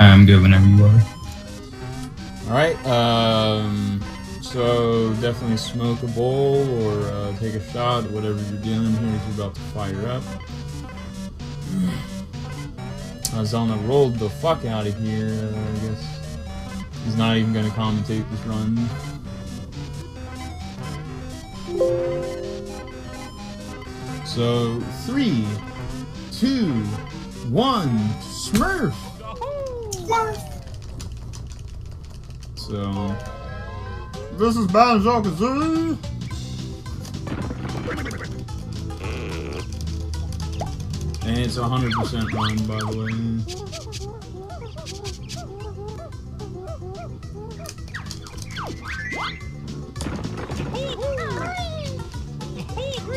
I'm good whenever you are. Alright, so definitely smoke a bowl or take a shot, whatever you're doing here as you're about to fire up. Zelna rolled the fuck out of here, I guess. He's not even going to commentate this run. So, 3, 2, 1, Smurf! So, this is Banjo-Kazooie! And it's a 100% run, by the way.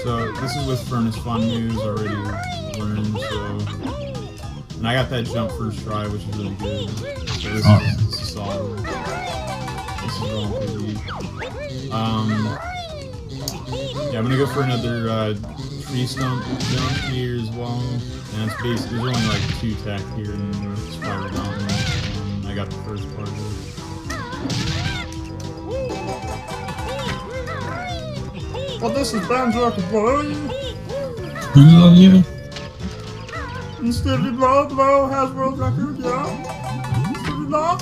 So, this is with Furnace Fun News already learned, so... And I got that jump first try, which is really good. So this is solid. This is all pretty. Yeah, I'm gonna go for another tree stump jump here as well. And it's basically, there's only like 2 tech here in Spiral Mountain. I got the first part of it. Well, this is Banjo-Kazooie. Love you. Steady blow, blow has world record, yeah. Steady blow.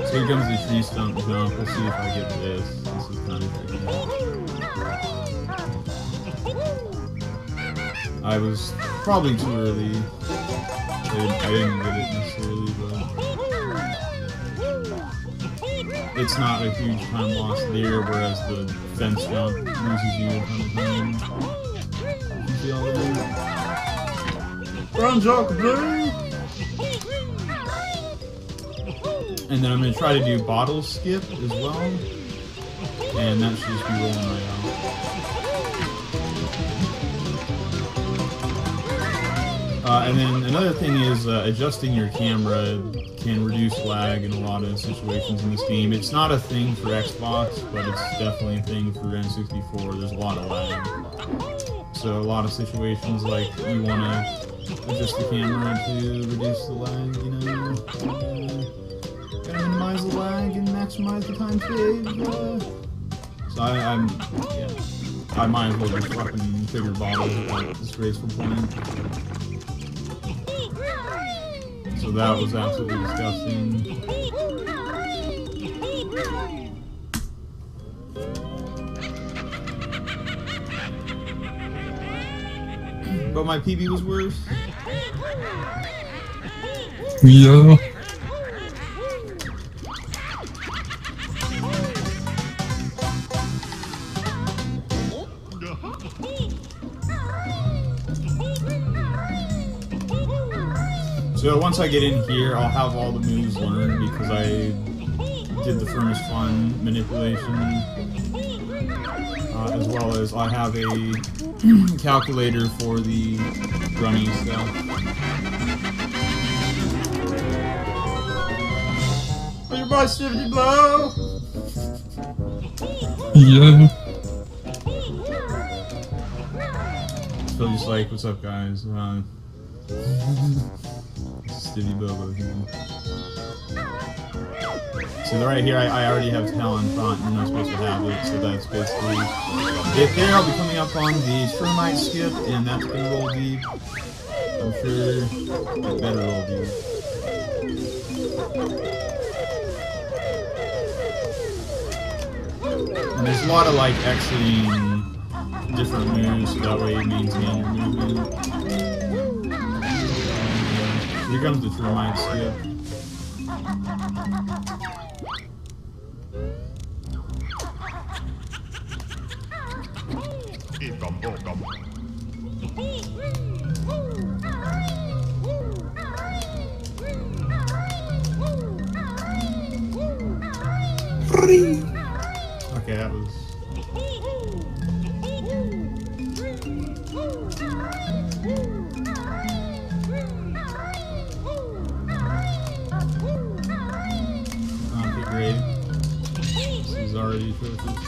So here comes the tree stump jump. We'll see if I get this. This is kind of tricky. I was probably too early. I didn't get it necessarily, but it's not a huge time loss there, whereas the fence jump loses you a ton of time. You see all of that? Banjo-Kazooie! And then I'm going to try to do bottle skip as well. And that should just be rolling right out. And then another thing is adjusting your camera can reduce lag in a lot of situations in this game. It's not a thing for Xbox, but it's definitely a thing for N64. There's a lot of lag. So a lot of situations like you want to adjust the camera to reduce the lag, you know. Gotta minimize the lag and maximize the time saved. So I might as well just fucking trigger bottles at that disgraceful point. So that was absolutely disgusting. But my PB was worse. Yeah. So once I get in here, I'll have all the moves learned because I did the Furnace Fun manipulation, as well as I have a calculator for the running stuff. Are you by Steady Blow? Yeah. So just like, what's up guys? Stevie Bobo here. So right here, I already have Hell in front. You're not supposed to have it, so that's basically it there. I'll be coming up on the Termite skip, and that's gonna roll deep. I'm sure it better roll deep. And there's a lot of like exiting different moves, so that way you maintain your movement. Here comes the Termite skip. Okay, that was... This is already perfect.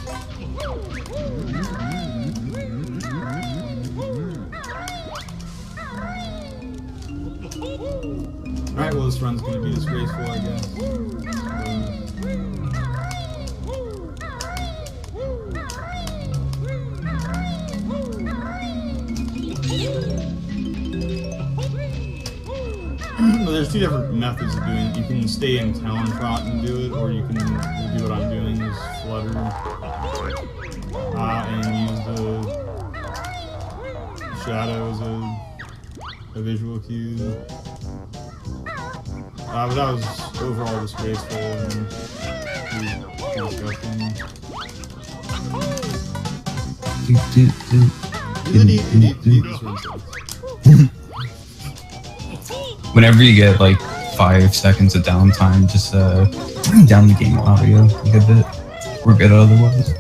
Alright, well, this run's gonna be disgraceful, I guess. Well, there's two different methods of doing it. You can stay in talon trot and do it, or you can do what I'm doing is flutter and use the shadow as a visual cue. But that was overall disgraceful and disgusting. Whenever you get like 5 seconds of downtime, just turn down the game audio a good bit. We're good otherwise.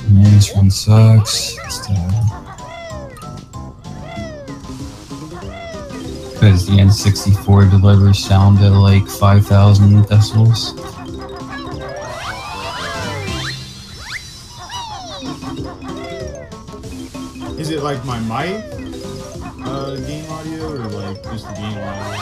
Man, this run sucks. Because the N64 delivers sound at like 5,000 decibels. Is it like my mic game audio, or like just the game audio?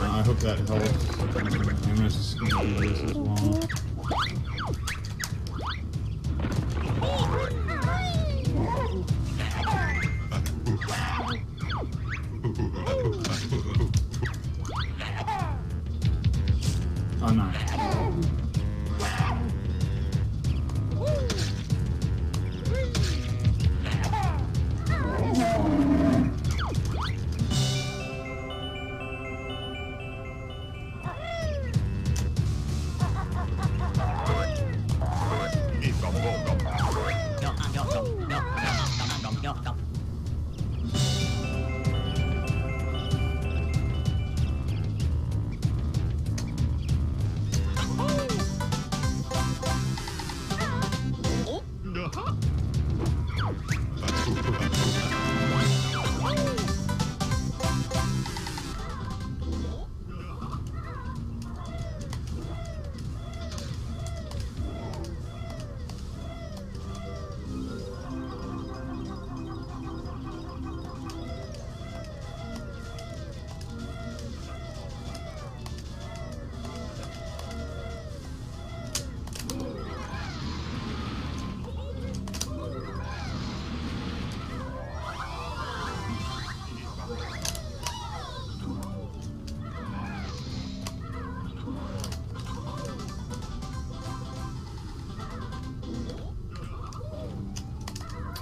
I hope that helps. I'm gonna just do this as well. Oh, nice.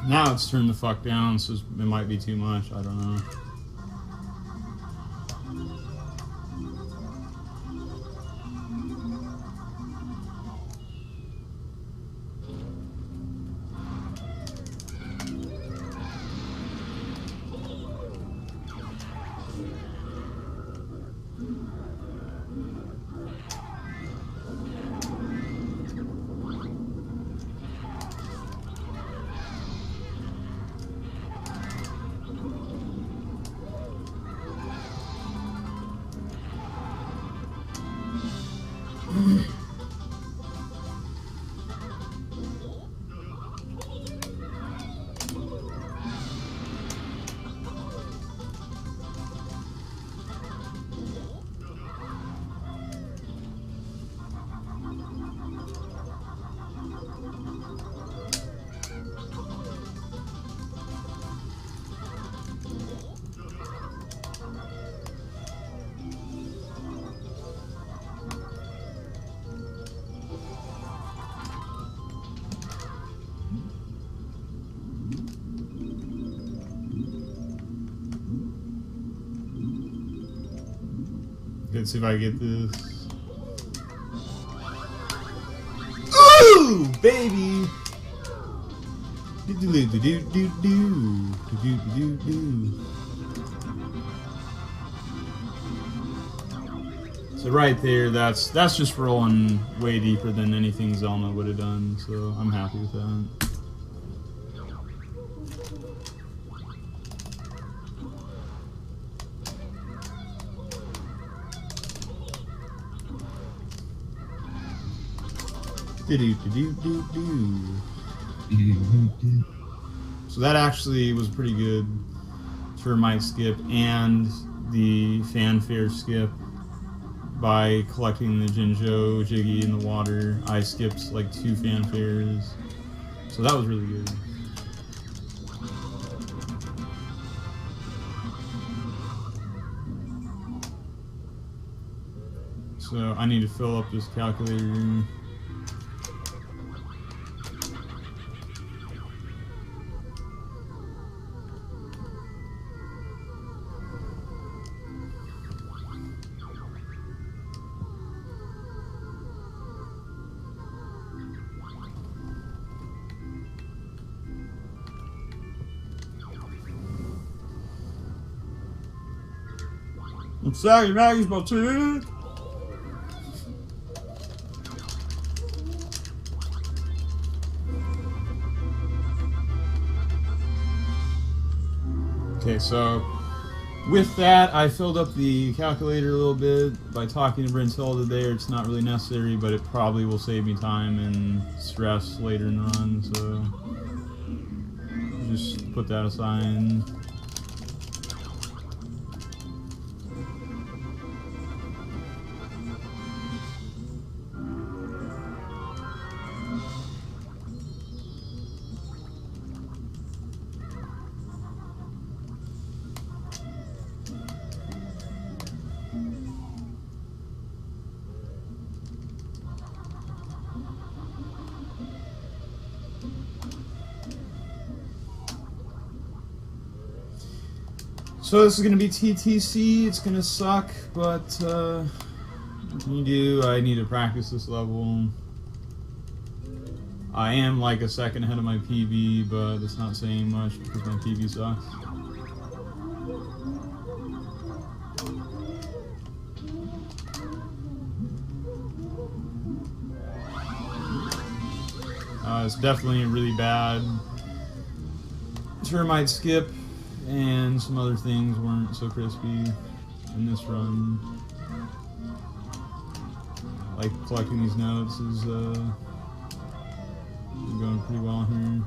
Now it's turned the fuck down, so it might be too much. I don't know. Let's see if I get this. move, baby. So right there, that's just rolling way deeper than anything Zelma would have done. So I'm happy with that. So that actually was pretty good termite skip and the fanfare skip. By collecting the Jinjo Jiggy in the water, I skipped like 2 fanfares, so that was really good. So I need to fill up this calculator. I'm sorry, Maggie's about to. Okay, so with that, I filled up the calculator a little bit by talking to Brintilda there. It's not really necessary, but it probably will save me time and stress later in the run, so just put that aside. So this is going to be TTC, it's going to suck, but what can you do? I need to practice this level. I am like a second ahead of my PB, but that's not saying much because my PB sucks. It's definitely a really bad termite skip. And some other things weren't so crispy in this run. Like collecting these notes is going pretty well here.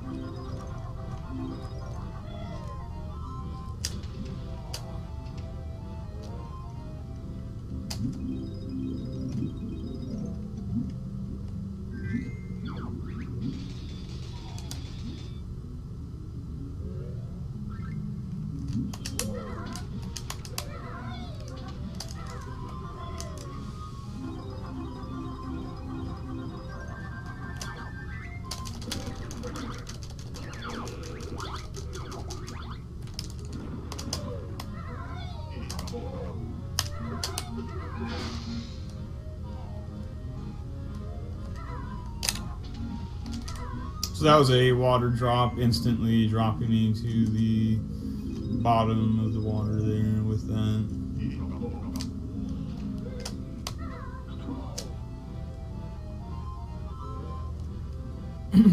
So that was a water drop, instantly dropping me to the bottom of the water there with that.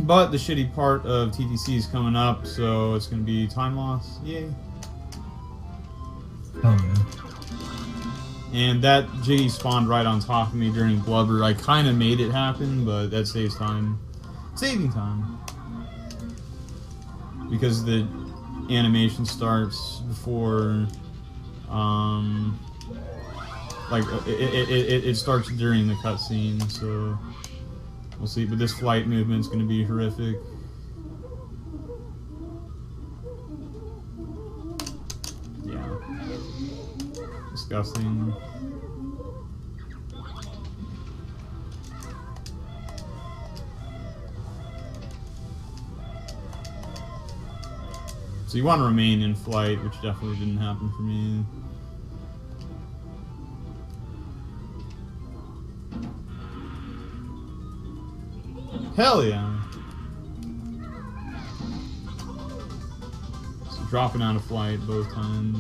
But the shitty part of TTC is coming up, so it's going to be time loss. Yay. Oh, yeah. And that Jiggy spawned right on top of me during Blubber. I kind of made it happen, but that saves time. Saving time. Because the animation starts before, like, it starts during the cutscene, so we'll see. But this flight movement's going to be horrific. Yeah. Disgusting. So you want to remain in flight, which definitely didn't happen for me. Hell yeah! So dropping out of flight both times.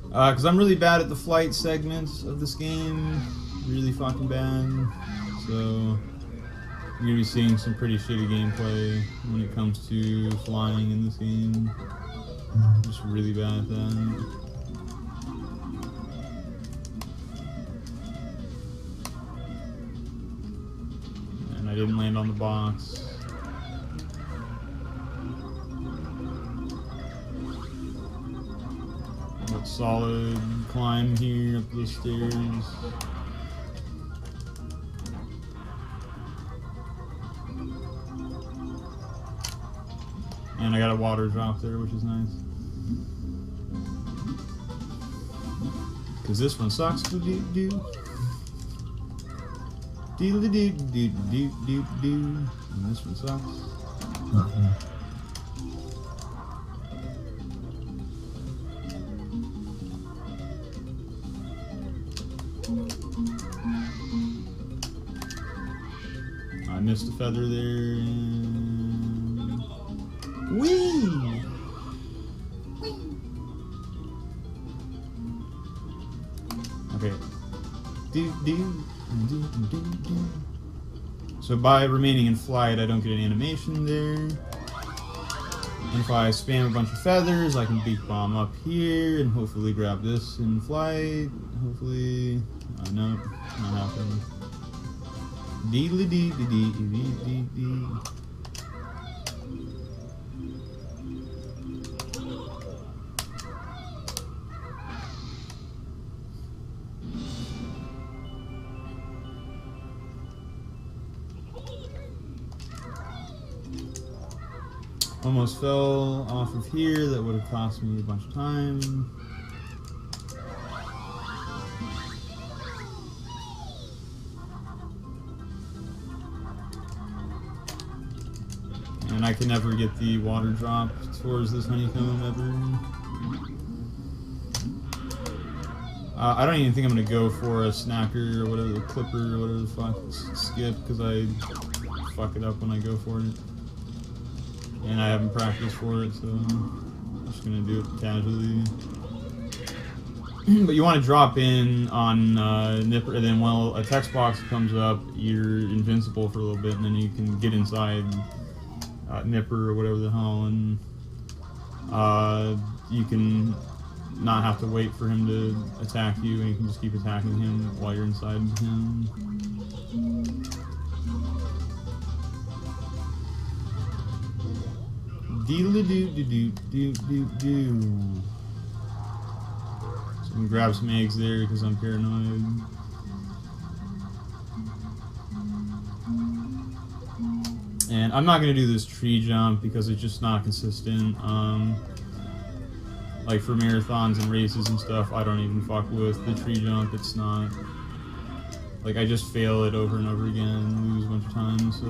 Because I'm really bad at the flight segments of this game. Really fucking bad. So, you're going to be seeing some pretty shitty gameplay when it comes to flying in this game. I'm just really bad at that. And I didn't land on the box. Solid climb here up the stairs. And I got a water drop there, which is nice. Cause this one sucks. And this one sucks. I missed a feather there, and whee! Okay. So by remaining in flight, I don't get an animation there. And if I spam a bunch of feathers, I can beak bomb up here and hopefully grab this in flight. Hopefully, no, not happening. Deedly dee dee dee dee dee dee. Almost fell off of here. That would have cost me a bunch of time. And I can never get the water drop towards this honeycomb ever. I don't even think I'm gonna go for a snacker or whatever, the clipper or whatever the fuck, skip, because I fuck it up when I go for it. And I haven't practiced for it, so I'm just gonna do it casually. But you want to drop in on Nipper, and then when a text box comes up, you're invincible for a little bit, and then you can get inside Nipper or whatever the hell, and you can not have to wait for him to attack you, and you can just keep attacking him while you're inside him. Deedle-doo-doo-doo-doo-doo. So I'm gonna grab some eggs there because I'm paranoid. And I'm not gonna do this tree jump because it's just not consistent. Like for marathons and races and stuff, I don't even fuck with the tree jump. It's not, like, I just fail it over and over again, lose a bunch of times, so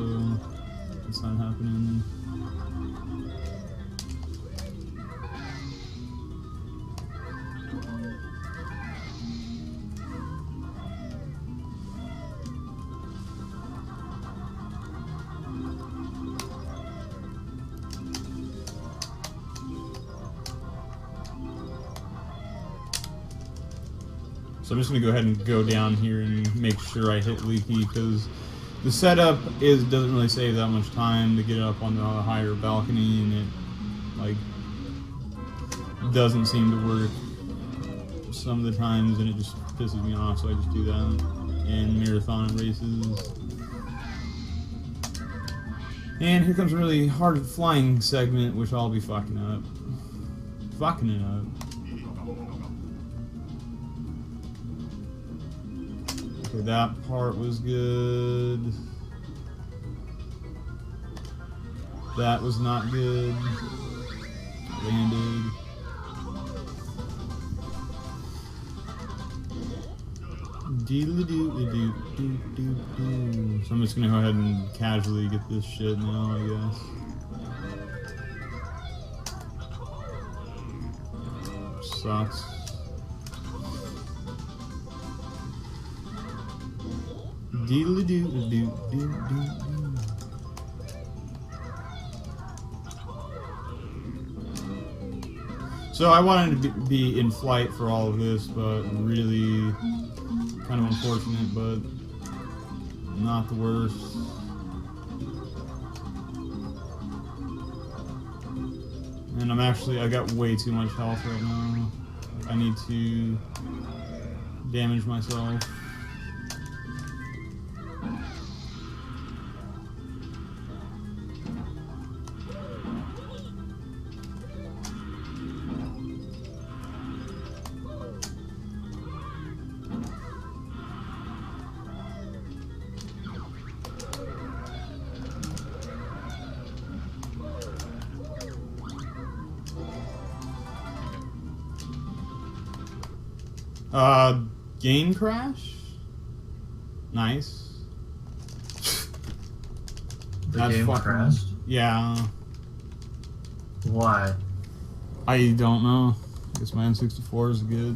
it's not happening. So I'm just going to go ahead and go down here and make sure I hit leaky, because the setup doesn't really save that much time to get up on the higher balcony, and it like doesn't seem to work some of the times, and it just pisses me off, so I just do that in marathon races. And here comes a really hard flying segment, which I'll be fucking up. Fucking it up. Okay, that part was good. That was not good. Landed. So I'm just gonna go ahead and casually get this shit now, I guess. Sucks. So I wanted to be in flight for all of this, but really kind of unfortunate, but not the worst. And I got way too much health right now. I need to damage myself. Game crash? Nice. The game crashed? Yeah. Why? I don't know. I guess my N64 is good.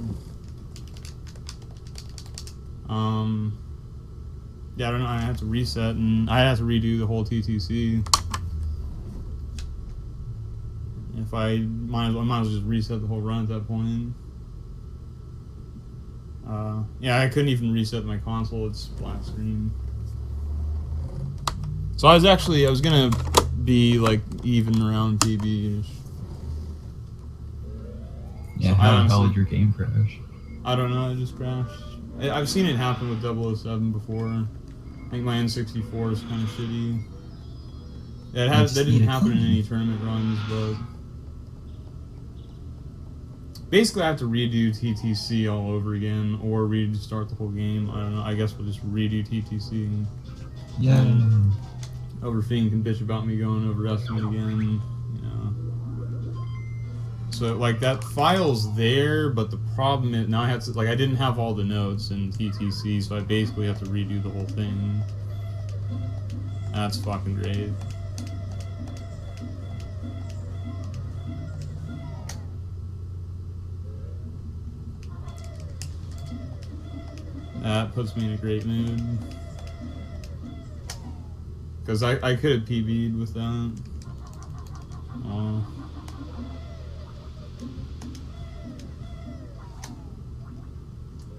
Yeah, I don't know. I have to reset, and I have to redo the whole TTC. If I might as well just reset the whole run at that point. Yeah, I couldn't even reset my console. It's black screen. So I was gonna be like even around PB-ish. Yeah, so how the hell did your game crash? I don't know, it just crashed. I've seen it happen with 007 before. I think my N64 is kind of shitty. Yeah, that didn't happen in any tournament runs, but basically I have to redo TTC all over again, or restart the whole game. I don't know, I guess we'll just redo TTC. Yeah. Overfiend can bitch about me going over estimate again, you know. So, like, that file's there, but the problem is, now I have to, like, I didn't have all the notes in TTC, so I basically have to redo the whole thing. That's fucking great. That puts me in a great mood. Because I could have PB'd with that.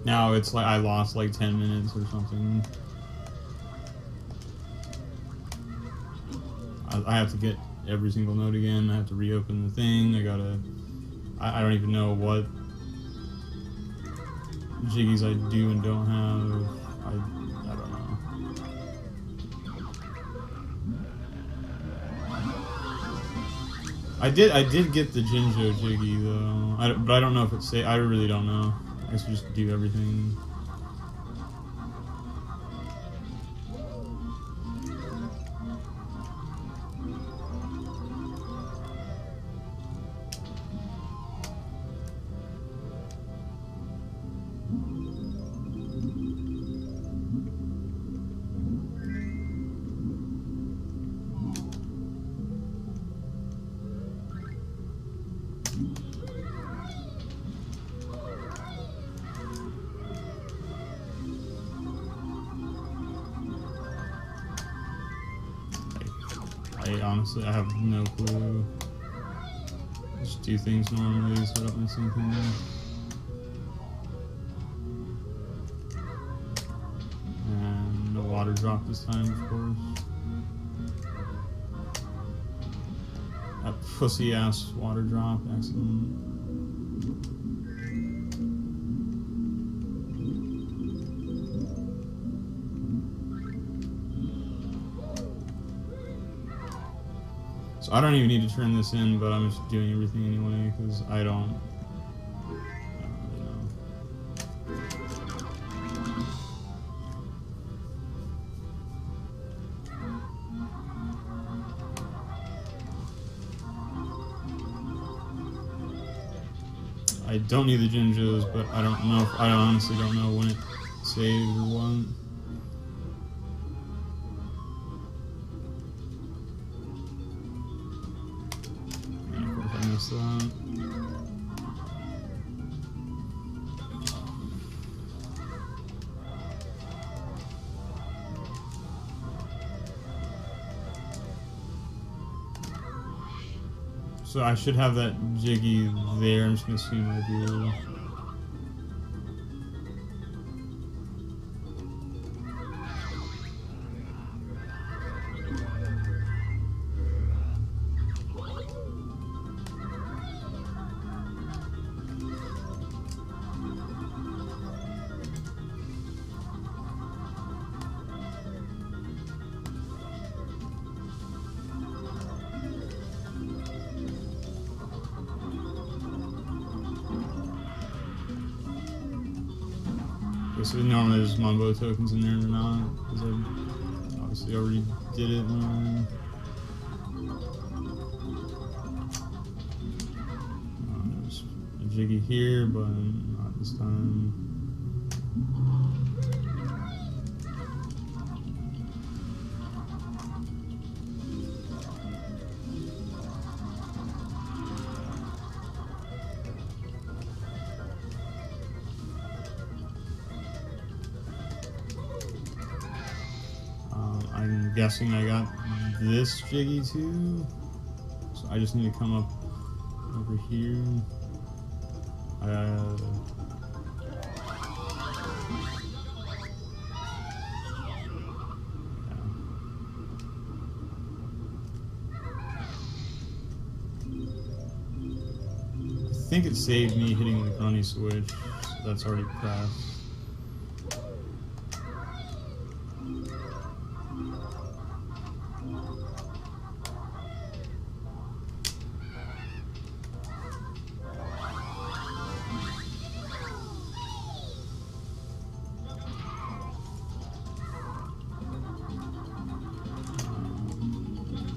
Now it's like I lost like 10 minutes or something. I have to get every single note again. I have to reopen the thing. I don't even know what jiggies I do and don't have. I don't know. I did get the Jinjo jiggy though, but I don't know if it's safe. I really don't know. I guess we just do everything. Honestly, I have no clue. Just do things normally so I don't miss anything. And no water drop this time, of course. That pussy ass water drop, excellent. So I don't even need to turn this in, but I'm just doing everything anyway, because I don't really know. I don't need the Jinjos, but I honestly don't know when it saved or what. Yeah, of course I missed that. So I should have that jiggy there. I'm just gonna assume I do. So normally there's Mumbo tokens in there or not, because I obviously already did it. There's a jiggy here, but not this time. I'm guessing I got this jiggy too, so I just need to come up over here. I think it saved me hitting the crony switch, so that's already pressed.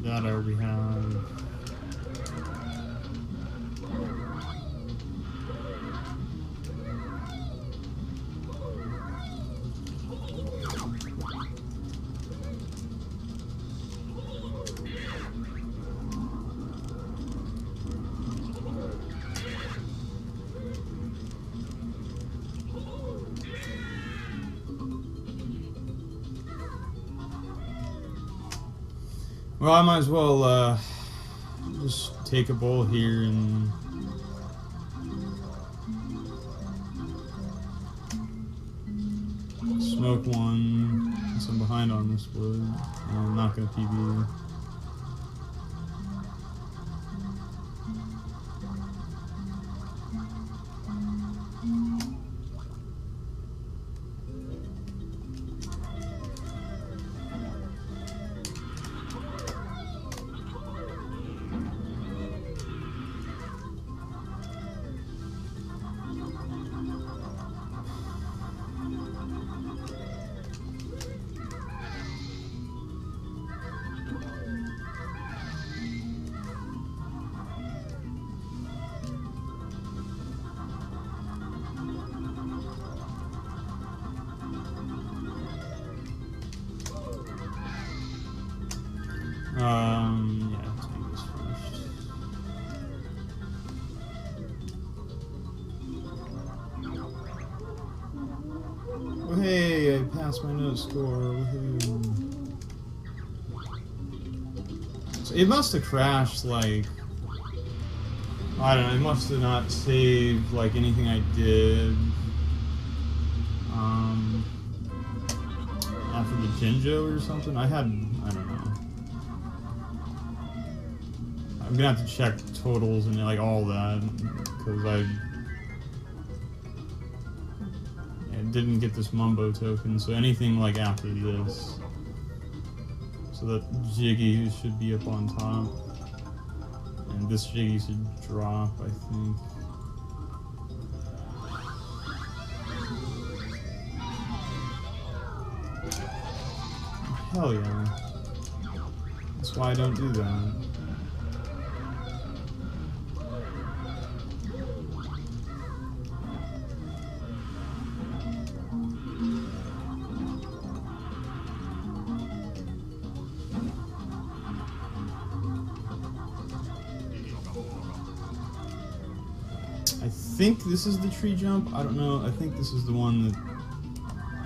That I already have. Well, I might as well just take a bowl here and smoke one, since I'm behind on this wood. I'm not going to PB. Yeah, let's do this first. Oh, hey, I passed my note score. Woohoo. So it must have crashed, like, I don't know, it must have not saved, like, anything I did. After the Jinjo or something? I don't know. I'm gonna have to check totals and like all that, because I didn't get this Mumbo token, so anything like after this. So that jiggy should be up on top, and this jiggy should drop, I think. Hell yeah. That's why I don't do that. I think this is the tree jump. I don't know. I think this is the one that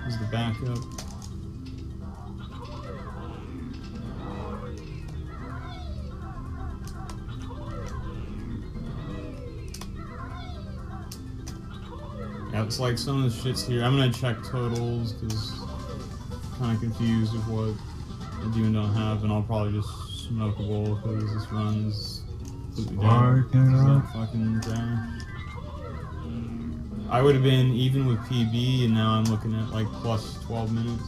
is the backup. Yeah, it's like some of the shit's here. I'm gonna check totals because I'm kind of confused with what I do and don't have, and I'll probably just smoke a bowl because this runs completely dead. Fucking crash. I would have been even with PB, and now I'm looking at like plus 12 minutes.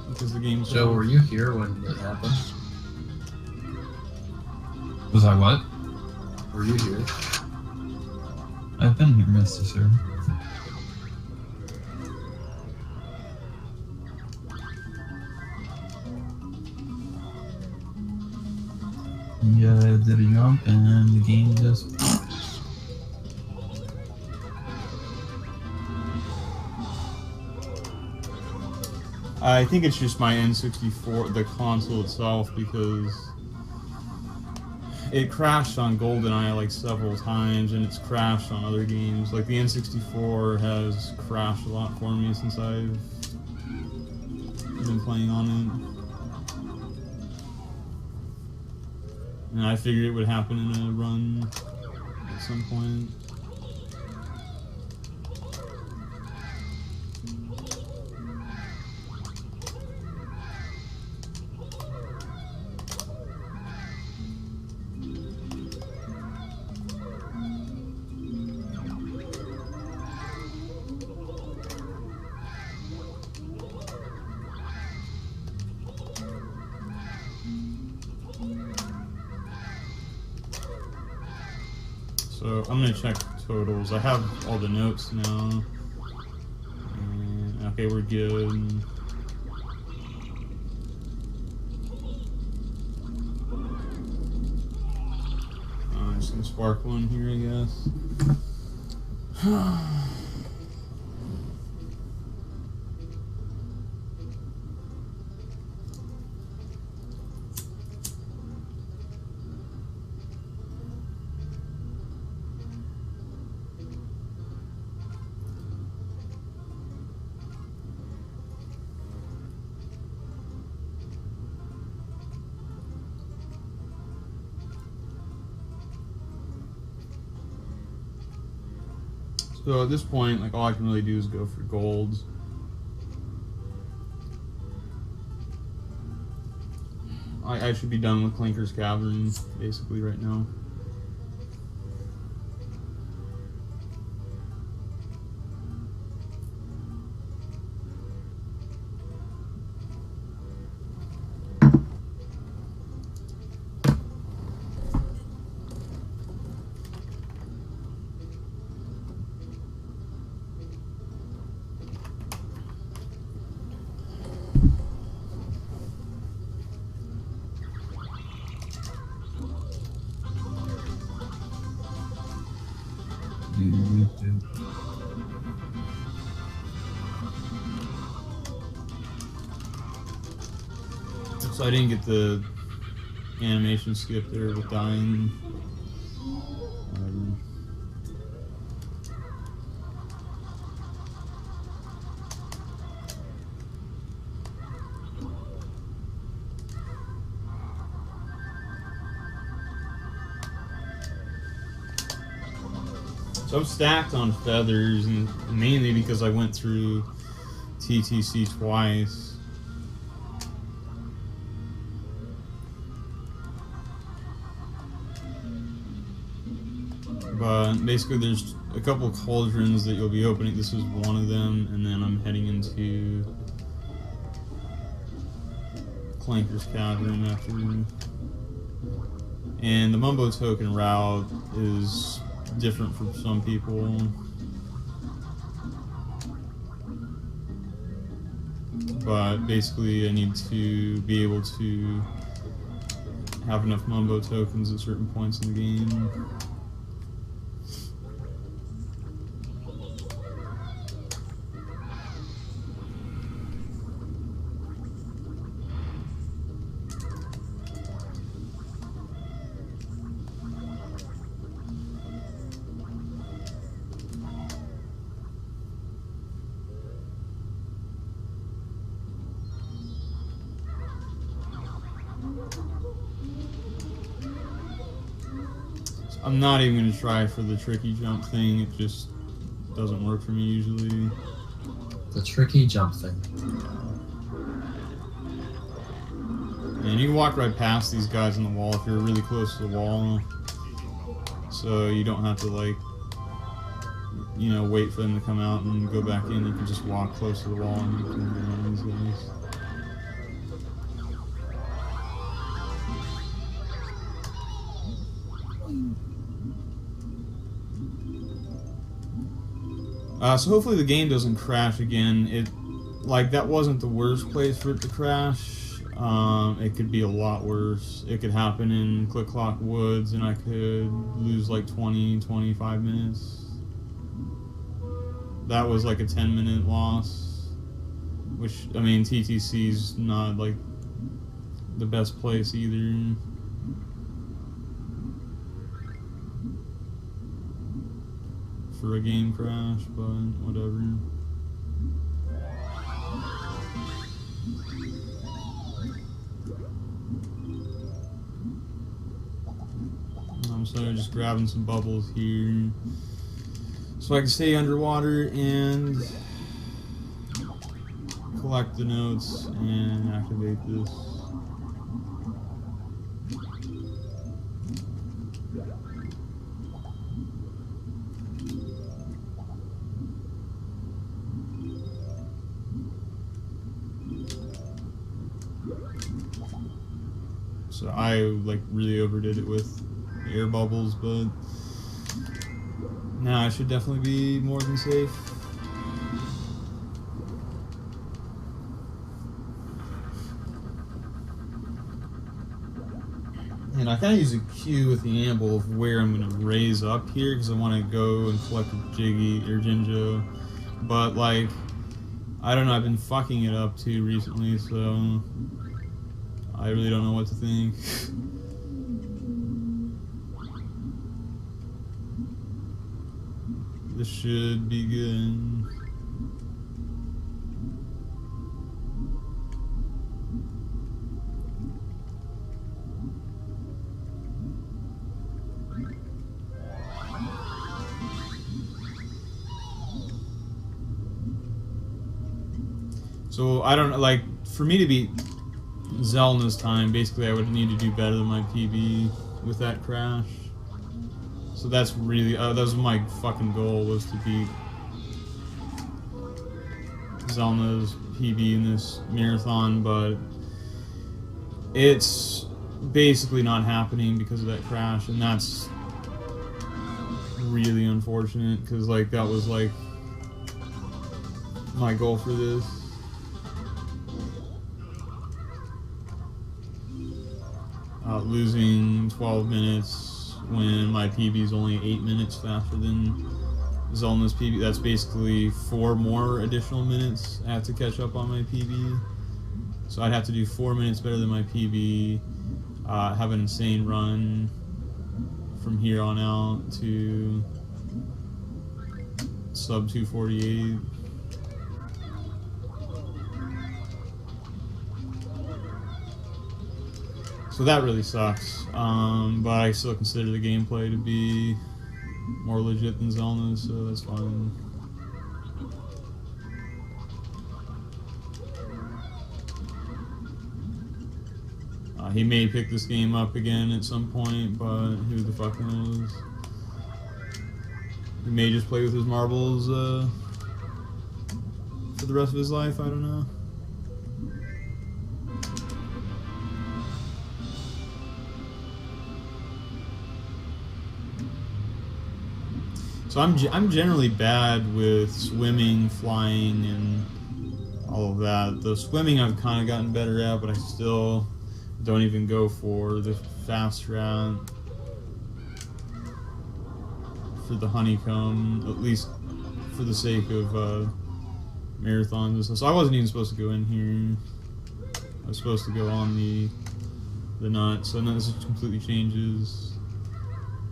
Because the game's So, off. were you here when it happened? Was I what? Were you here? I've been here, Mr. Sir. Yeah, I did a jump and the game just... I think it's just my N64, the console itself, because it crashed on GoldenEye like several times, and it's crashed on other games. Like the N64 has crashed a lot for me since I've been playing on it. And I figured it would happen in a run at some point. So I'm gonna check totals. I have all the notes now. And, okay, we're good. I'm just gonna spark one here, I guess. So at this point, like all I can really do is go for golds. I should be done with Clinker's Cavern basically right now. So I didn't get the animation skip there with dying. So I'm stacked on feathers, and mainly because I went through TTC twice. But basically there's a couple of cauldrons that you'll be opening. This is one of them, and then I'm heading into Clanker's Cavern after. And the Mumbo token route is different for some people. But basically I need to be able to have enough Mumbo tokens at certain points in the game. I'm not even gonna try for the tricky jump thing. It just doesn't work for me usually. The tricky jump thing. And you can walk right past these guys on the wall if you're really close to the wall. So you don't have to, like, you know, wait for them to come out and go back in. You can just walk close to the wall and you can get on these guys. So hopefully the game doesn't crash again. Like, that wasn't the worst place for it to crash. It could be a lot worse. It could happen in Click Clock Woods and I could lose like 20-25 minutes. That was like a 10-minute loss, which, I mean, TTC's not like the best place either. For a game crash, but whatever. So just grabbing some bubbles here so I can stay underwater and collect the notes and activate this. So I like really overdid it with air bubbles, but now I should definitely be more than safe. And I kind of use a cue with the amble of where I'm going to raise up here because I want to go and collect a Jiggy or Jinjo. But like, I don't know, I've been fucking it up too recently, so I really don't know what to think. This should be good. So I don't like, for me to beat Zelna's time, basically I would need to do better than my PB with that crash. So that's really, that was my fucking goal, was to beat Zelna's PB in this marathon, but it's basically not happening because of that crash, and that's really unfortunate, because like that was like my goal for this. Losing 12 minutes when my PB is only 8 minutes faster than Zelna's PB. That's basically 4 more additional minutes I have to catch up on my PB. So I'd have to do 4 minutes better than my PB, have an insane run from here on out to sub 248. So that really sucks, but I still consider the gameplay to be more legit than Zelda's, so that's fine. He may pick this game up again at some point, but who the fuck knows? He may just play with his marbles for the rest of his life, I don't know. So I'm generally bad with swimming, flying, and all of that. The swimming I've kind of gotten better at, but I still don't even go for the fast route for the honeycomb, at least for the sake of marathons and stuff. So I wasn't even supposed to go in here. I was supposed to go on the nut. So now this completely changes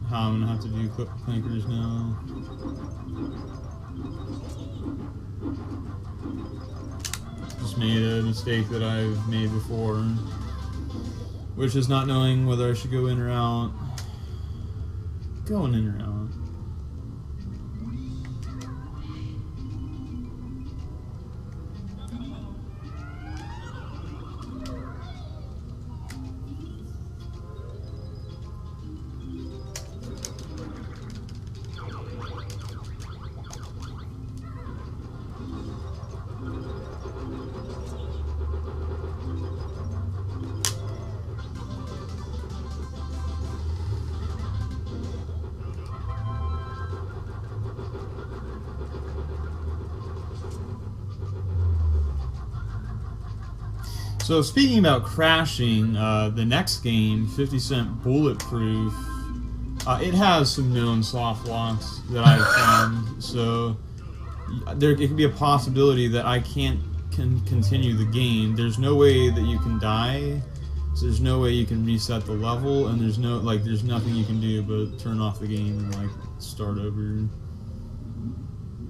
how I'm gonna have to do clip clankers now. Just made a mistake that I've made before, which is not knowing whether I should go in or out. going in or out? So speaking about crashing, the next game, 50 Cent Bulletproof, it has some known soft locks that I've found. So it could be a possibility that I can't continue the game. There's no way that you can die. So there's no way you can reset the level, and there's nothing you can do but turn off the game and like start over.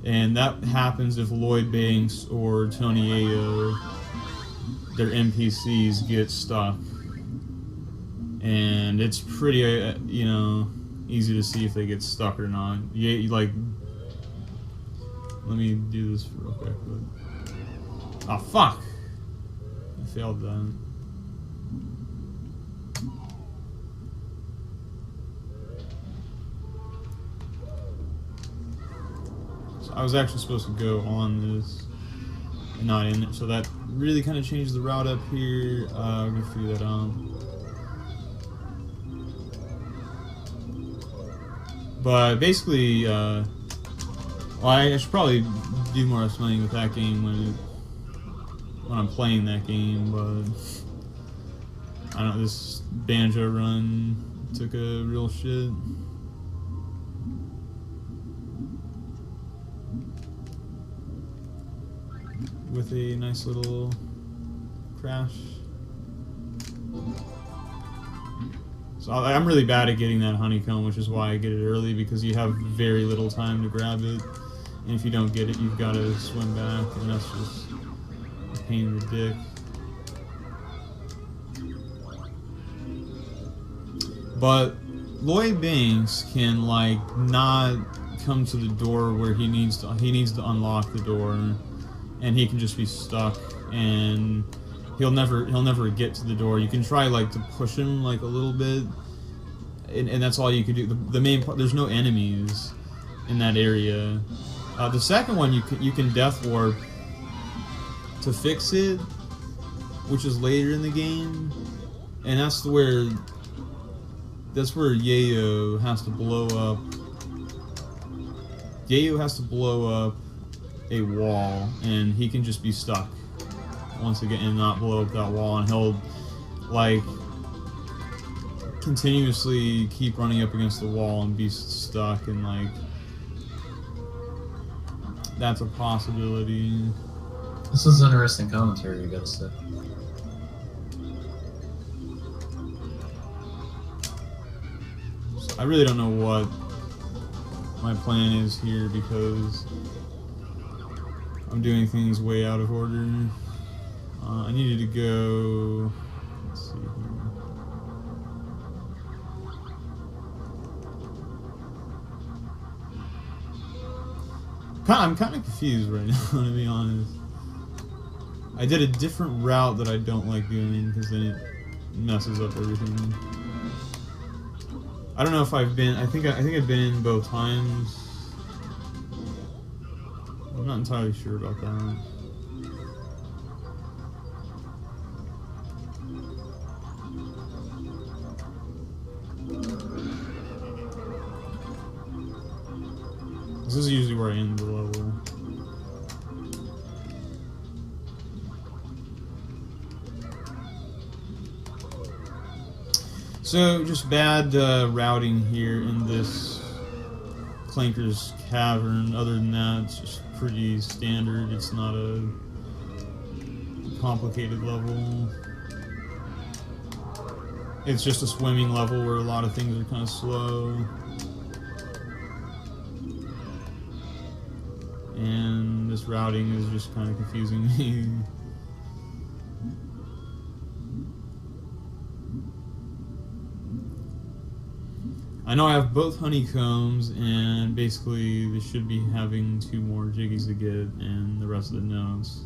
And that happens if Lloyd Banks or Tony Ayo, their NPCs, get stuck, and it's pretty easy to see if they get stuck or not. Let me do this real quick. Oh fuck! I failed that. So I was actually supposed to go on this and not in it, so that really kind of changed the route up here. We're gonna figure that out. But basically, well, I should probably do more explaining with that game when I'm playing that game, but I don't know, this Banjo run took a real shit. With a nice little crash. So I'm really bad at getting that honeycomb, which is why I get it early, because you have very little time to grab it, and if you don't get it, you've got to swim back, and that's just a pain in the dick. But Lloyd Banks can like not come to the door where he needs to unlock the door, and he can just be stuck, and he'll never get to the door. You can try like to push him like a little bit, and that's all you can do. The main part, there's no enemies in that area. The second one, you can death warp to fix it, which is later in the game, and that's where Yayo has to blow up. Yayo has to blow up a wall, and he can just be stuck once again and not blow up that wall, and he'll like continuously keep running up against the wall and be stuck, and like that's a possibility. This is interesting commentary, you gotta say. So I really don't know what my plan is here, because I'm doing things way out of order. I needed to go. Let's see here. I'm kind of confused right now, to be honest. I did a different route that I don't like doing, because then it messes up everything. I don't know if I've been. I think I've been in both times. I'm not entirely sure about that. This is usually where I end the level. So, just bad routing here in this Clanker's Cavern. Other than that, it's just pretty standard. It's not a complicated level. It's just a swimming level where a lot of things are kind of slow. And this routing is just kind of confusing me. I know I have both honeycombs, and basically they should be having 2 more jiggies to get, and the rest of the notes.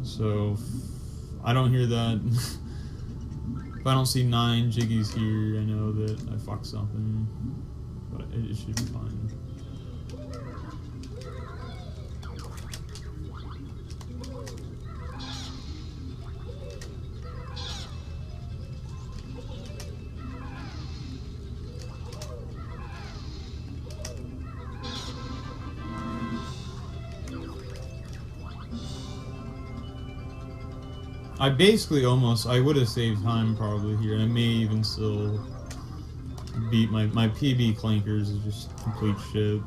So if I don't hear that. If I don't see 9 jiggies here, I know that I fucked something, but it should be fine. I basically I would have saved time probably here, and I may even still beat my PB clankers is just complete shit.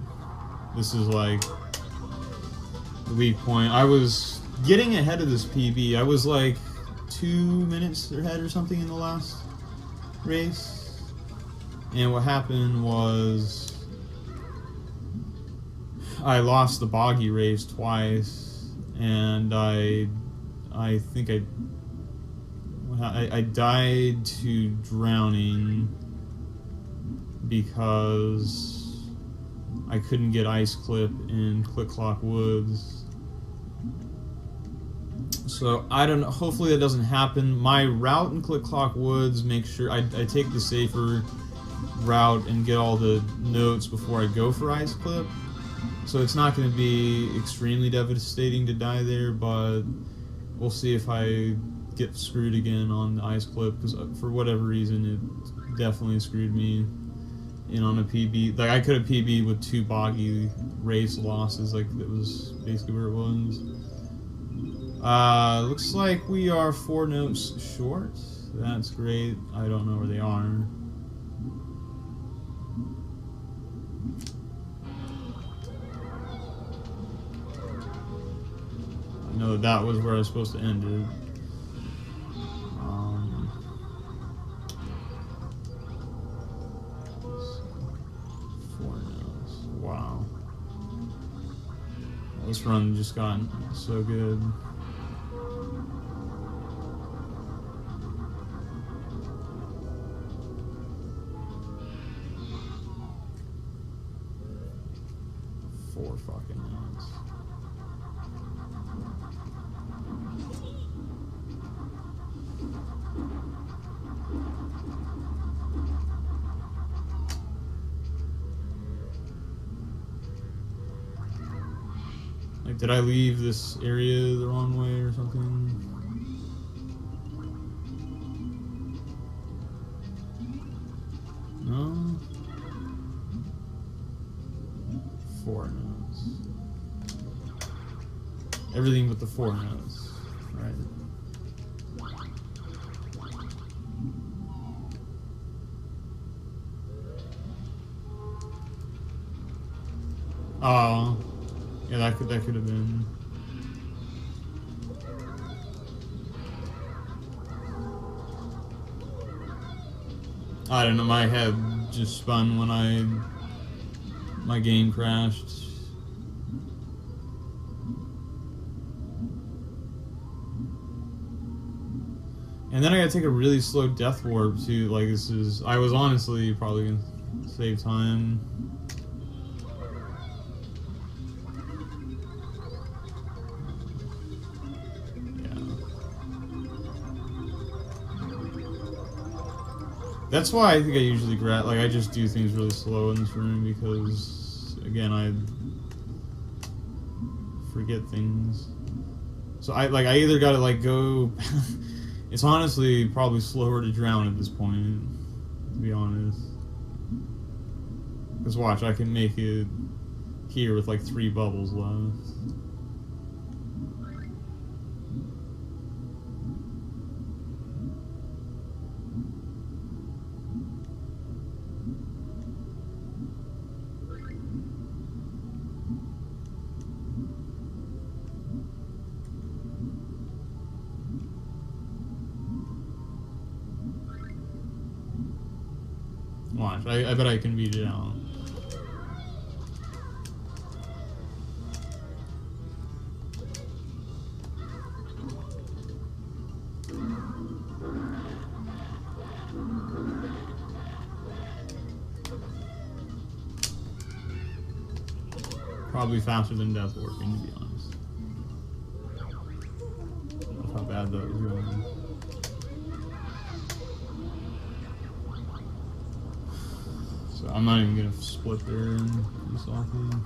This is like the weak point. I was getting ahead of this PB. I was like 2 minutes ahead or something in the last race, and what happened was I lost the boggy race twice, and I think I died to drowning because I couldn't get Ice Clip in Click Clock Woods. So I don't know, hopefully that doesn't happen. My route in Click Clock Woods makes sure I take the safer route and get all the notes before I go for Ice Clip. So it's not going to be extremely devastating to die there, but we'll see if I get screwed again on the Ice Clip, because for whatever reason it definitely screwed me in on a PB. Like I could have PB with 2 boggy race losses, like that was basically where it was. Looks like we are 4 notes short. That's great. I don't know where they are. I know that was where I was supposed to end it. 4 notes. Wow. This run just got so good. Four fucking notes. Like, did I leave this area the wrong way or something? No? 4 notes. Everything but the 4 notes, right? Oh, yeah, that could have been. I don't know. My head just spun when my game crashed. And then I gotta take a really slow death warp too. Like I was honestly probably gonna save time. That's why I think I usually I just do things really slow in this room because, again, I forget things. So I either gotta go. It's honestly probably slower to drown at this point, to be honest. Because watch, I can make it here with 3 bubbles left. Watch, I bet I can beat it out. Probably faster than death warping, to be honest. I don't know how bad that was going. So I'm not even gonna split there and be salty.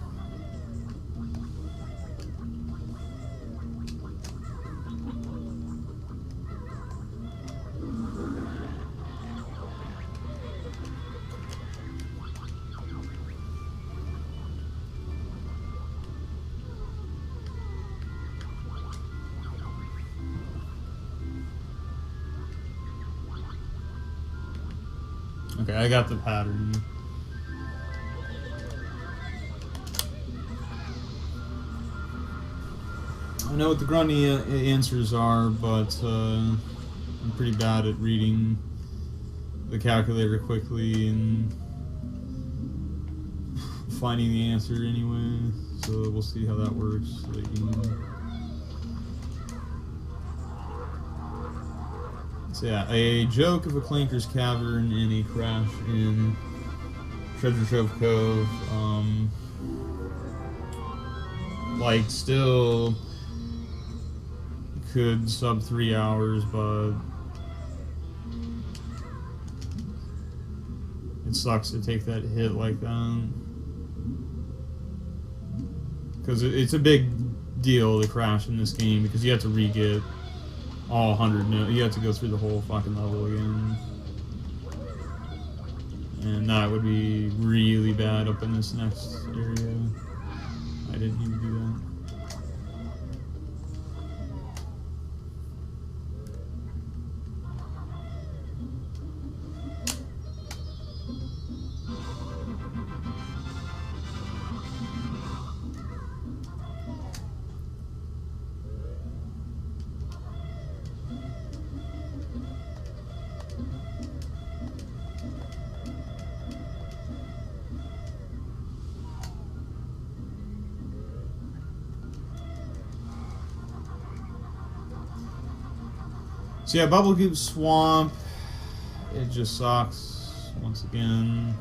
Okay, I got the pattern. I know what the grunty answers are, but I'm pretty bad at reading the calculator quickly and finding the answer anyway. So we'll see how that works. So yeah, a joke of a Clanker's Cavern and a crash in Treasure Trove Cove. Like, still could sub 3 hours, but it sucks to take that hit like that. Because it's a big deal to crash in this game, because you have to re-get all 100 you have to go through the whole fucking level again. And that would be really bad up in this next area. I didn't even do that. So yeah, Bubblegum Swamp, it just sucks once again.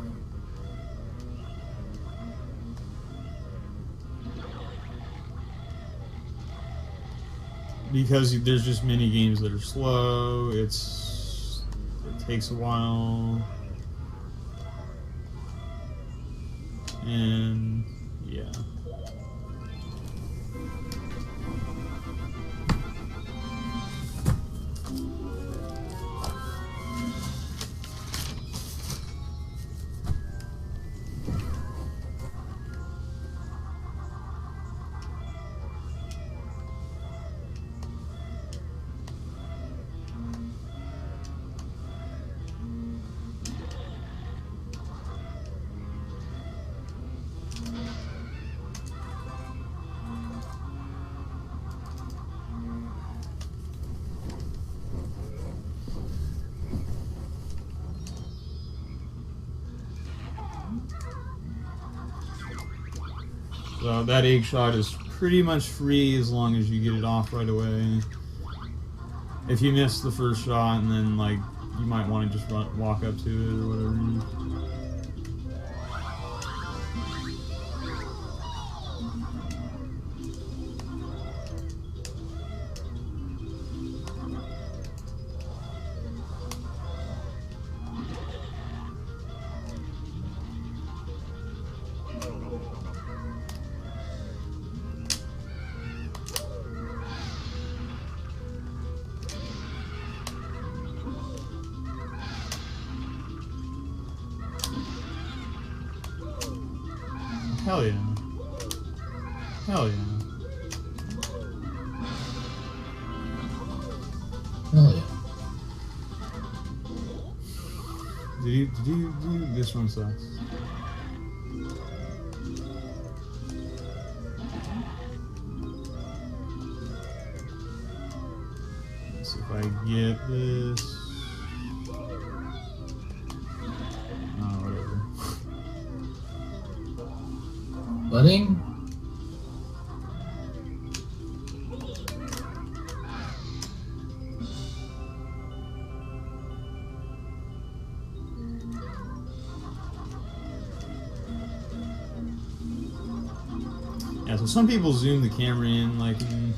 Because there's just mini games that are slow, it takes a while. And yeah. So that egg shot is pretty much free as long as you get it off right away. If you miss the first shot, and then like you might want to just walk up to it or whatever. Hell yeah. Hell yeah. Hell yeah. Did you this one sucks. Let's see if I get this. Budding? Yeah, so some people zoom the camera in, like in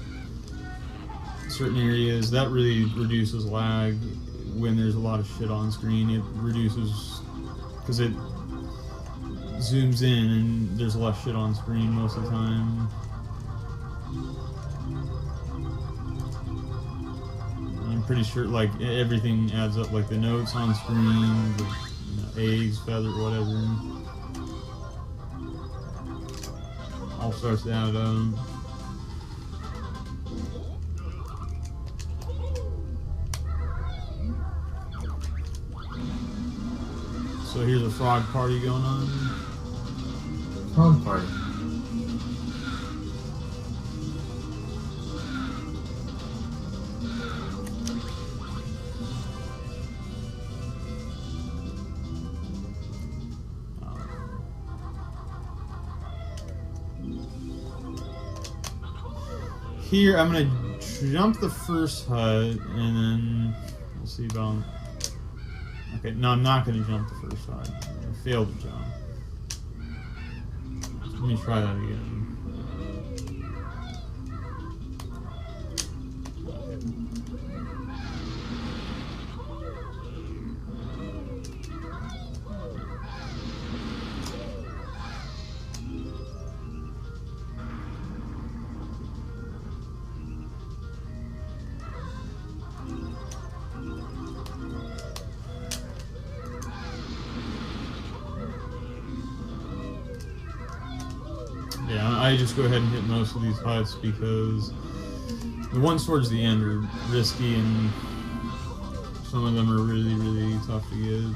certain areas. That really reduces lag when there's a lot of shit on screen. It reduces, because it zooms in and there's less shit on screen most of the time. I'm pretty sure, like, everything adds up, like the notes on screen, the eggs, feather, whatever. All starts to add up. So here's a frog party going on. Frog party. Here, I'm gonna jump the first hut, and then we'll see about. Okay, no, I'm not gonna jump the first hut. I failed to jump. Let me try that again. Yeah, I just go ahead and hit most of these huts because the ones towards the end are risky and some of them are really, really tough to get.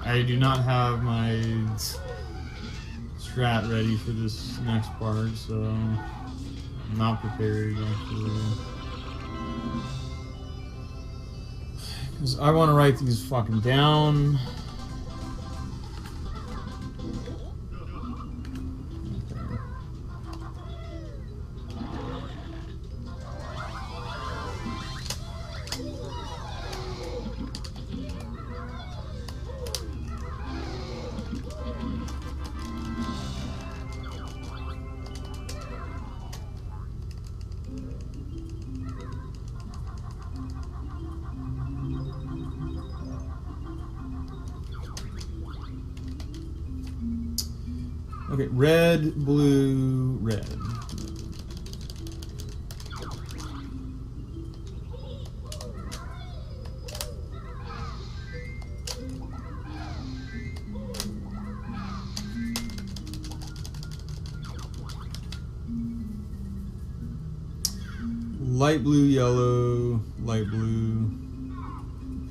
I do not have my strat ready for this next part, so I'm not prepared actually. Because I want to write these fucking down. Okay, red, blue, red. Light blue, yellow, light blue,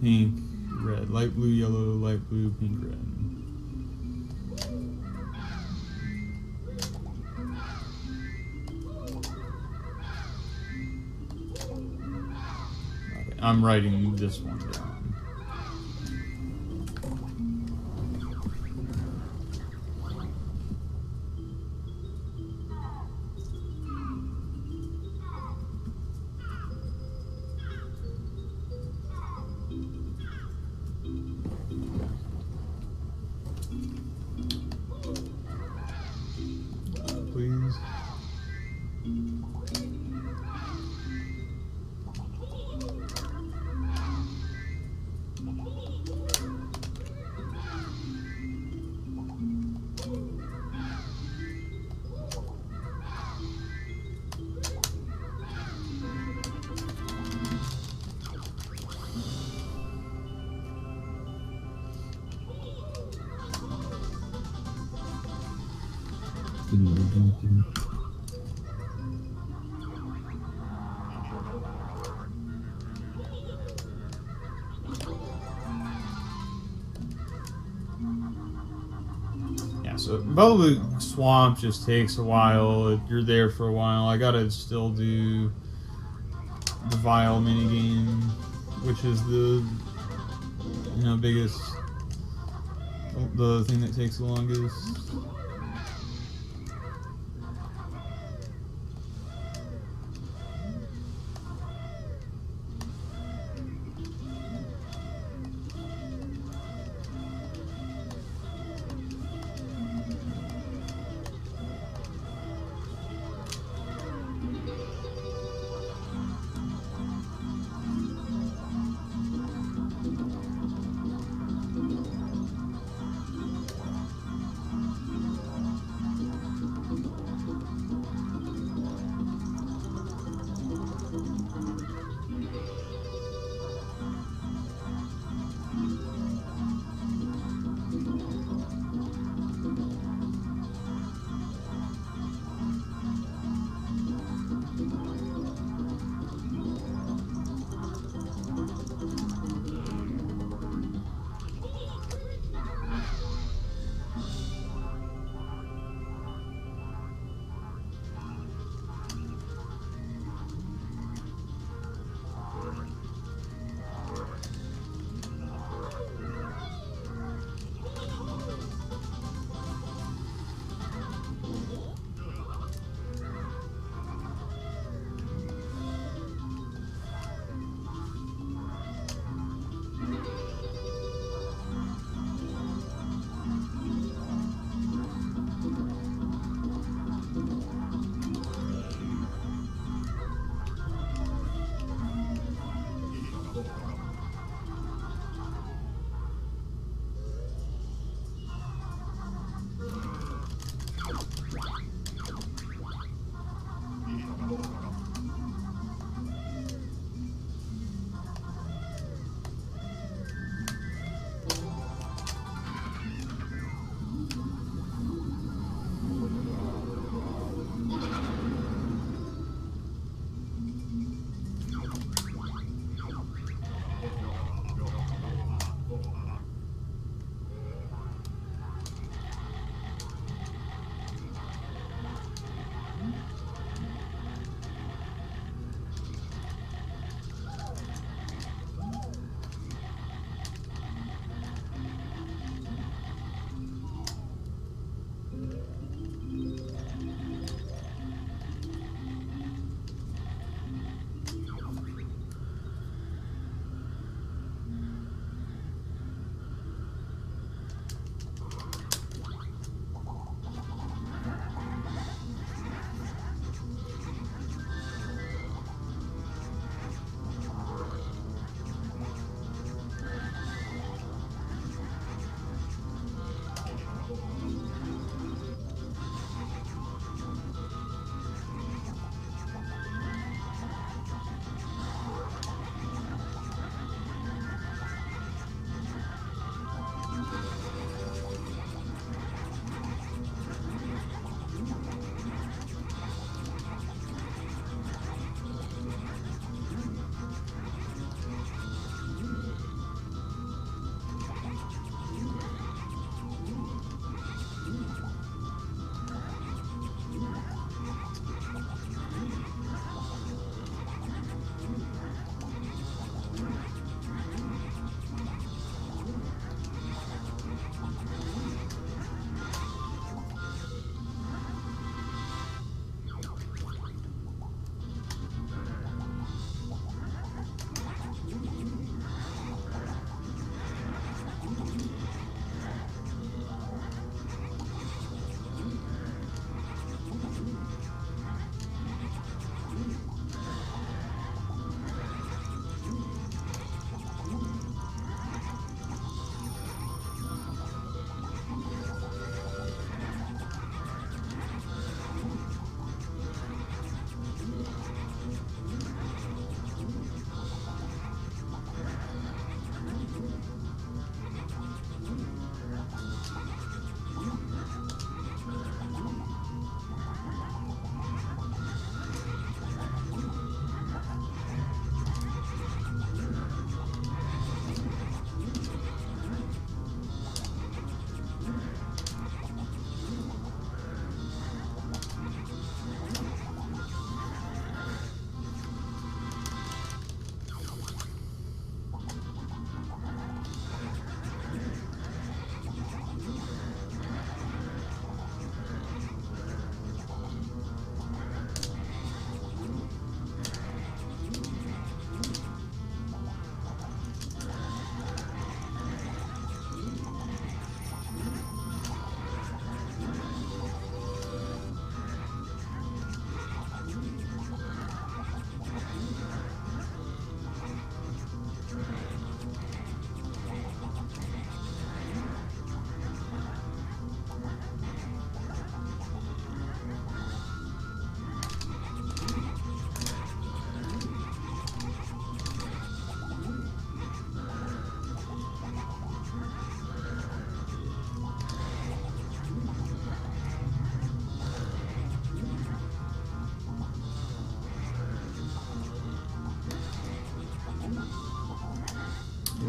pink, red. Light blue, yellow, light blue, pink, red. I'm writing this one down. Please. Yeah, so Bubble Swamp just takes a while. You're there for a while. I gotta still do the Vial minigame, which is the biggest, the thing that takes the longest.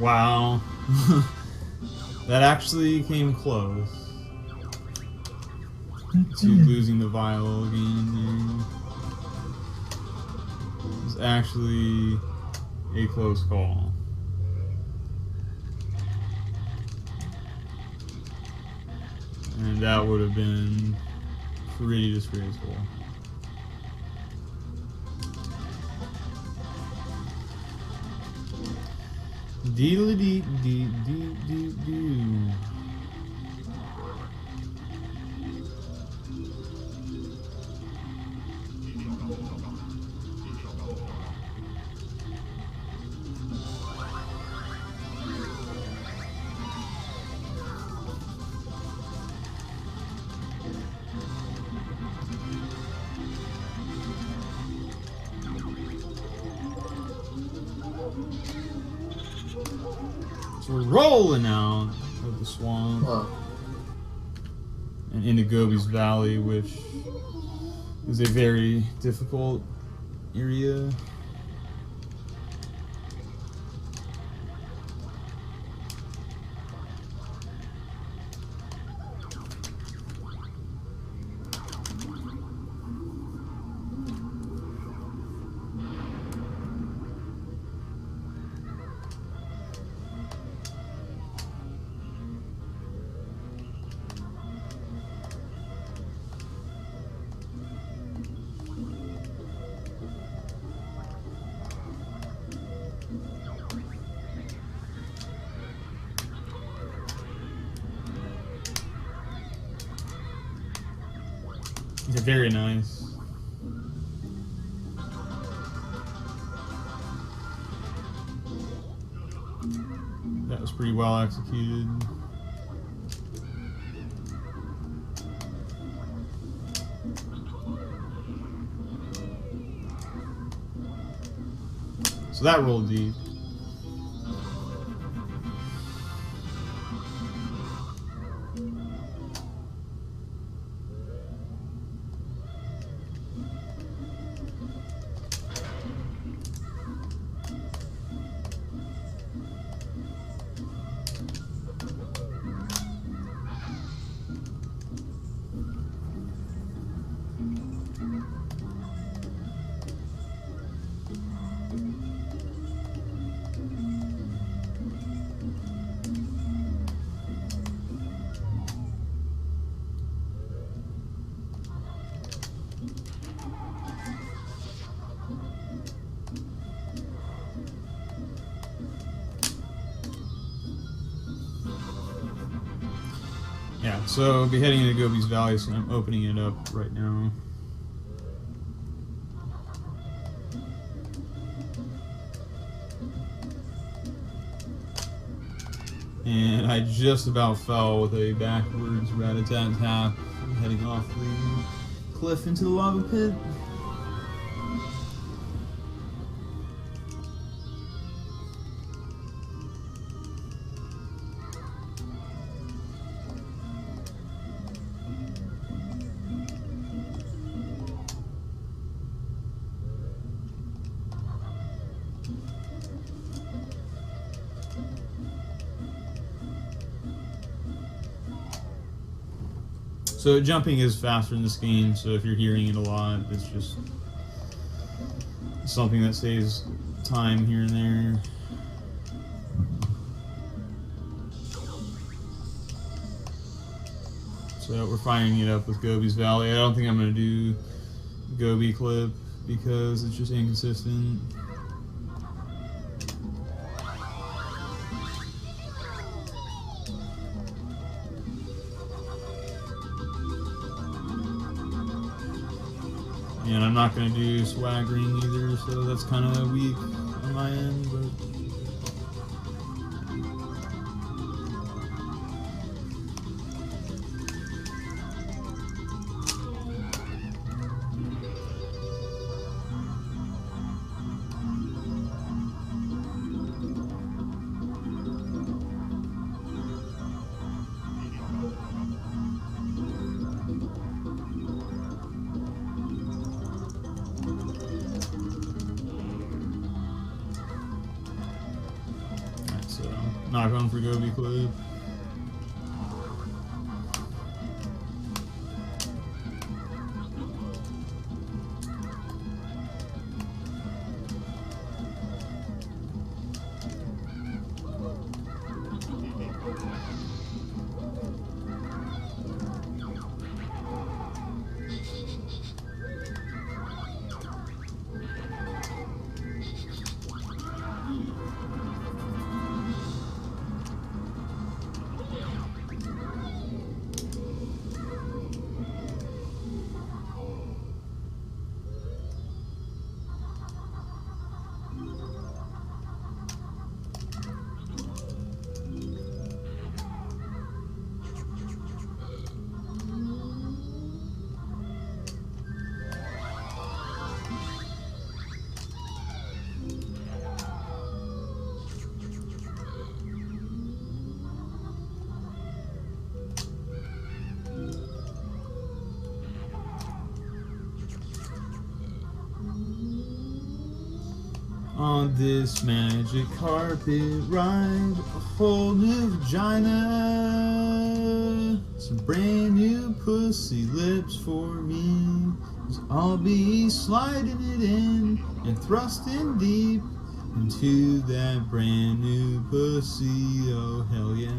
Wow. That actually came close to losing the vial again there. It was actually a close call. And that would have been pretty disgraceful. Deedly-dee-dee-dee-dee-doo. So we're rolling out of the swamp and into Gobi's Valley, which is a very difficult area. They're very nice. That was pretty well executed. So that rolled deep. Yeah, so I'll be heading into Gobi's Valley, so I'm opening it up right now. And I just about fell with a backwards rat-a-tat-tap heading off the cliff into the lava pit. So jumping is faster in this game, so if you're hearing it a lot, it's just something that saves time here and there. So we're firing it up with Gobi's Valley. I don't think I'm going to do Gobi clip because it's just inconsistent. And I'm not going to do swaggering either, so that's kind of weak on my end, but... Knock on for Gobi Clip. On this magic carpet ride, a whole new vagina, some brand new pussy lips for me. 'Cause I'll be sliding it in and thrusting deep into that brand new pussy. Oh hell yeah.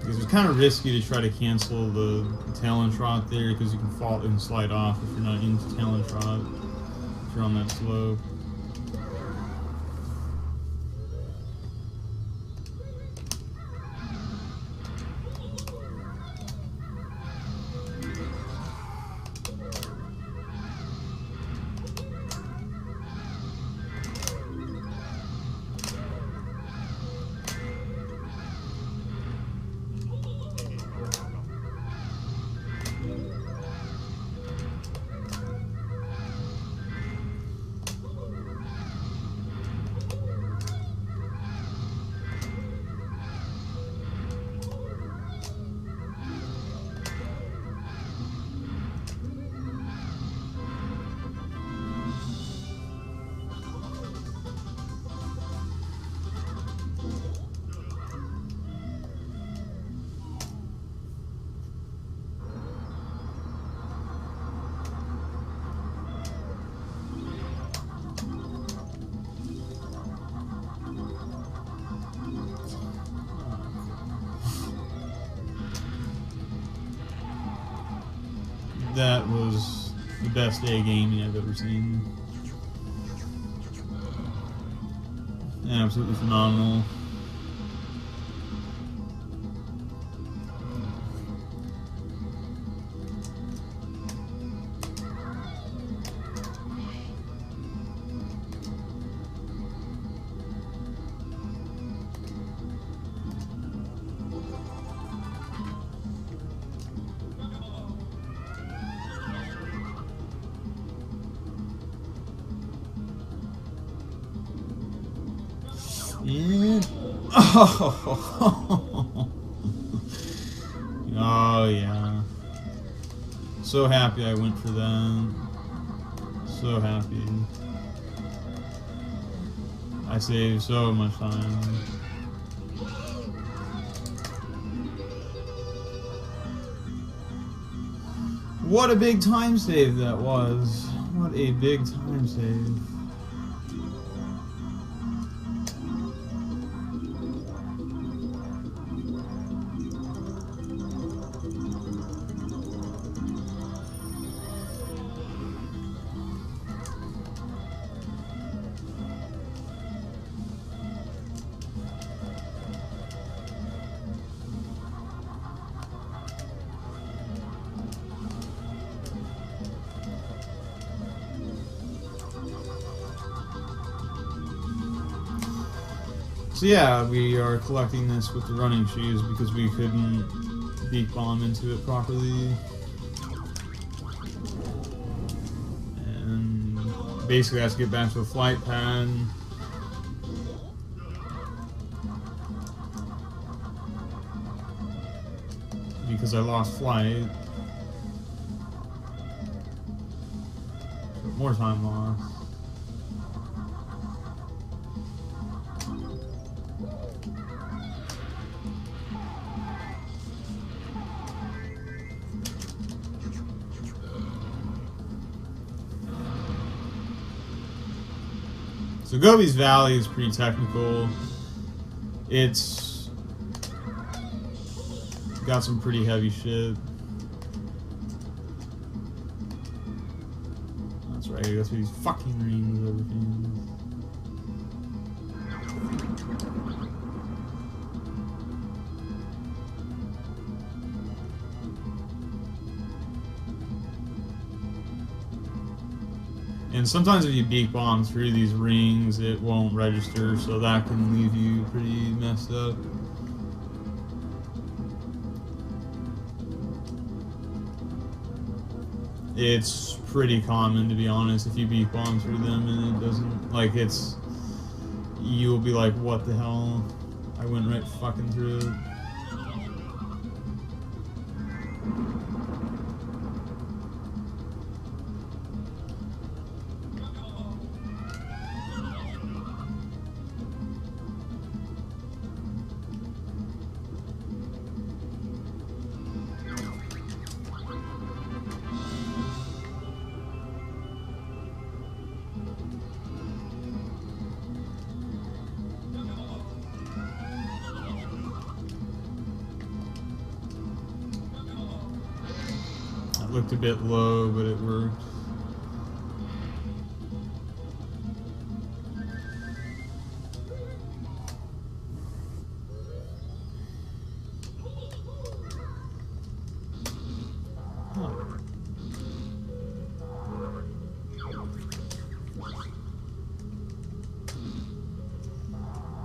Because it's kind of risky to try to cancel the Talon Trot there, because you can fall and slide off if you're not into Talon Trot, if you're on that slope. That was the best A gaming I've ever seen. Absolutely phenomenal. Yeah. Oh yeah. So happy I went for that. So happy. I saved so much time. What a big time save that was. What a big time save. So yeah, we are collecting this with the running shoes because we couldn't beak bomb into it properly. And basically I have to get back to the flight pad. Because I lost flight. So more time lost. So Gobi's Valley is pretty technical. It's got some pretty heavy shit. That's right, I go through these fucking rings of everything. And sometimes if you beak bomb through these rings, it won't register, so that can leave you pretty messed up. It's pretty common, to be honest, if you beak bomb through them and it doesn't, like, it's, you'll be like, what the hell? I went right fucking through it. Looked a bit low, but it worked.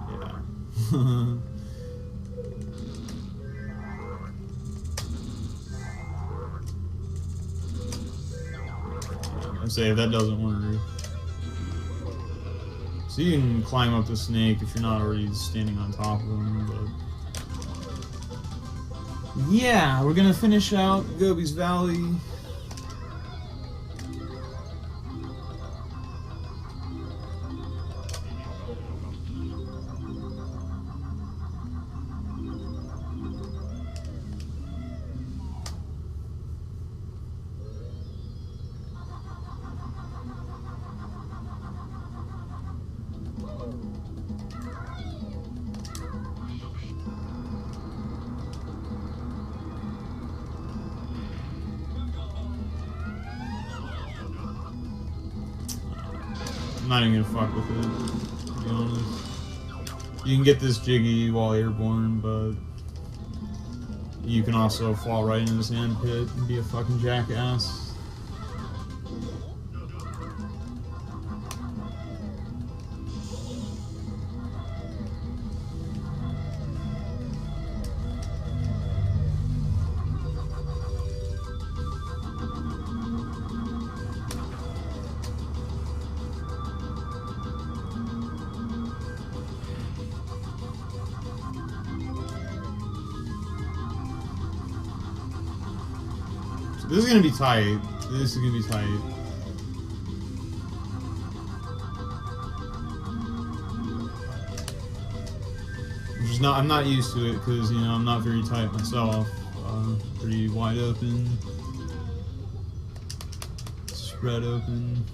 Yeah. Say if that doesn't work. So you can climb up the snake if you're not already standing on top of him, but yeah, we're gonna finish out Gobi's Valley. I'm not even gonna fuck with it, to be honest. You can get this jiggy while airborne, but you can also fall right into the sand pit and be a fucking jackass. This is gonna be tight. This is gonna be tight. Which is not. I'm not used to it because, you know, I'm not very tight myself. Pretty wide open. It's spread open.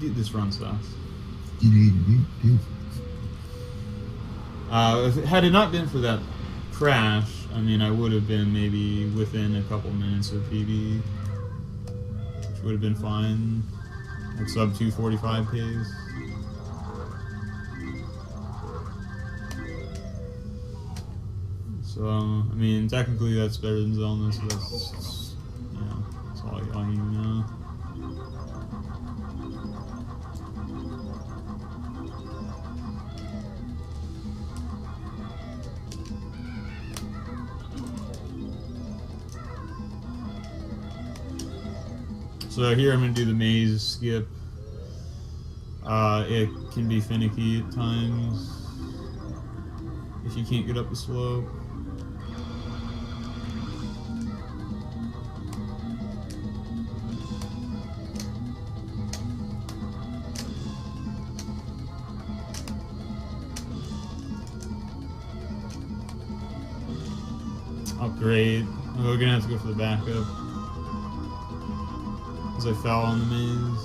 This run sucks. Had it not been for that crash, I mean, I would have been maybe within a couple minutes of PB, which would have been fine. Like sub 245 Ks. So, I mean, technically that's better than Zelda, so that's, you know, that's all I need to know. So here I'm going to do the maze skip. It can be finicky at times if you can't get up the slope. Upgrade. We're going to have to go for the backup. Because I fell on the maze.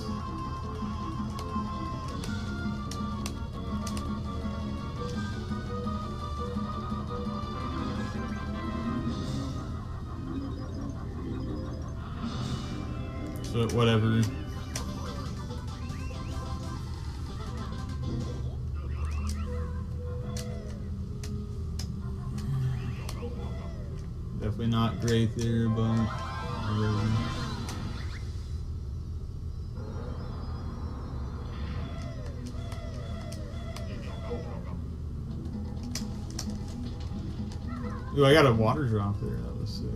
So, whatever. Definitely not great there, but whatever. Ooh, I got a water drop there. That was sick.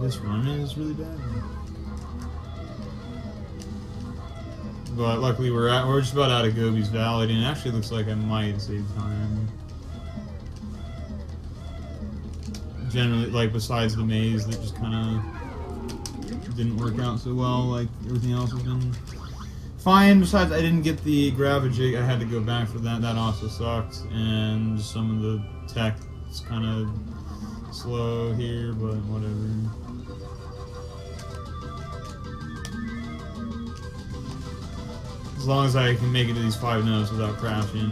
This run is really bad. But luckily we're just about out of Gobi's Valley, and it actually looks like I might save time. Generally, like besides the maze that just kind of didn't work out so well, like everything else has been fine. Besides, I didn't get the Gravajig. I had to go back for that. That also sucked, and some of the tech is kind of slow here, but whatever. As long as I can make it to these 5 notes without crashing.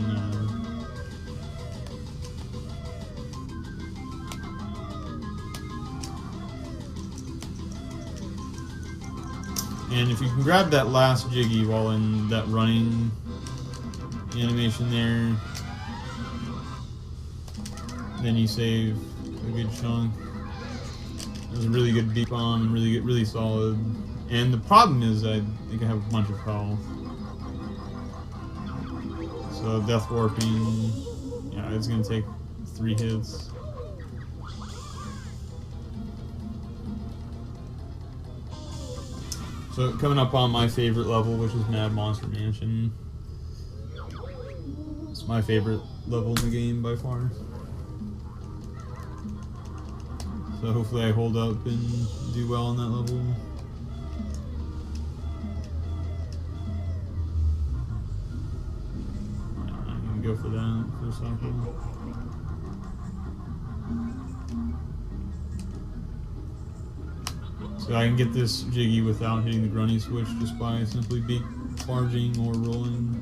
And if you can grab that last Jiggy while in that running animation there, then you save a good chunk. It was a really good deep bomb, really solid. And the problem is I think I have a bunch of health. So death warping, yeah, it's gonna take 3 hits. So coming up on my favorite level, which is Mad Monster Mansion. It's my favorite level in the game by far. So hopefully I hold up and do well on that level. Go for that for a second. So I can get this Jiggy without hitting the Grunny switch just by simply barging or rolling.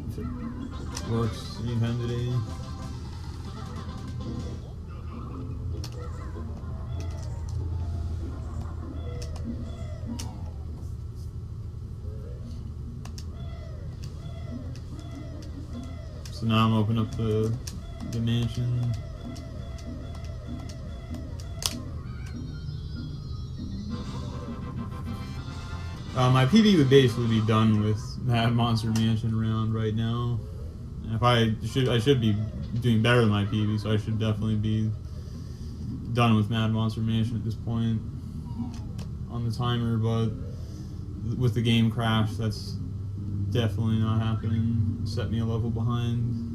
If it works anytime today. So now I'm opening up the mansion. My PB would basically be done with Mad Monster Mansion around right now. If I should be doing better than my PB, so I should definitely be done with Mad Monster Mansion at this point on the timer. But with the game crash, that's definitely not happening. Set me a level behind.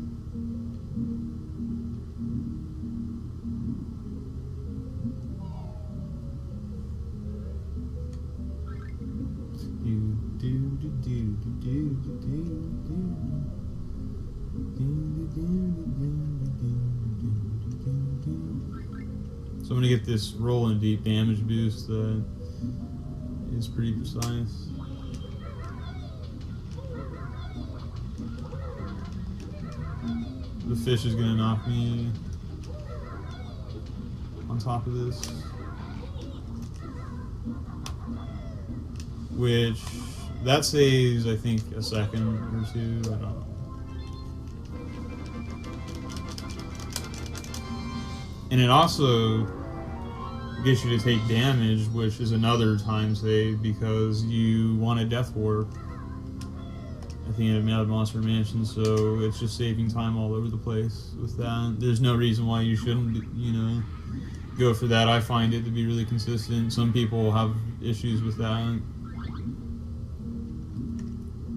So I'm gonna get this Rollin deep damage boost that is pretty precise. The fish is gonna knock me on top of this, which that saves, I think, a second or two. I don't know. And it also gets you to take damage, which is another time save because you want a death warp at the end of Mad Monster Mansion, so it's just saving time all over the place with that. There's no reason why you shouldn't, you know, go for that. I find it to be really consistent. Some people have issues with that.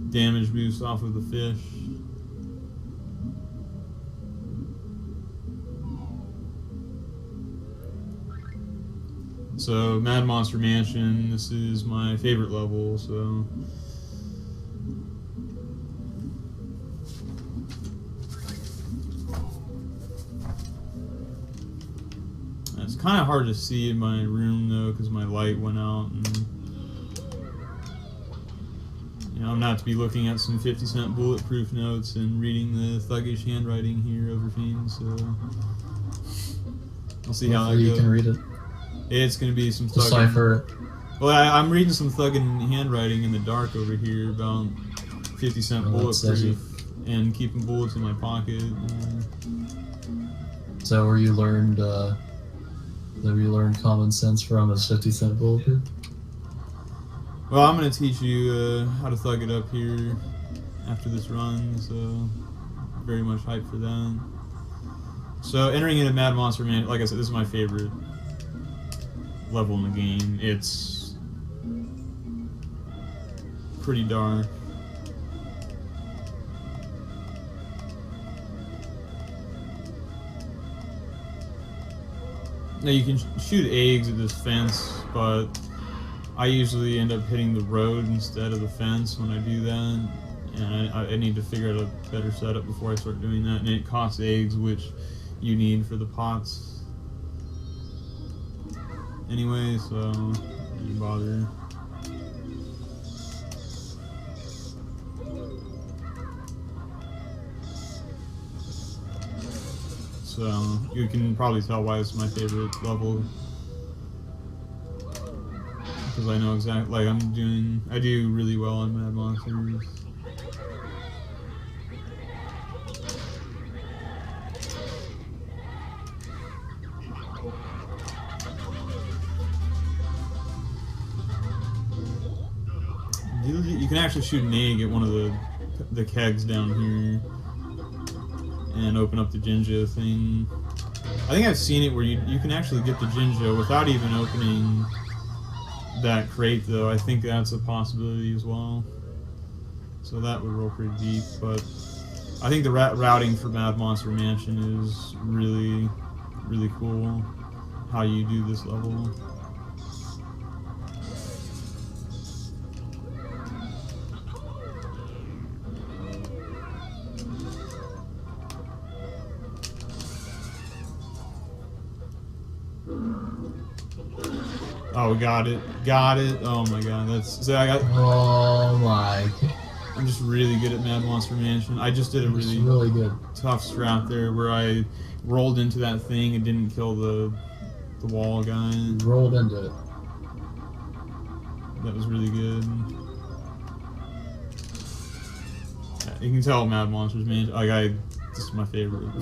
Damage boost off of the fish. So, Mad Monster Mansion, this is my favorite level, so... It's kind of hard to see in my room, though, because my light went out, and... You know, I'm not to be looking at some 50-cent bulletproof notes and reading the thuggish handwriting here over Fiends, so... I'll see how that goes. You can read it. It's going to be some Decipher it. Well, I'm reading some thuggin' handwriting in the dark over here about 50-cent bulletproof and keeping bullets in my pocket. Is that where you learned common sense from, is 50-cent bulletproof? Well, I'm going to teach you how to thug it up here after this run, so very much hyped for that. So, entering into Mad Monster Mansion, like I said, this is my favorite level in the game. It's pretty dark. Now you can shoot eggs at this fence, but I usually end up hitting the road instead of the fence when I do that, and I need to figure out a better setup before I start doing that, and it costs eggs, which you need for the pots anyway, so you bother. So you can probably tell why it's my favorite level, because I know exactly, like I do really well on Mad Monsters. You can actually shoot an egg at one of the kegs down here and open up the Jinjo thing. I think I've seen it where you can actually get the Jinjo without even opening that crate, though. I think that's a possibility as well. So that would roll pretty deep, but I think the routing for Mad Monster Mansion is really, really cool, how you do this level. Oh, got it. Oh my god, that's... So I got... Oh my... I'm just really good at Mad Monster Mansion. I just did a really good tough strat there where I rolled into that thing and didn't kill the wall guy. You rolled into it. That was really good. Yeah, you can tell Mad Monsters Mansion. Like, this is my favorite.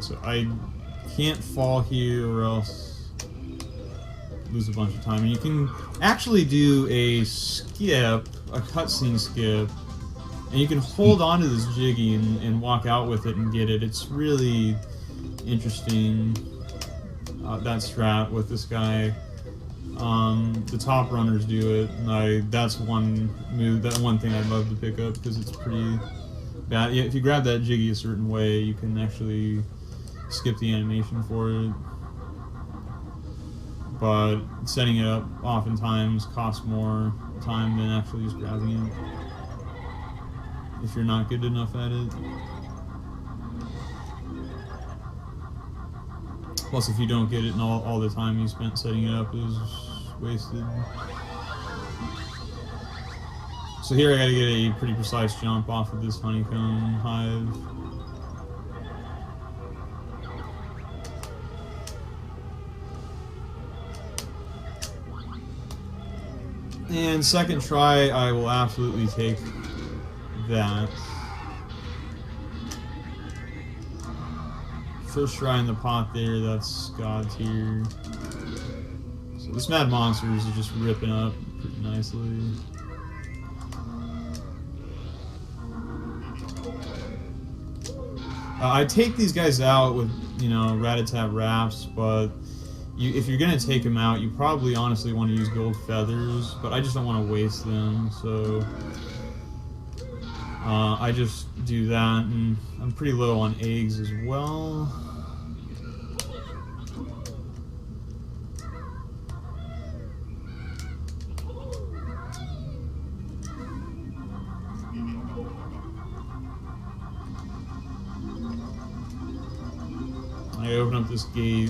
So I can't fall here or else lose a bunch of time. And you can actually do a skip, a cutscene skip, and you can hold on to this jiggy and walk out with it and get it. It's really interesting, that strat with this guy. The top runners do it, and that's one move, that one thing I'd love to pick up because it's pretty bad. Yeah, if you grab that jiggy a certain way, you can actually skip the animation for it. But setting it up oftentimes costs more time than actually just grabbing it, if you're not good enough at it. Plus, if you don't get it and all the time you spent setting it up is wasted. So here I gotta get a pretty precise jump off of this honeycomb hive. And second try, I will absolutely take that. First try in the pot there, that's God tier. So this Mad Monsters is just ripping up pretty nicely. I take these guys out with, you know, rat-a-tat wraps, but if you're gonna take them out, you probably honestly want to use gold feathers, but I just don't want to waste them, so I just do that, and I'm pretty low on eggs as well. I open up this gate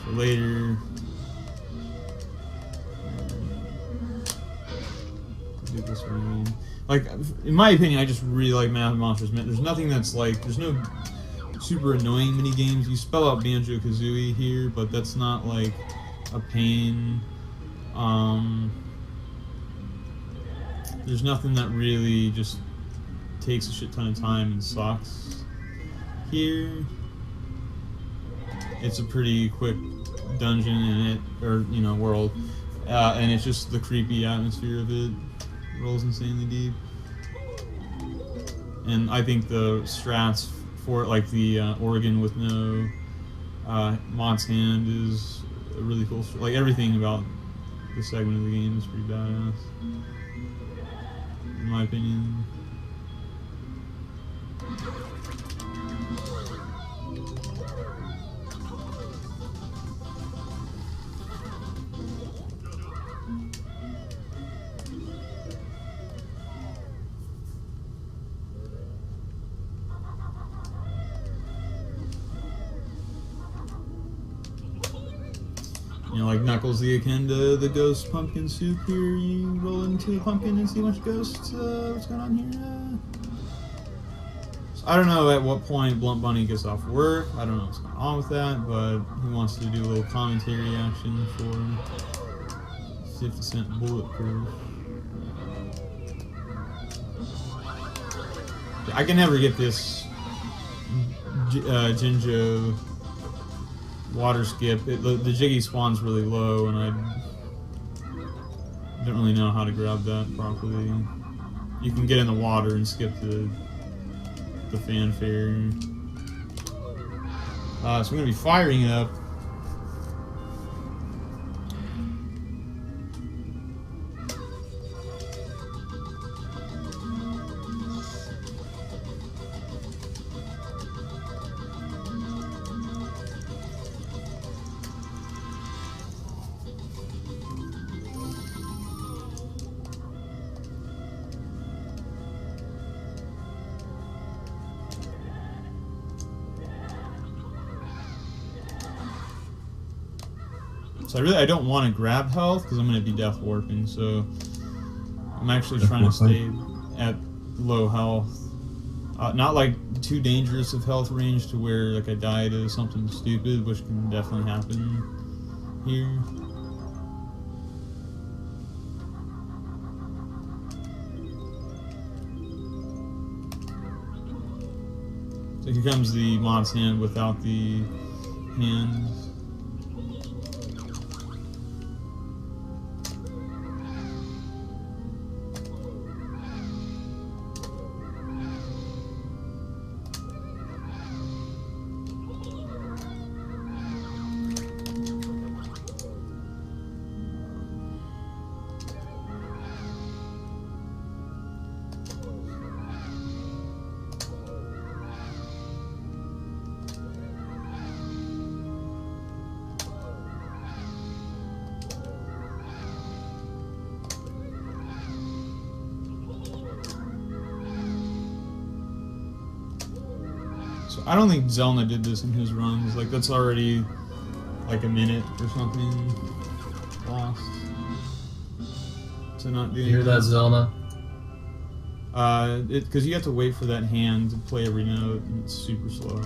for later. Do this one. Like, in my opinion, I just really like Mad Monsters. There's nothing that's like, there's no super annoying mini games. You spell out Banjo-Kazooie here, but that's not like a pain. There's nothing that really just takes a shit ton of time and sucks here. It's a pretty quick dungeon in it, or, you know, world, and it's just the creepy atmosphere of it rolls insanely deep. And I think the strats for it, like the organ with no Mott's hand, is a really cool. Like, everything about this segment of the game is pretty badass, in my opinion. You know, like Knuckles the akin to the ghost pumpkin soup here. You roll into a pumpkin and see much ghost. What's going on here? So I don't know at what point Blunt Bunny gets off work. I don't know what's going on with that, but he wants to do a little commentary action for 50-cent bulletproof. I can never get this Jinjo water skip. The jiggy spawn's really low, and I don't really know how to grab that properly. You can get in the water and skip the fanfare. So I'm going to be firing it up. So I don't want to grab health because I'm going to be death warping, so I'm actually trying to stay at low health. Not like too dangerous of health range to where like I die to something stupid, which can definitely happen here. So here comes the mod's hand without the hand. So I don't think Zelna did this in his runs. Like, that's already like a minute or something lost. So not doing. You hear that, Zelna? Because you have to wait for that hand to play every note, and it's super slow.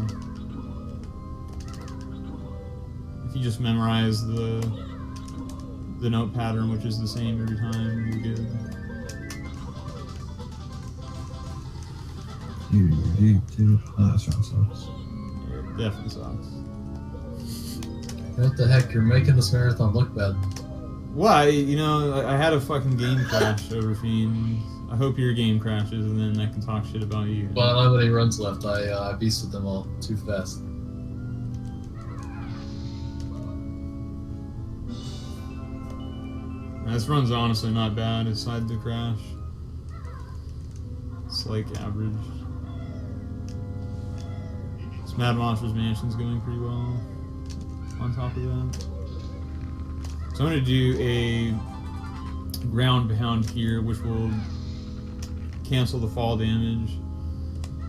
If you just memorize the note pattern, which is the same every time, you're good. Oh, that song sucks. Yeah, it definitely sucks. What the heck? You're making this marathon look bad. Why? You know, I had a fucking game crash over Fiend. I hope your game crashes, and then I can talk shit about you. Well, I don't have any runs left. I beasted them all too fast. This run's honestly not bad, aside the crash. It's like average. This Mad Monsters Mansion's going pretty well on top of that. So I'm going to do a ground pound here, which will cancel the fall damage.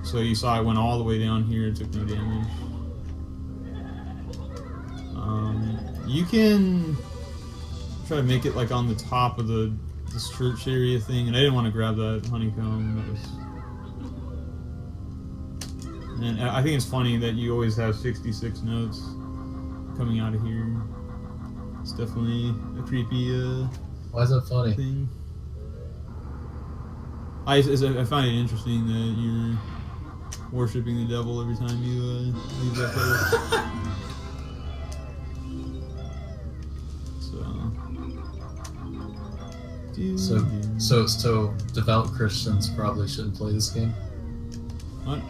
So you saw I went all the way down here, it took no damage. You can try to make it like on the top of this church area thing, and I didn't want to grab that honeycomb. And I think it's funny that you always have 66 notes coming out of here. It's definitely a creepy Why is that funny? thing. I find it interesting that you're worshipping the devil every time you leave that place. So devout Christians probably shouldn't play this game. What?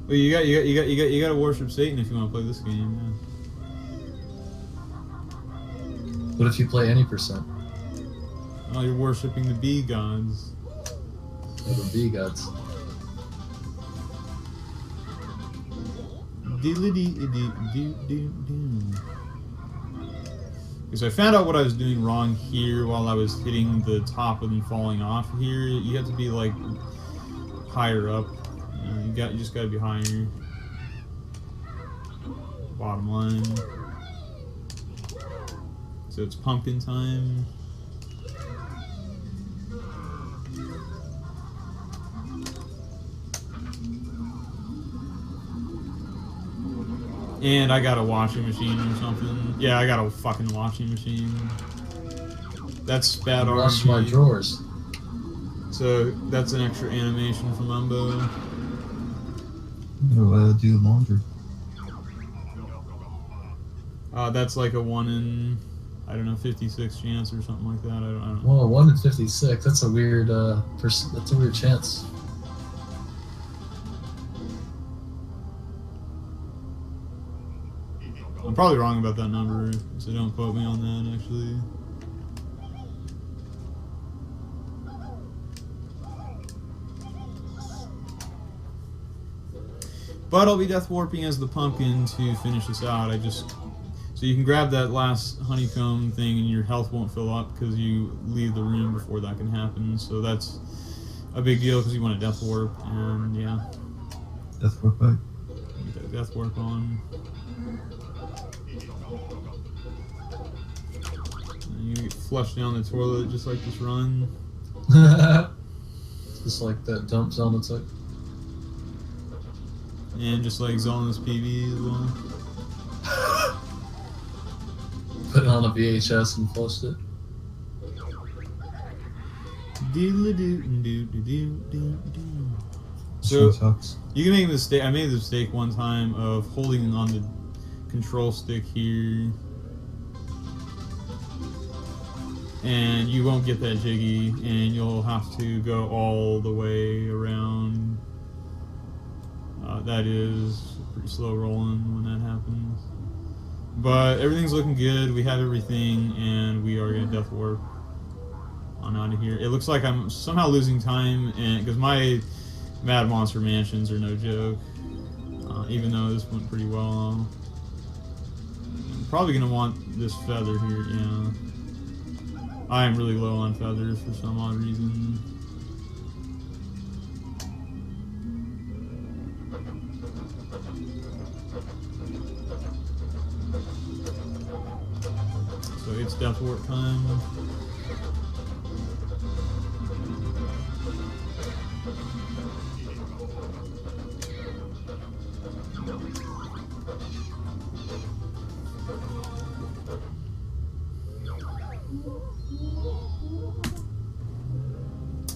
Well, you got to worship Satan if you want to play this game. Yeah. What if you play any percent? Oh, you're worshipping the bee gods. Or the bee gods. Because I found out what I was doing wrong here while I was hitting the top and falling off here. You have to be like higher up. You just gotta be higher. Bottom line. So it's pumpkin time. And I got a washing machine or something. Yeah, I got a fucking washing machine. That's bad RNG. Wash my drawers. So that's an extra animation from Umbo. Do laundry. That's like a 1 in, I don't know, 56 chance or something like that. I don't know. Well, 1 in 56. That's a weird. That's a weird chance. I'm probably wrong about that number, so don't quote me on that, actually. But I'll be death warping as the pumpkin to finish this out. So you can grab that last honeycomb thing and your health won't fill up because you leave the room before that can happen. So that's a big deal because you want to death warp, and yeah. Death warp back. Get that death warp on. And you get flushed down the toilet just like this run. Just like that dump Zelda took. And just like Zelda's PV as well. Put it on a VHS and flushed it. So sucks. you can make a mistake. I made the mistake one time of holding on the control stick here, and you won't get that jiggy, and you'll have to go all the way around. That is pretty slow rolling when that happens. But everything's looking good. We have everything, and we are gonna death warp on out of here. It looks like I'm somehow losing time, and because my Mad Monster mansions are no joke. Even though this went pretty well, I'm probably gonna want this feather here. Yeah, I am really low on feathers for some odd reason. So it's death warp time.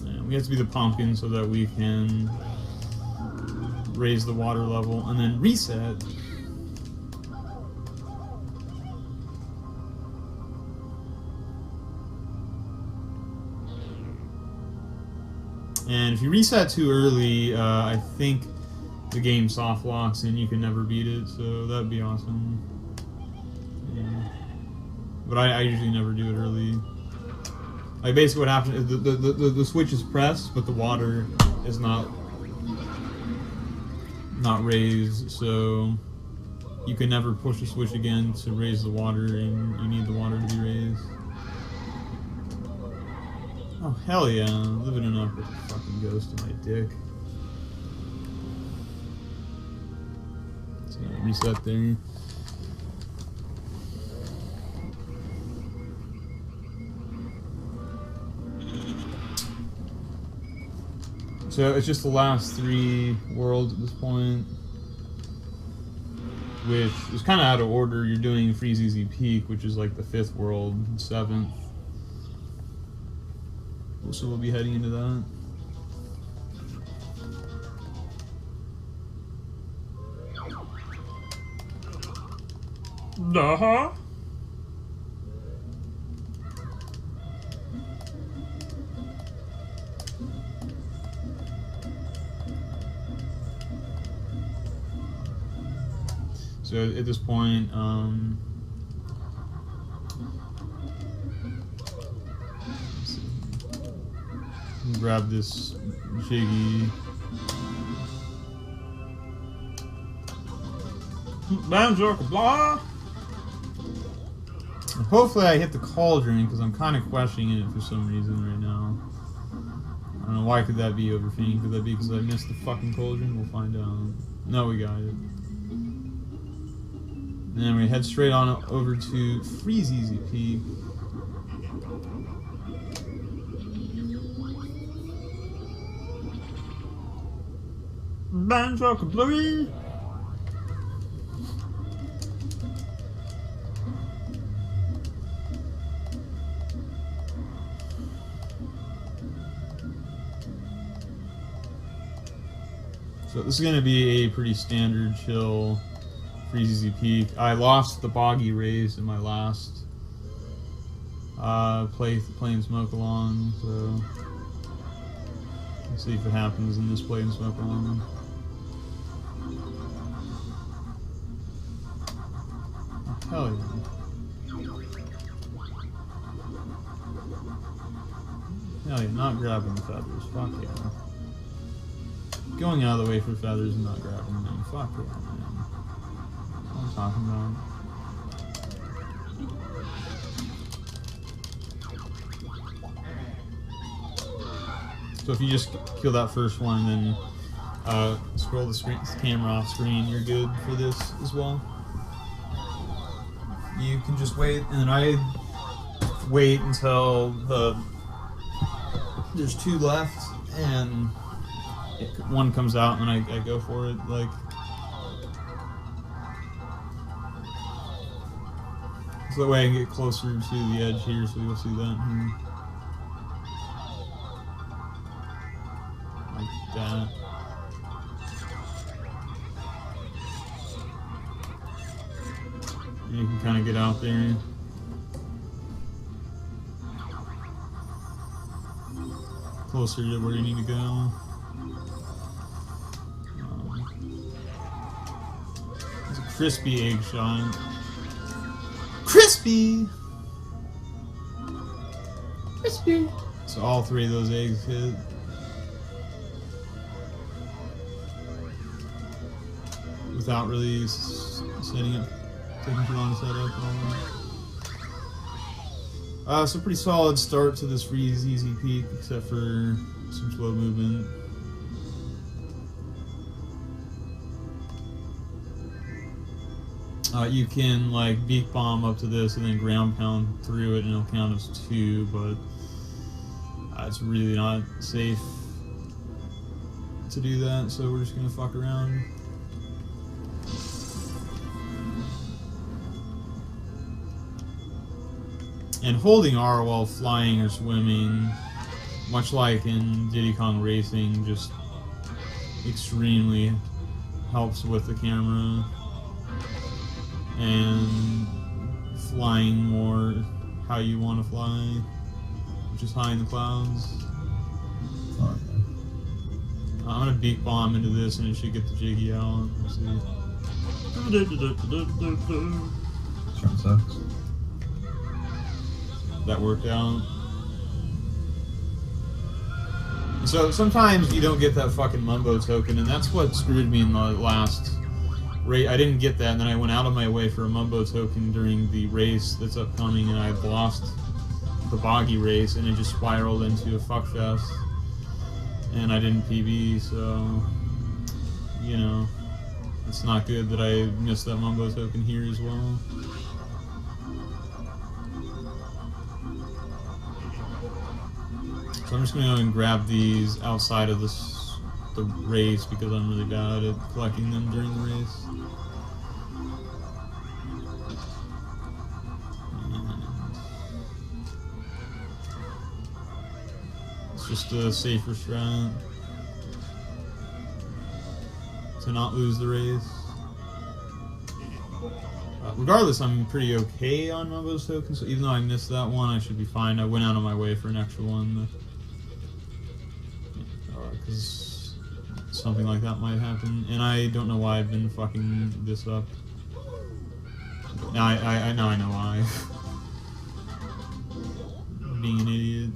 And we have to be the pumpkin so that we can raise the water level and then reset. And if you reset too early, I think the game soft locks and you can never beat it, so that'd be awesome. Yeah. But I usually never do it early. Like basically what happens is the switch is pressed, but the water is not raised, so you can never push the switch again to raise the water, and you need the water to be raised. Oh, hell yeah. Living it up with a fucking ghost in my dick. So, reset there. So, it's just the last 3 worlds at this point. Which is kind of out of order. You're doing Freeze Easy Peak, which is like the 5th world, 7th. So we'll be heading into that. Duh. So at this point, grab this jiggy. Banjo-Kazooie. Hopefully I hit the cauldron because I'm kind of questioning it for some reason right now. I don't know, why could that be overthinking? Could that be because I missed the fucking cauldron? We'll find out. No, we got it. And then we head straight on over to Freeze Easy Peak. Banjo-Kazooie. So this is going to be a pretty standard chill Freeze Easy Peak. I lost the boggy race in my last play and smoke along, so let's see if it happens in this play and smoke along. Oh, hell yeah. Hell yeah, not grabbing the feathers. Fuck yeah. Going out of the way for feathers and not grabbing them. Fuck yeah, man. That's what I'm talking about. So if you just kill that first one and then scroll the camera off screen, you're good for this as well. You can just wait, and I wait until there's 2 left, and one comes out, and I go for it. Like, so that way I can get closer to the edge here, so you'll see that here. Like that. kind of get out there. Closer to where you need to go. It's a crispy egg shot. Crispy! Crispy! So all three of those eggs hit. Without really setting up, taking too long to set up. So pretty solid start to this freeze easy peak, except for some slow movement. You can like beak bomb up to this and then ground pound through it and it'll count as 2, but it's really not safe to do that, so we're just gonna fuck around. And holding R while flying or swimming, much like in Diddy Kong Racing, just extremely helps with the camera. And flying more how you want to fly, which is high in the clouds. Oh, yeah. I'm gonna beak bomb into this and it should get the jiggy out. Let's see. Sure sucks. That worked out. So sometimes you don't get that fucking Mumbo token, and that's what screwed me in the last race. I didn't get that, and then I went out of my way for a Mumbo token during the race that's upcoming, and I lost the boggy race, and it just spiraled into a fuckfest. And I didn't PB, so you know, it's not good that I missed that Mumbo token here as well. So I'm just going to go and grab these outside of the race because I'm really bad at collecting them during the race. And it's just a safer strat to not lose the race. Regardless, I'm pretty okay on Mumbo's tokens, so even though I missed that one, I should be fine. I went out of my way for an extra one. Because something like that might happen, and I don't know why I've been fucking this up. Now I know why. Being an idiot.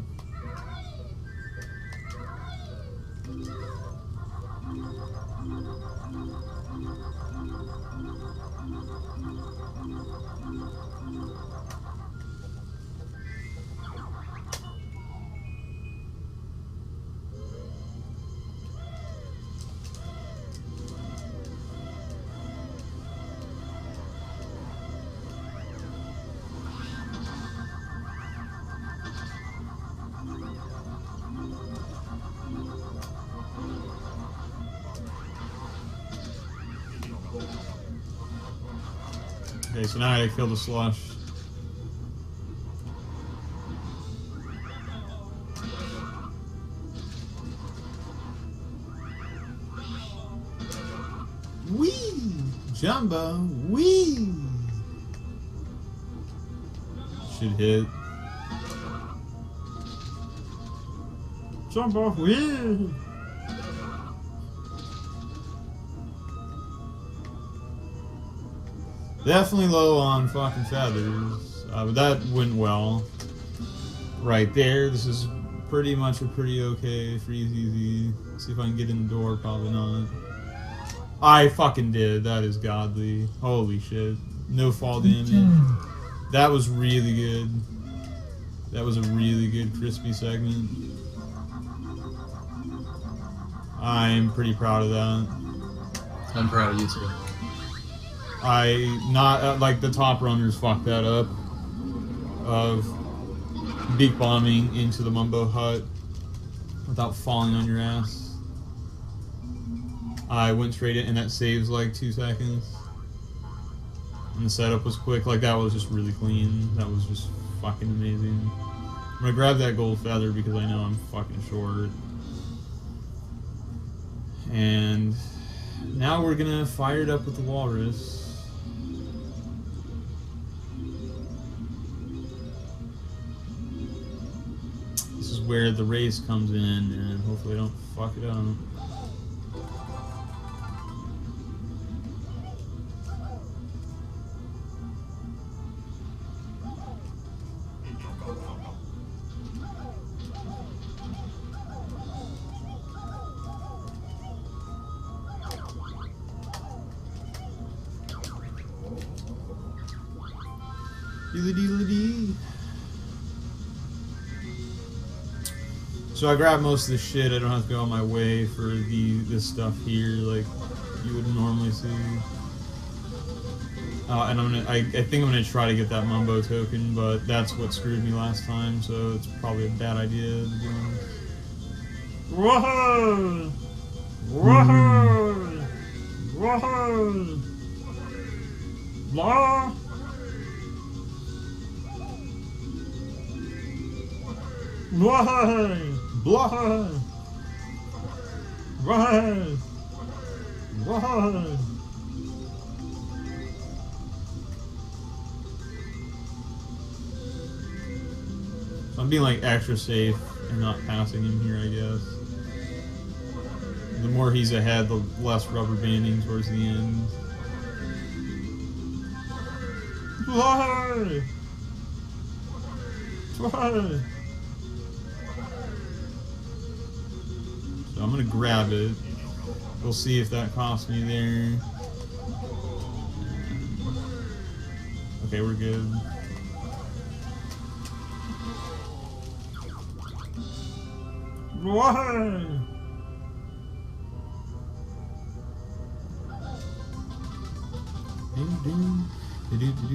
Okay, so now I kill the slush. Wee! Jumbo! Wee! Should hit. Jumbo! Wee! Definitely low on fucking feathers, but that went well. Right there, this is pretty much a pretty okay freeze easy. See if I can get in the door, probably not. I fucking did, that is godly. Holy shit. No fall damage. That was really good. That was a really good crispy segment. I'm pretty proud of that. I'm proud of you too. Like the top runners fucked that up of beak bombing into the Mumbo hut without falling on your ass. I went straight in and that saves like 2 seconds. And the setup was quick, like that was just really clean. That was just fucking amazing. I'm gonna grab that gold feather because I know I'm fucking short. And now we're gonna fire it up with the walrus. where the race comes in, and hopefully I don't fuck it up. Deedly-dee. So I grabbed most of the shit. I don't have to go on my way for this stuff here, like you would normally see. And I think I'm gonna try to get that Mumbo token, but that's what screwed me last time, so it's probably a bad idea to be honest. Whoa! Whoa! Whoa! Blah! Blah! Blah! Blah! Blah! So I'm being like extra safe and not passing him here, I guess. The more he's ahead, the less rubber banding towards the end. Fly! Fly! So I'm gonna grab it. We'll see if that costs me there. Okay, we're good. Why?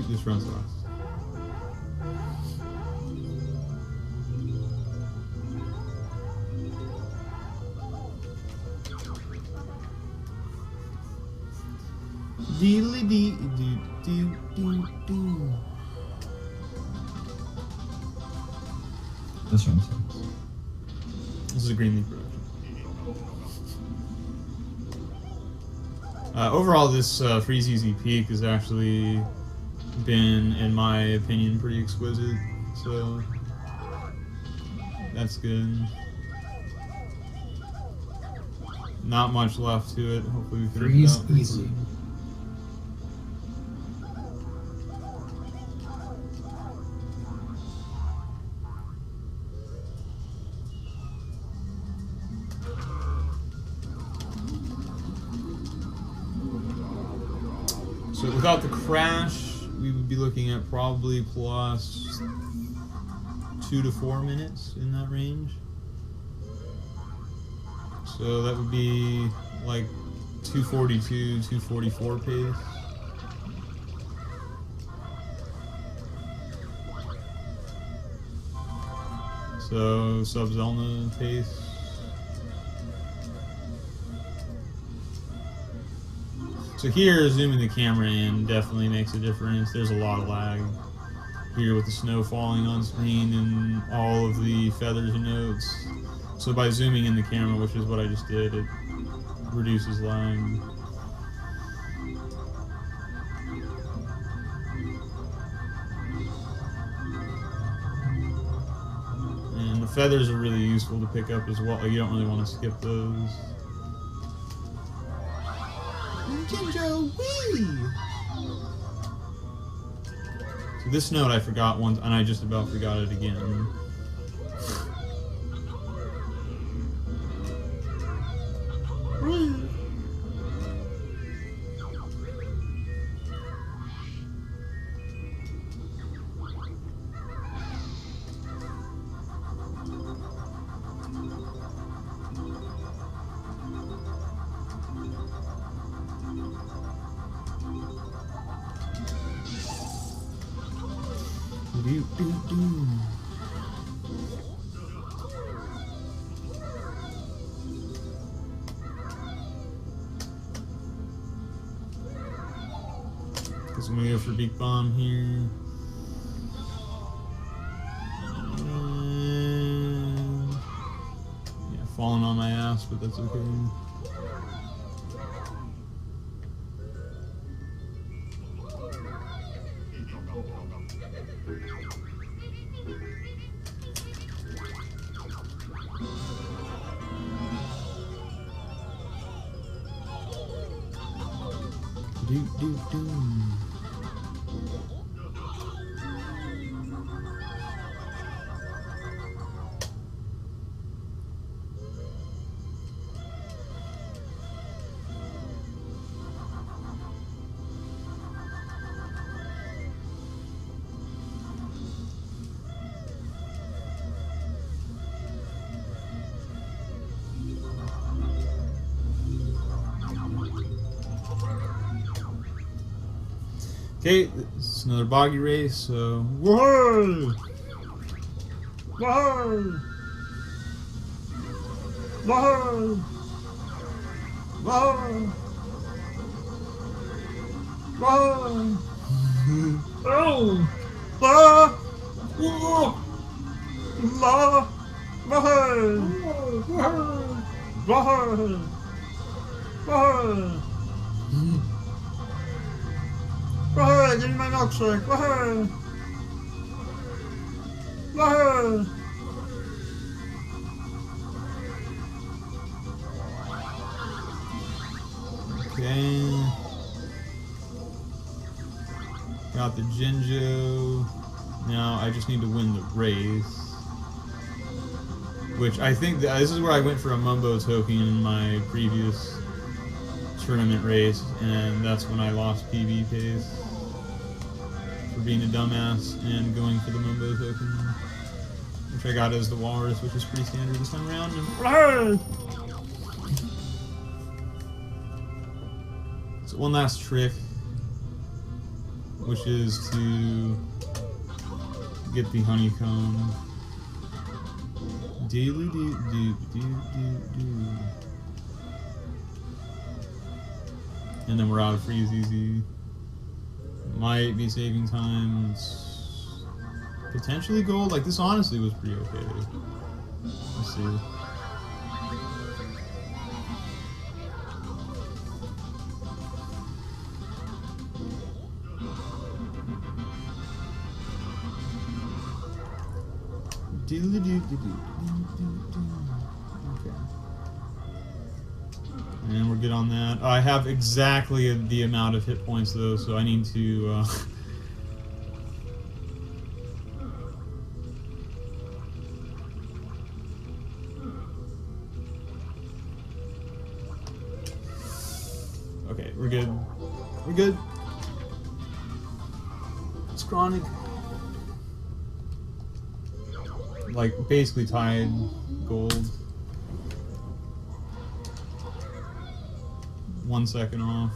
This runs fast. Deedly dee doo doo doo doo. This runs fast. This is a Green production. Overall, this Freeze Easy Peak has actually been, in my opinion, pretty exquisite. So that's good. Not much left to it. Hopefully we can Freeze Easy. So without the crash, we would be looking at probably plus 2 to 4 minutes in that range. So that would be like 242, 244 pace. So sub-Zelda pace. So here, zooming the camera in definitely makes a difference. There's a lot of lag here with the snow falling on screen and all of the feathers and notes. So by zooming in the camera, which is what I just did, it reduces lag. And the feathers are really useful to pick up as well. Like, you don't really want to skip those. Banjo-Kazooie! So this note I forgot once, and I just about forgot it again. Do, do, do. Guess I'm gonna go for Big Bomb here. And yeah, falling on my ass, but that's okay. Do, do, do. Okay, it's another boggy race, so whoa! Whoa! Whoa! Whoa! Whoa! Oh! Ah! Whoa! La! Whoa! Whoa! Whoa! Whoa, give me my milkshake. Whoa. Whoa. Okay. Got the Jinjo. Now I just need to win the race. Which I think this is where I went for a Mumbo token in my previous tournament race, and that's when I lost PB pace for being a dumbass and going for the Mumbo token, which I got as the Walrus, which is pretty standard this time around. So one last trick, which is to get the honeycomb. And then we're out of freeze easy. Might be saving time. It's potentially gold. Like, this honestly was pretty okay. Let's see. Okay. And we're good on that. I have exactly the amount of hit points though, so I need to okay, we're good. We're good. It's chronic. Like, basically tied gold. 1 second off.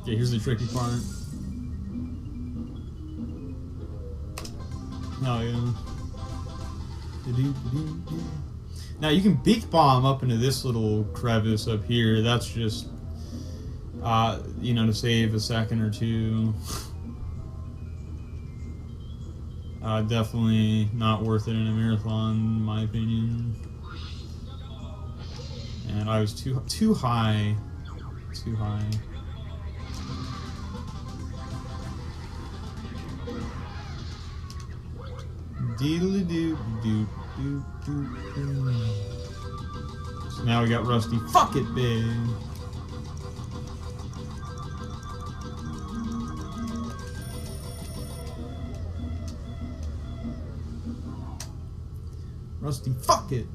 Okay, here's the tricky part. Oh yeah. Now you can beak bomb up into this little crevice up here. That's just, you know, to save a second or two. Definitely not worth it in a marathon, in my opinion. And I was too high. Too high. Deedly doo doo doo doo doo. So now we got Rusty. Fuck it, babe. Rusty, fuck it.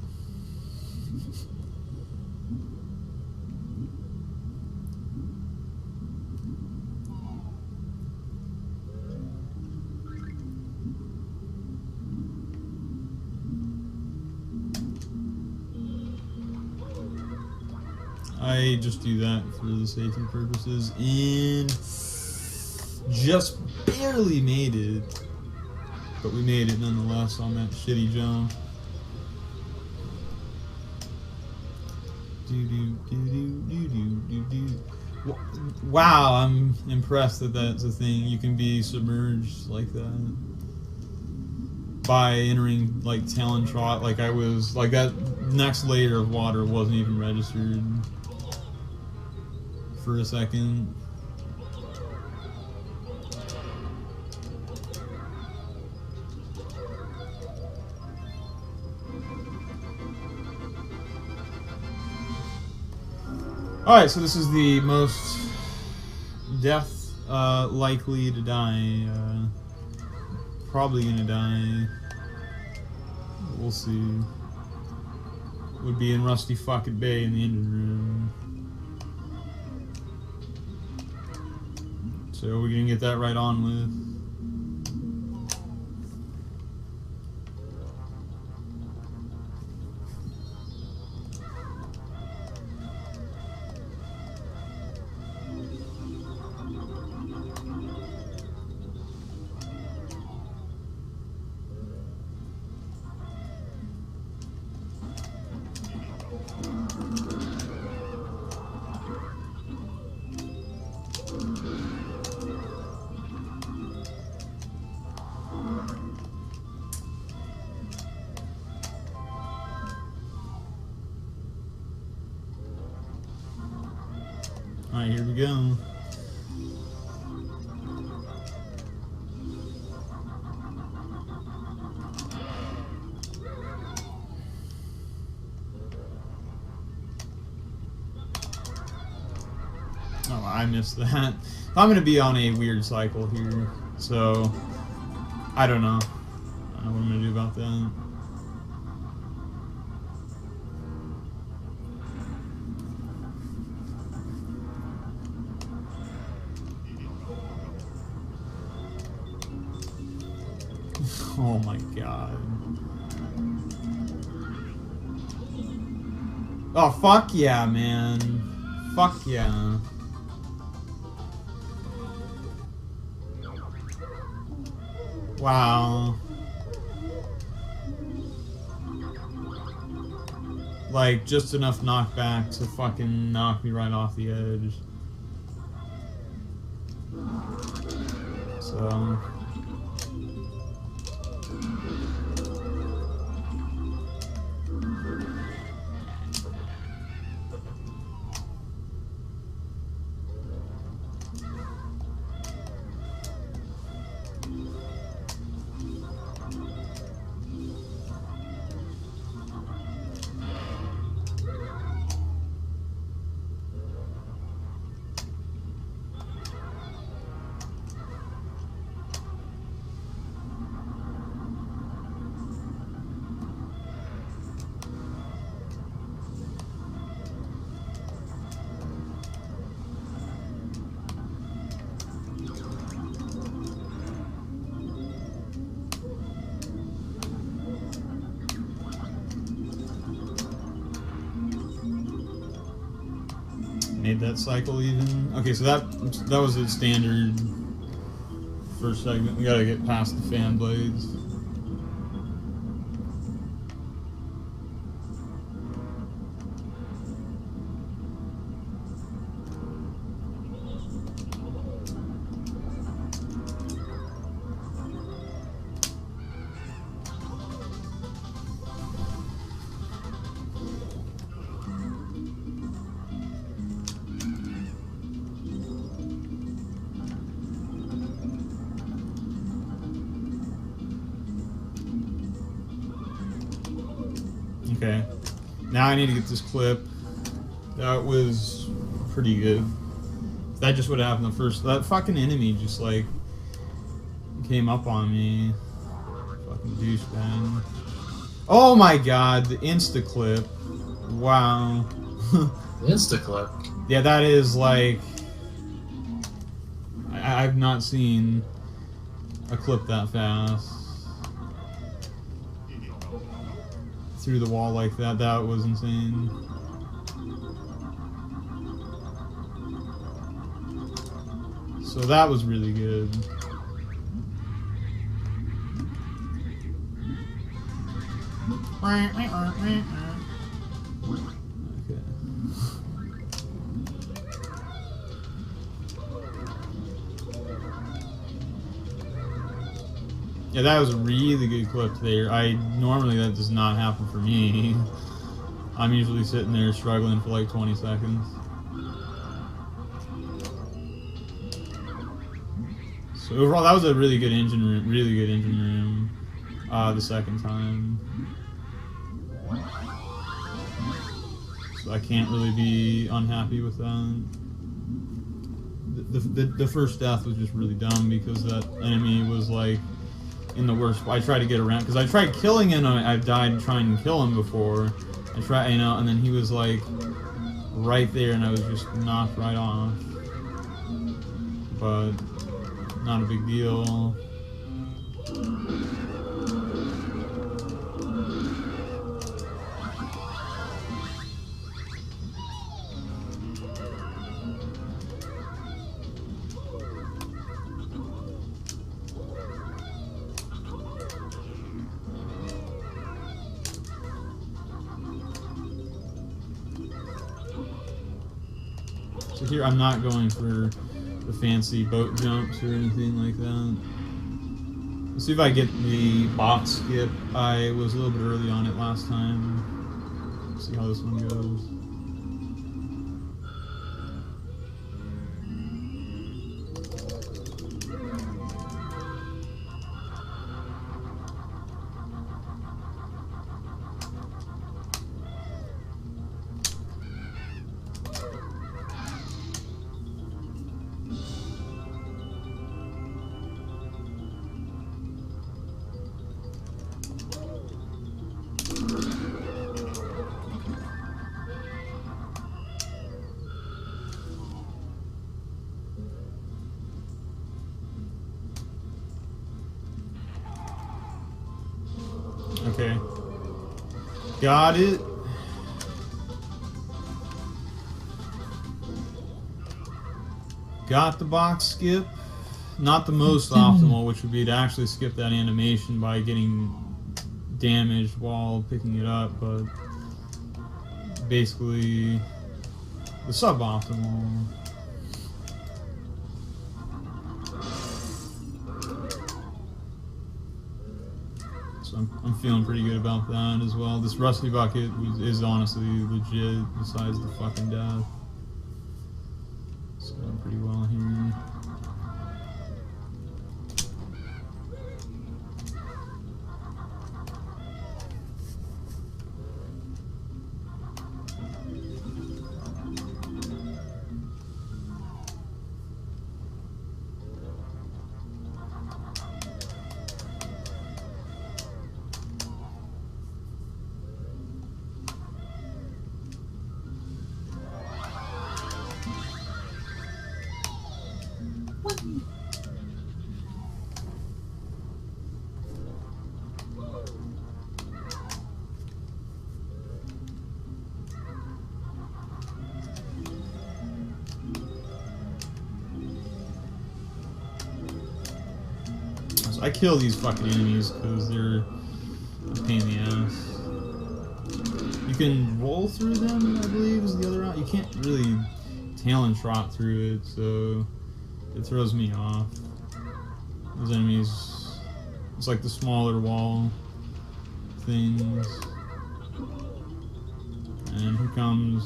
I just do that for the safety purposes, and just barely made it, but we made it nonetheless on that shitty jump. Do do do do do do do do. Wow, I'm impressed that that's a thing. You can be submerged like that by entering like Talon Trot. Like I was like that next layer of water wasn't even registered for a second. Alright, so this is the most death likely to die. Probably gonna die. We'll see. Would be in Rusty Fucking Bay in the engine room. So we're gonna get that right on with. Alright, here we go. Oh, I missed that. I'm gonna be on a weird cycle here, so I don't know. I don't know what I'm gonna do about that. Oh my god. Oh, fuck yeah, man. Fuck yeah. Wow. Like, just enough knockback to fucking knock me right off the edge. So... made that cycle even. Okay, so that was a standard first segment. We gotta get past the fan blades. Okay, now I need to get this clip. That was pretty good. That just would have happened the first. That fucking enemy just like came up on me. Fucking douchebag. Oh my god, the insta clip. Wow. The insta clip. Yeah, that is like. I've not seen a clip that fast. Through the wall like that. That was insane. So that was really good. Okay. Yeah, that was a really good clip there. Normally that does not happen for me. I'm usually sitting there struggling for like 20 seconds. So overall, that was a really good engine room. Really good engine room. The second time. So I can't really be unhappy with that. The first death was just really dumb because that enemy was like in the worst. I tried to get around because I tried killing him. I've died trying to kill him before. I tried, you know, and then he was like right there, and I was just knocked right off. But not a big deal. So here I'm not going for the fancy boat jumps or anything like that. Let's see if I get the box skip. I was a little bit early on it last time. Let's see how this one goes. Okay. Got it. Got the box skip. Not the most optimal, which would be to actually skip that animation by getting damaged while picking it up, but basically the suboptimal. So I'm feeling pretty good about that as well. This rusty bucket is honestly legit, besides the fucking death. So I'm pretty well here. I kill these fucking enemies because they're a pain in the ass. You can roll through them, I believe, is the other option. You can't really tail and trot through it, so it throws me off. Those enemies, it's like the smaller wall things. And here comes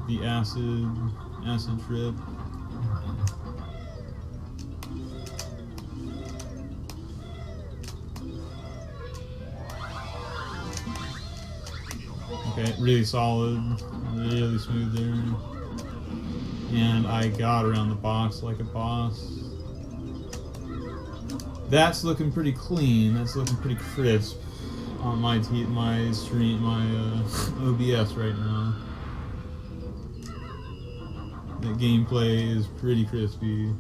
the acid trip. Okay, really solid, really smooth there. And I got around the box like a boss. That's looking pretty clean, that's looking pretty crisp on my stream, my OBS right now. The gameplay is pretty crispy.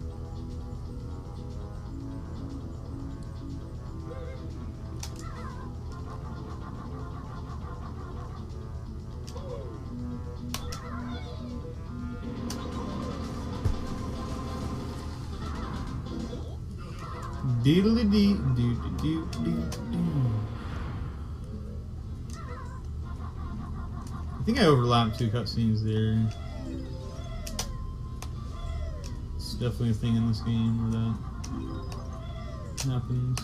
Deedly dee doo doo doo doo. I think I overlapped 2 cutscenes there. It's definitely a thing in this game where that happens.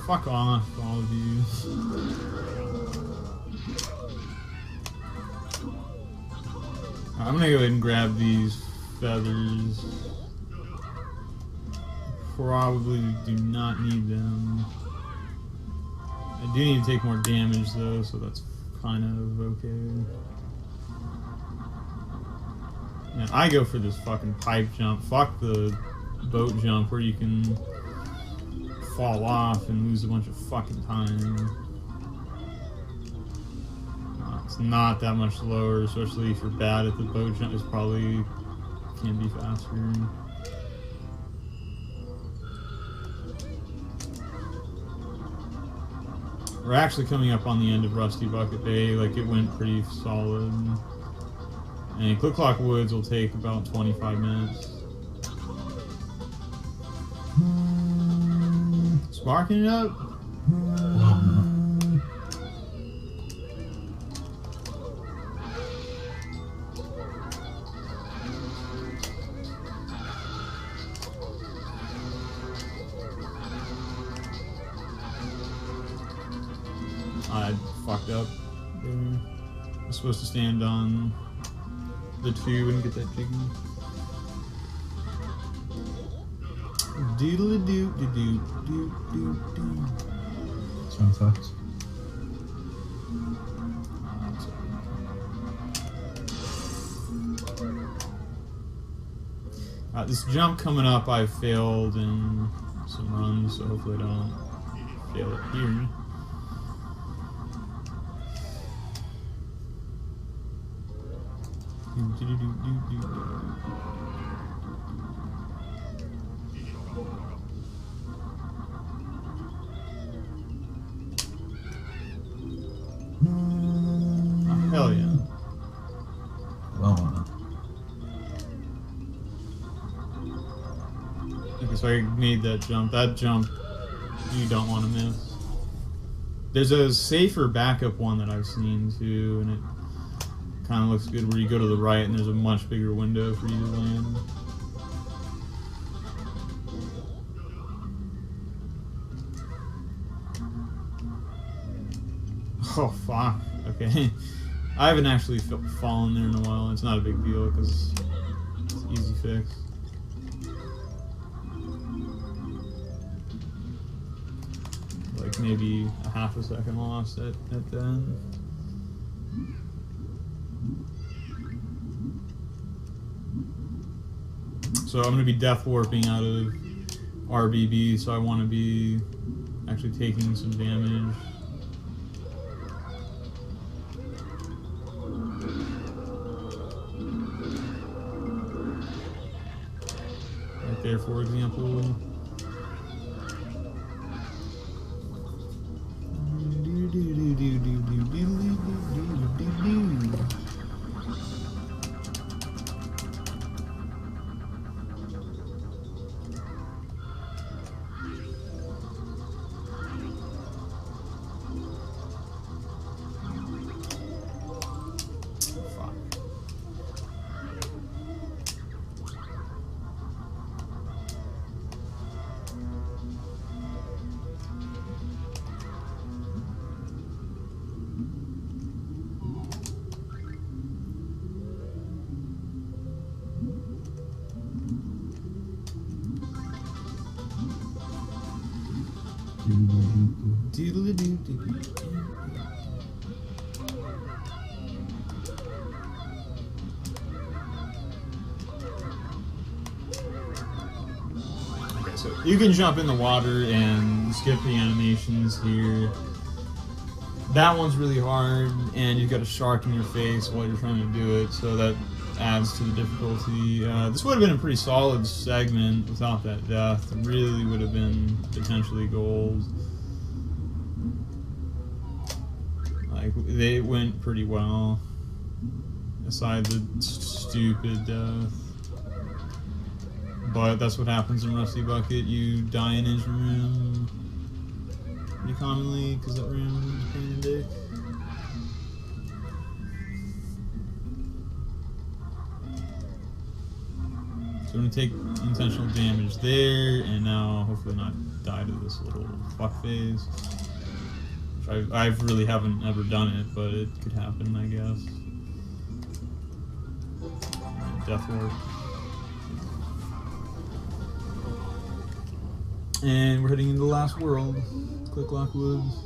fuck off, all of you. I'm gonna go ahead and grab these feathers. Probably do not need them. I do need to take more damage though, so that's kind of okay. And I go for this fucking pipe jump. Fuck the boat jump where you can fall off and lose a bunch of fucking time. It's not that much slower, especially if you're bad at the boat jump. It's probably can be faster. We're actually coming up on the end of Rusty Bucket Bay. Like, it went pretty solid. And Click Clock Woods will take about 25 minutes. Sparking it up? I fucked up there. I was supposed to stand on the tube and get that jiggy. Doodle doo doo doo doo doo doo. This one sucks. This jump coming up, I failed in some runs, so hopefully I don't fail it here. Oh, hell yeah. Well, Okay, so I made that jump. That jump you don't want to miss. There's a safer backup one that I've seen too, and it kind of looks good where you go to the right and there's a much bigger window for you to land. Oh fuck, okay. I haven't actually fallen there in a while. It's not a big deal because it's easy fix. Like maybe a half a second lost at the end. So I'm going to be death warping out of RBB, so I want to be actually taking some damage. Right there, for example. Okay, so you can jump in the water and skip the animations here. That one's really hard, and you've got a shark in your face while you're trying to do it, so that adds to the difficulty. This would have been a pretty solid segment without that death. It really would have been potentially gold. Like, they went pretty well, aside the stupid death. But that's what happens in Rusty Bucket. You die in engine room pretty commonly, because that room is a pain in the dick. So I'm gonna take intentional damage there, and now hopefully not die to this little fuck phase. I really haven't ever done it, but it could happen, I guess. Death Ward. And we're heading into the last world, Click-Clock Woods.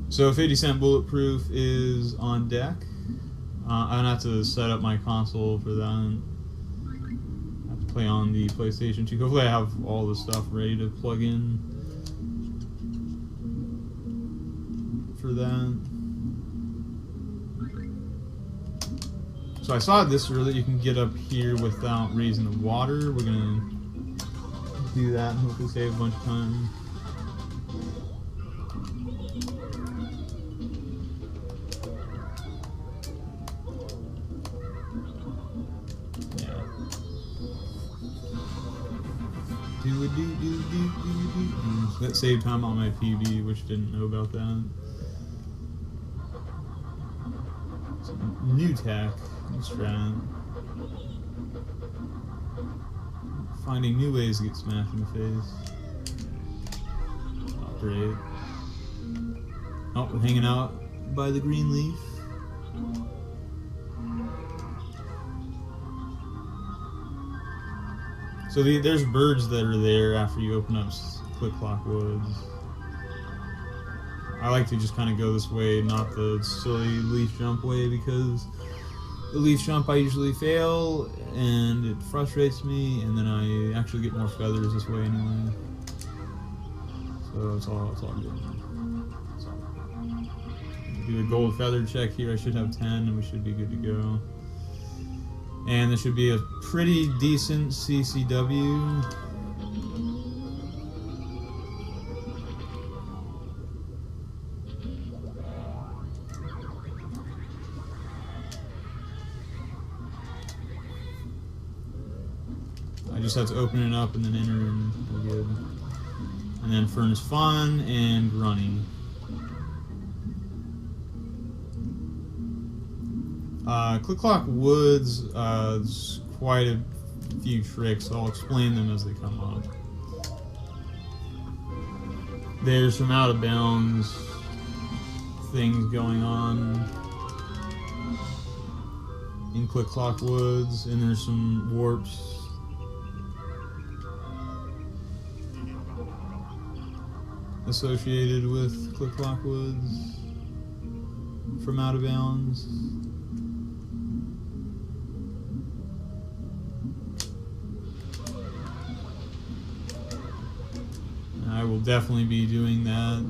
So 50 Cent Bulletproof is on deck. I'm gonna have to set up my console for that. I have to play on the PlayStation 2. Hopefully I have all the stuff ready to plug in for that. So I saw this earlier, you can get up here without raising the water. We're gonna do that and hopefully save a bunch of time. So that saved time on my PB, which didn't know about that. So, new tack, new strat. Finding new ways to get smashed in the face. Oh, great. Oh, we're hanging out by the green leaf. So there's birds that are there after you open up Click-Clock Woods. I like to just kind of go this way, not the silly leaf jump way, because the leaf jump I usually fail, and it frustrates me, and then I actually get more feathers this way anyway. So it's all good. Do a gold feather check here. I should have 10, and we should be good to go. And there should be a pretty decent CCW. I just have to open it up and then enter, and we're good. And then Furnace Fun and Running. Click-Clock Woods, is quite a few tricks. I'll explain them as they come up. There's some out of bounds things going on in Click-Clock Woods, and there's some warps. Associated with Click-Clock Woods from out of bounds. I will definitely be doing that.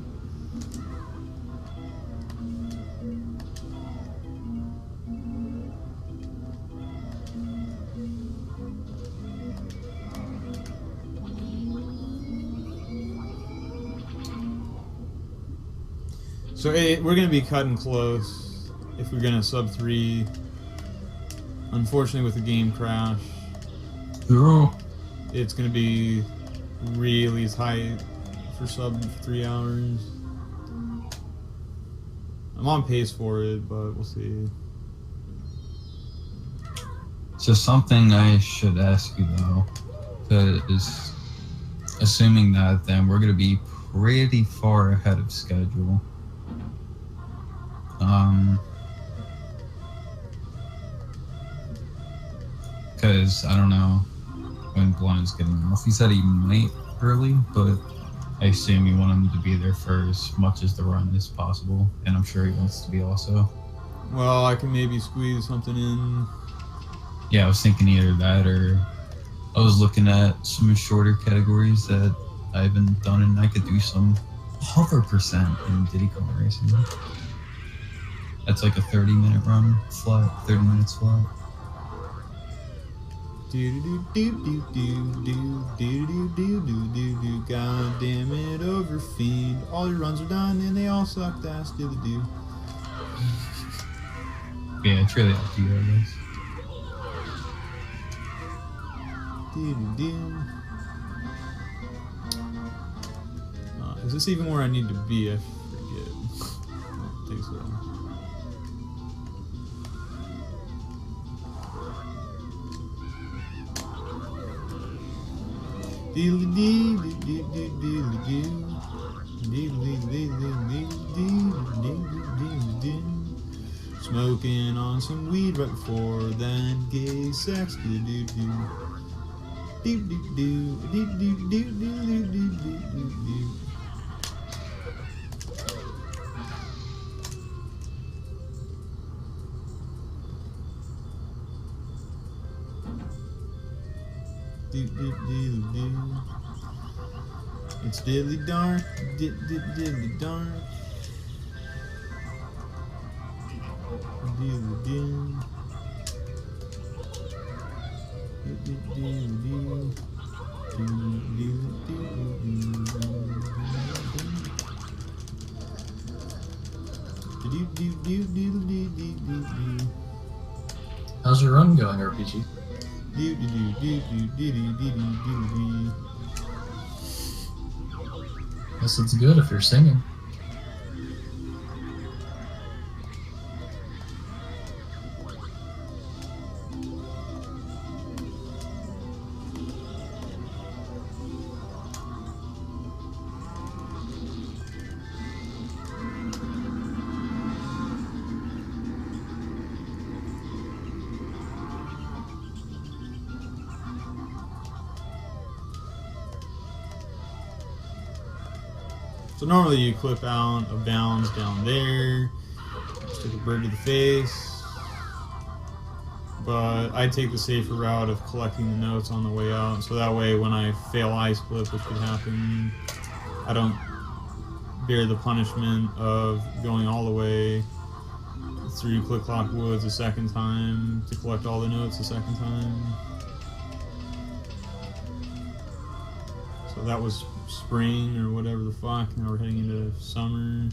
So we're going to be cutting close if we're going to sub 3. Unfortunately, with the game crash, it's going to be really tight for sub 3 hours. I'm on pace for it, but we'll see. So something I should ask you though, because assuming that then we're going to be pretty far ahead of schedule. Because I don't know when Blunt is getting off. He said he might early, but I assume you want him to be there for as much as the run as possible, and I'm sure he wants to be also. Well, I can maybe squeeze something in. Yeah, I was thinking either that, or I was looking at some shorter categories that I haven't done, and I could do some hover percent in Diddy Kong Racing. That's like a 30-minute run flat, 30 minutes flat. God damn it, overfeed. All your runs are done and they all sucked ass. Do. Yeah, it's really up to you, I guess. Is this even where I need to be? I forget. I don't think so. Smoking on some weed right before then gay sex. It's diddly dark, diddly dark. How's your run going, RPG? Guess it's good if you're singing. So normally you clip out a bounds down there, stick a bird to the face, but I take the safer route of collecting the notes on the way out, so that way when I fail ice clip, which could happen, I don't bear the punishment of going all the way through Click Clock Woods a second time to collect all the notes a second time. So that was spring or whatever the fuck. Now we're heading into summer.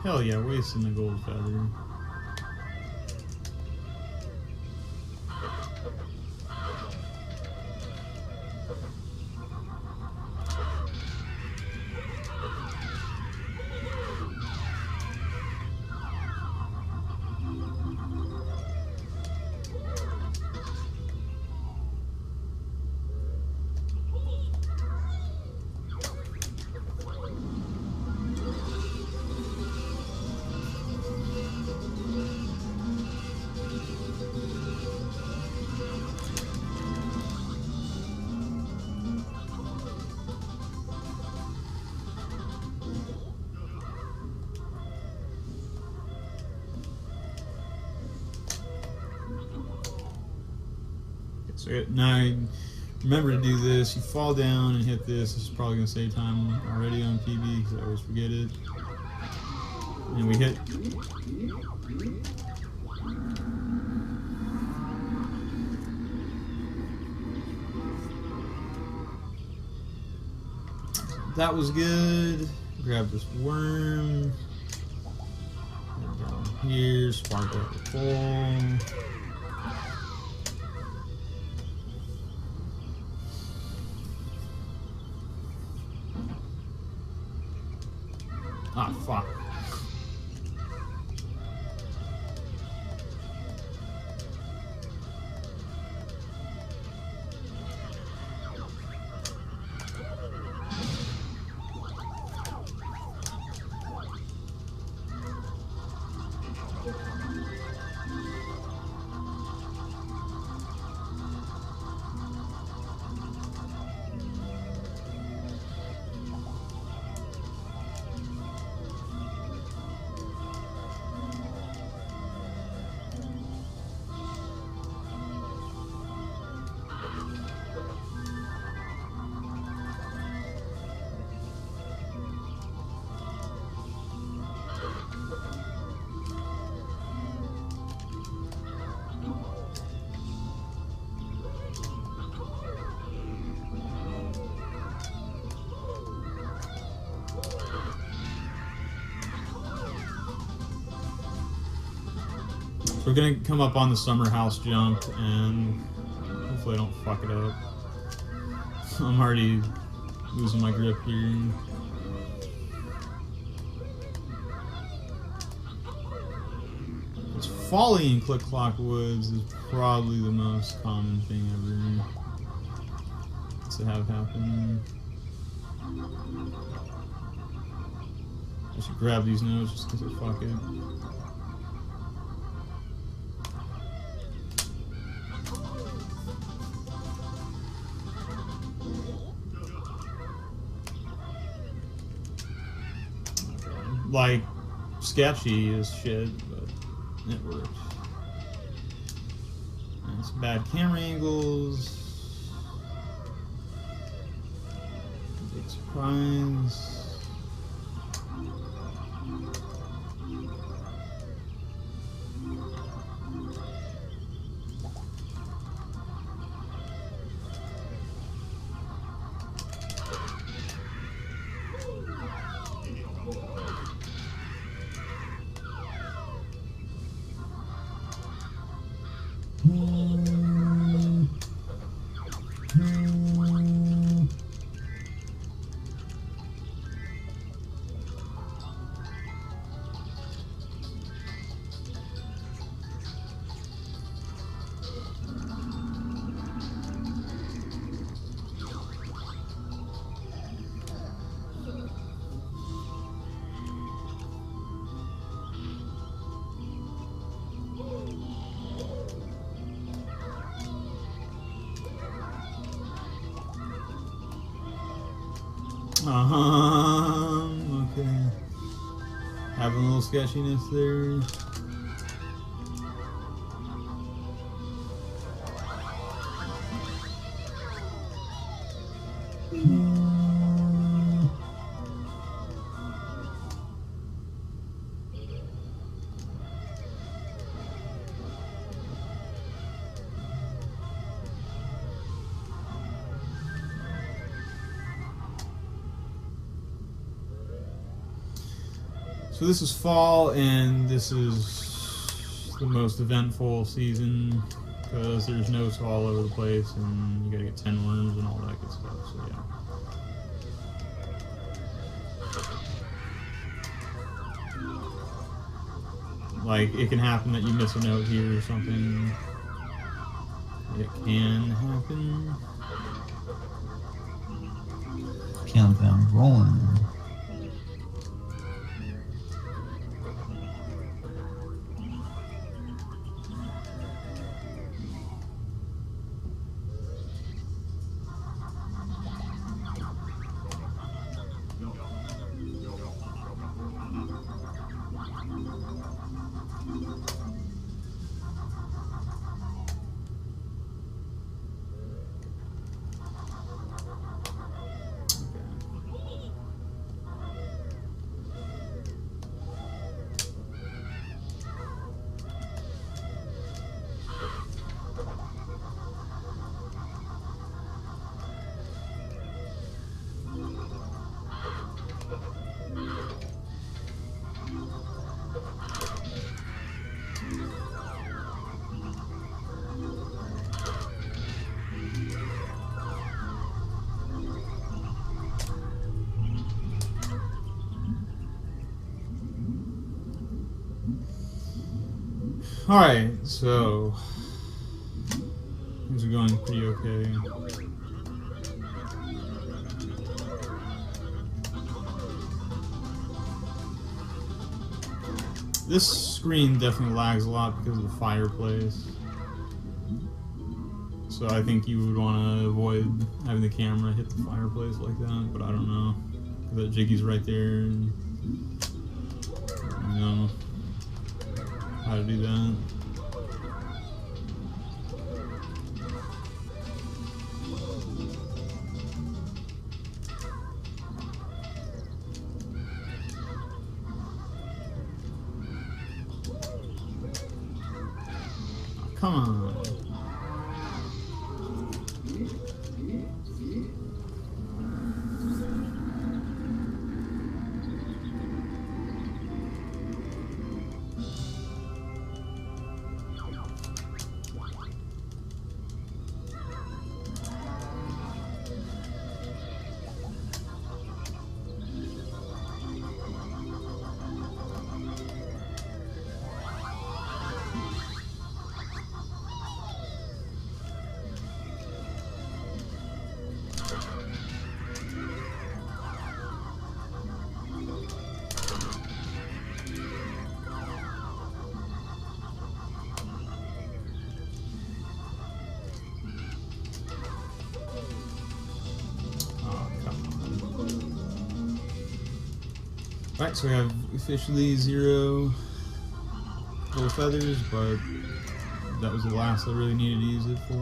Hell yeah, wasting the gold feather. So now, remember to do this. You fall down and hit this. This is probably going to save time already on PB because I always forget it. And we hit. That was good. Grab this worm. Down here, spark up the pole. Ah, fuck. So we're gonna come up on the summer house jump, and hopefully I don't fuck it up. I'm already losing my grip here. It's falling in Click Clock Woods is probably the most common thing ever to have happen. I should grab these notes just because I fuck it. Like, sketchy as shit, but it works. And some bad camera angles. Big surprise. Okay. Having a little sketchiness there. So this is fall, and this is the most eventful season because there's notes all over the place, and you gotta get 10 worms and all that good stuff. So yeah, like it can happen that you miss a note here or something. It can happen. Countdown rolling. Alright, so things are going pretty okay. This screen definitely lags a lot because of the fireplace. So I think you would want to avoid having the camera hit the fireplace like that, but I don't know. Because that jiggy's right there, and I don't know how to do that. Come on. Alright, so we have officially 0 gold feathers, but that was the last I really needed to use it for.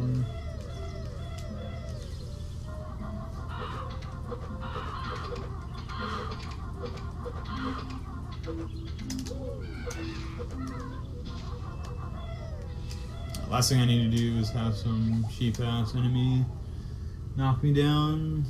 Last thing I need to do is have some cheap ass enemy knock me down.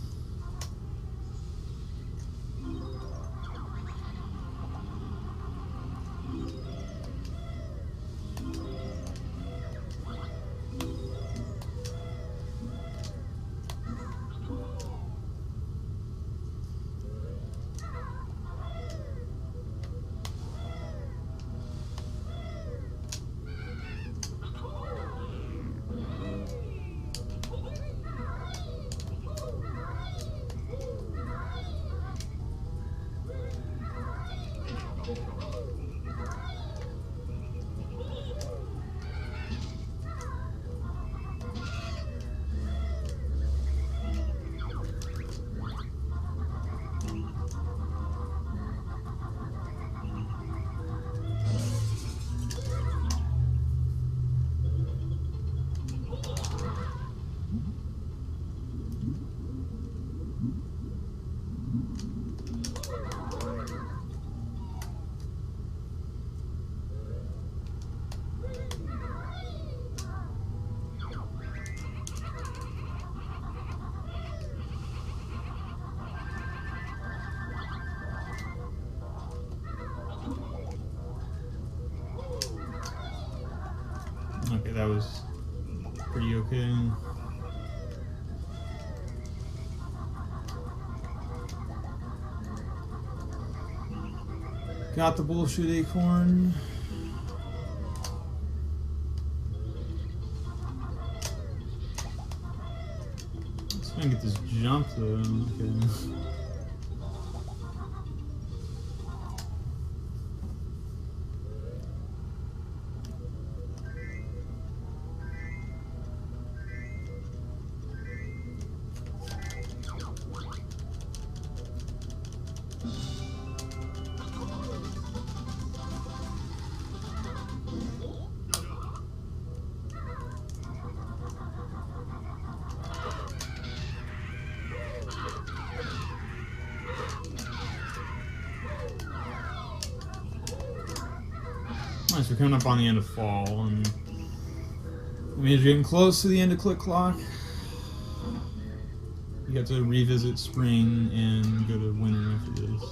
Okay, that was pretty okay. Got the bullshit acorn. Let's try and get this jump though. Okay. Nice, we're coming up on the end of fall, and I mean, we're getting close to the end of Click Clock. You got to revisit spring and go to winter after this.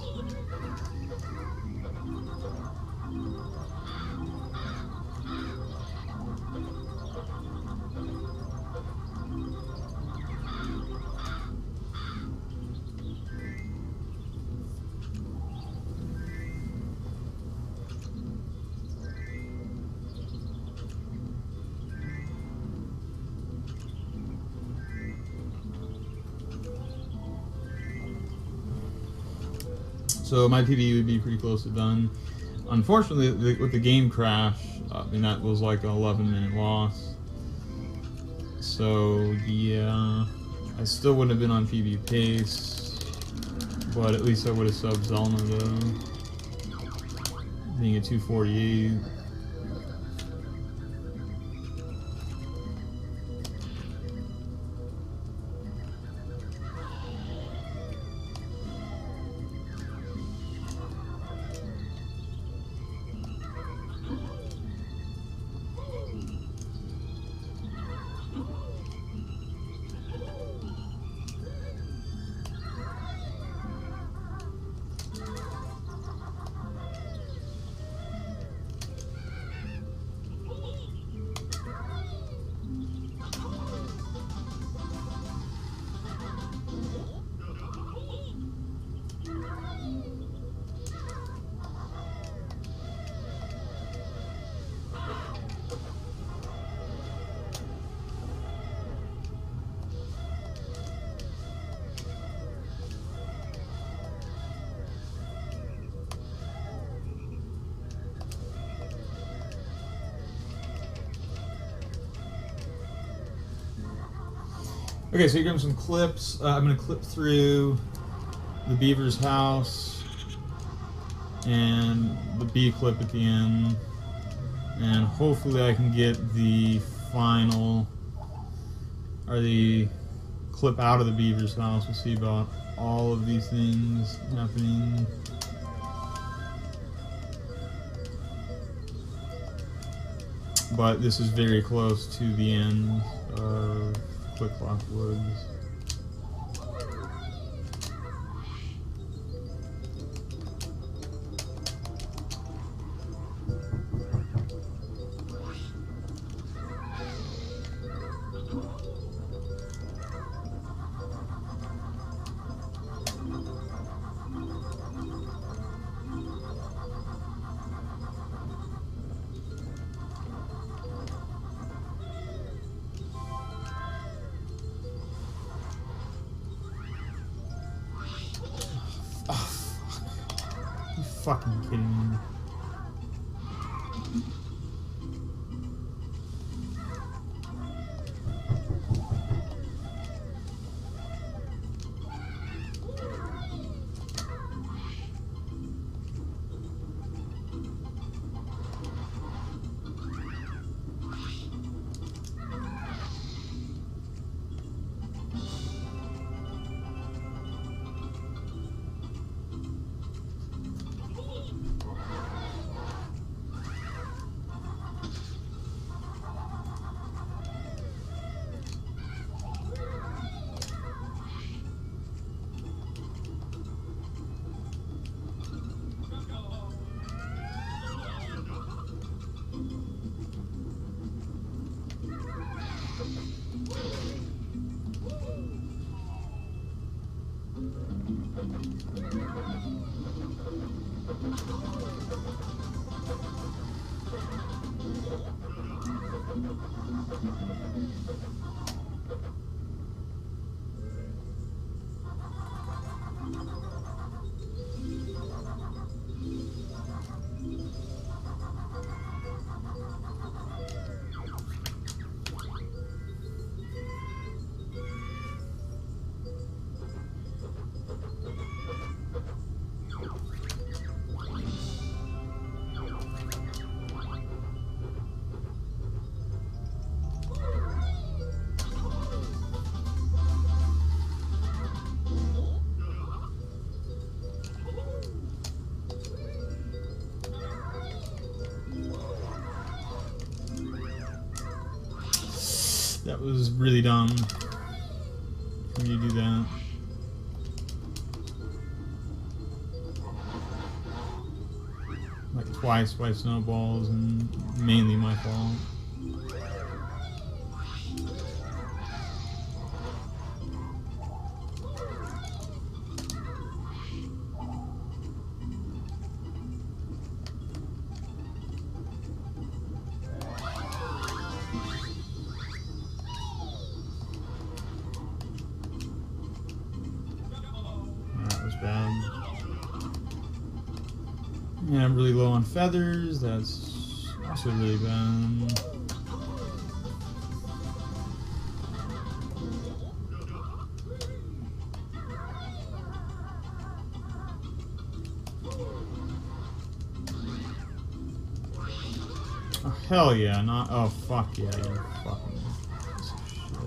So my PB would be pretty close to done. Unfortunately, with the game crash, I mean, that was like an 11-minute loss. So yeah, I still wouldn't have been on PB pace, but at least I would have subbed Zelna though, being at 248. Okay, so here comes some clips. I'm going to clip through the beaver's house, and the B clip at the end, and hopefully I can get the final, or the clip out of the Beaver's house. We'll see about all of these things happening. But this is very close to the end of Quick Clock Woods. Fucking kidding me. That was really dumb for me to do that. Like twice by snowballs, and mainly my fault. Yeah, I'm really low on feathers. That's also really bad. Oh, hell yeah, not. Oh, fuck yeah, you fucking piece of shit.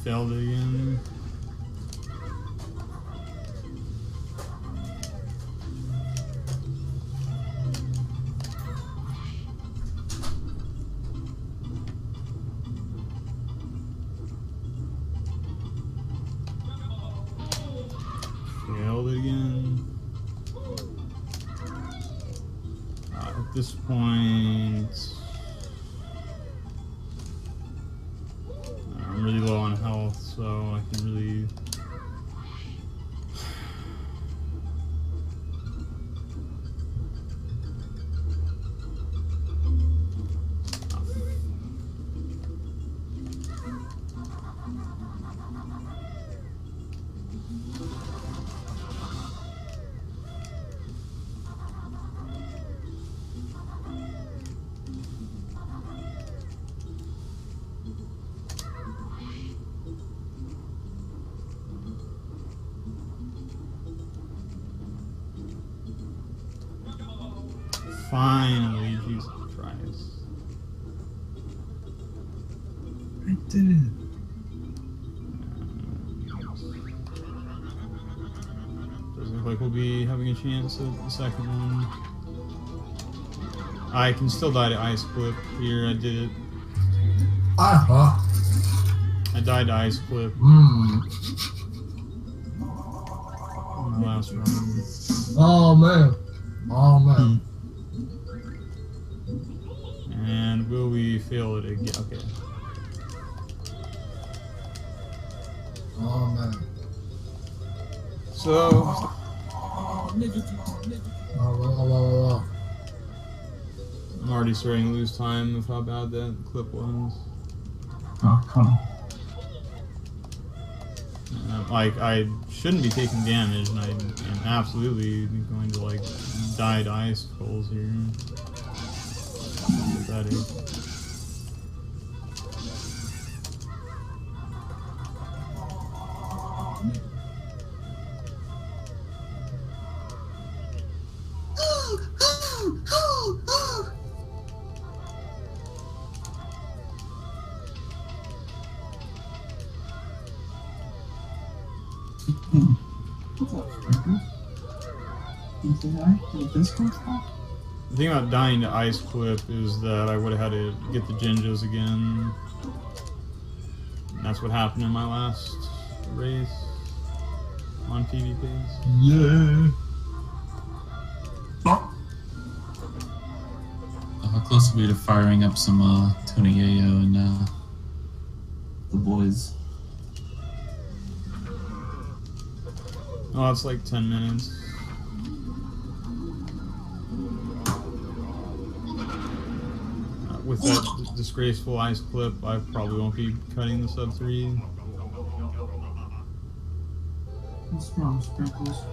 failed it again. Failed it again. At this point, I'm really low on health, so I can really. Finally, Jesus Christ. I did it. Doesn't look like we'll be having a chance at the second one. I can still die to Ice Clip here. I did it. I died to Ice Clip in the last run. Oh man. Oh man. And will we fail it again? Okay. Oh man. So. Oh well. I'm already starting to lose time with how bad that clip was. Oh, come on. Like, I shouldn't be taking damage, and I am absolutely going to, like, die to icicles here. That is. The thing about dying to Ice Clip is that I would have had to get the Jinjos again. And that's what happened in my last race on PvPs. Yeah. How close are we to firing up some Tony Yayo and the boys? Oh, it's like 10 minutes. With that disgraceful Ice Clip, I probably won't be cutting the sub 3. What's wrong, Sprinkles?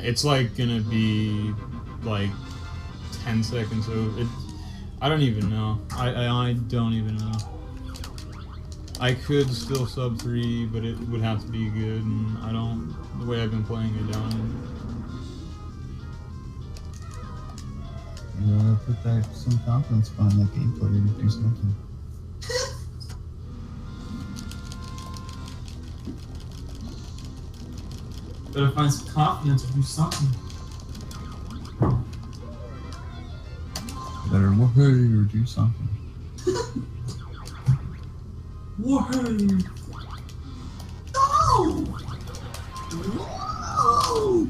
It's like gonna be like 10 seconds over. I don't even know. I don't even know. I could still sub 3, but it would have to be good, and I don't. The way I've been playing, I don't. You gotta put some confidence behind that gameplay and do something. Better find some confidence or do something. Better work or do something. Whoa! No! Whoa!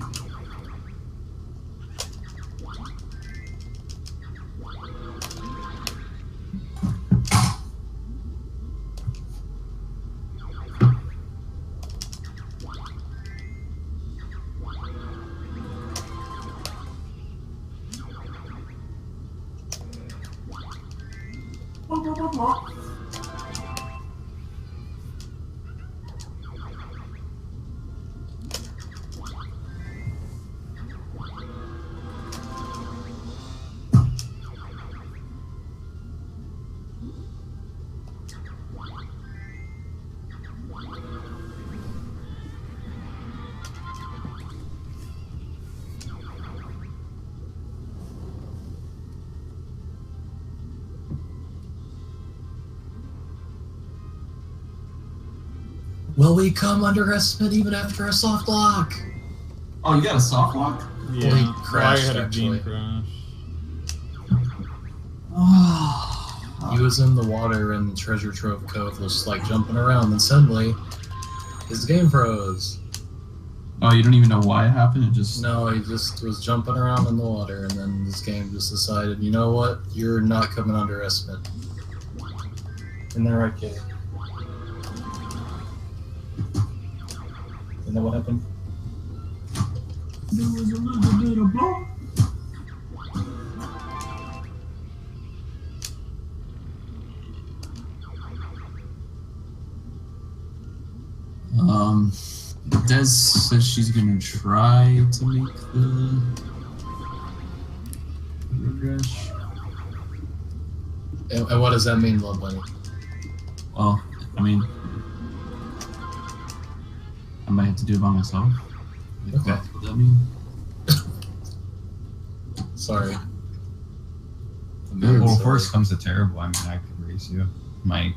Will we come underestimate even after a soft lock? Oh, you got a soft lock? Yeah, he I crashed, had a actually. beam crash. Oh. He was in the water in Treasure Trove Cove, just like jumping around, and suddenly his game froze. Oh, you don't even know why it happened? It just... No, he just was jumping around in the water, and then this game just decided, you know what? You're not coming under estimate. Isn't that right, kid? Isn't that what happened? There was a little bit of blow. Des says she's gonna try to make the regresh. And what does that mean, Blood Bunny? Well, I mean, I might have to do it by myself. Like, Okay. what does that mean? Sorry. Well, if worse comes to terrible, I mean, I could raise you. My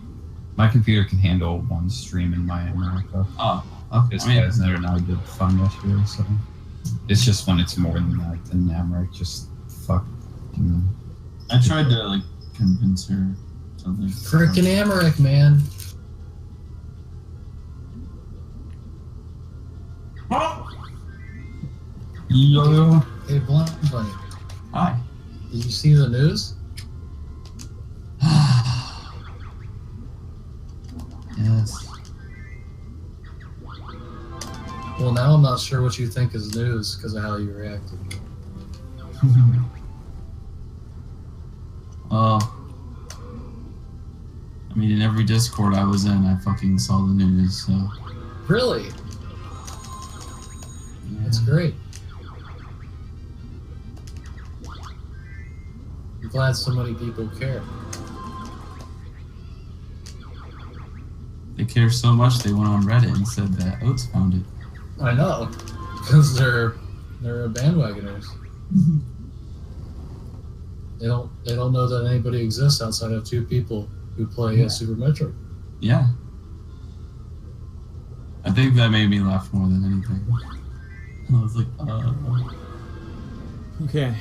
computer can handle one stream in my America. Oh, okay. This I mean, guy's never know did fun yesterday, so it's just when it's more than that, then Amric just fuck. You know. I tried to like convince her something. Frickin' Amaric, man. Yo. Hey, Blood Bunny, Hi. did you see the news? Yes. Well, now I'm not sure what you think is news because of how you reacted. Well, I mean, in every Discord I was in, I fucking saw the news, so. Really? Yeah. That's great. I'm glad so many people care. They care so much they went on Reddit and said that Oates found it. I know, because they're bandwagoners. They don't know that anybody exists outside of two people who play Super Metroid. Yeah. I think that made me laugh more than anything. I was like, Okay.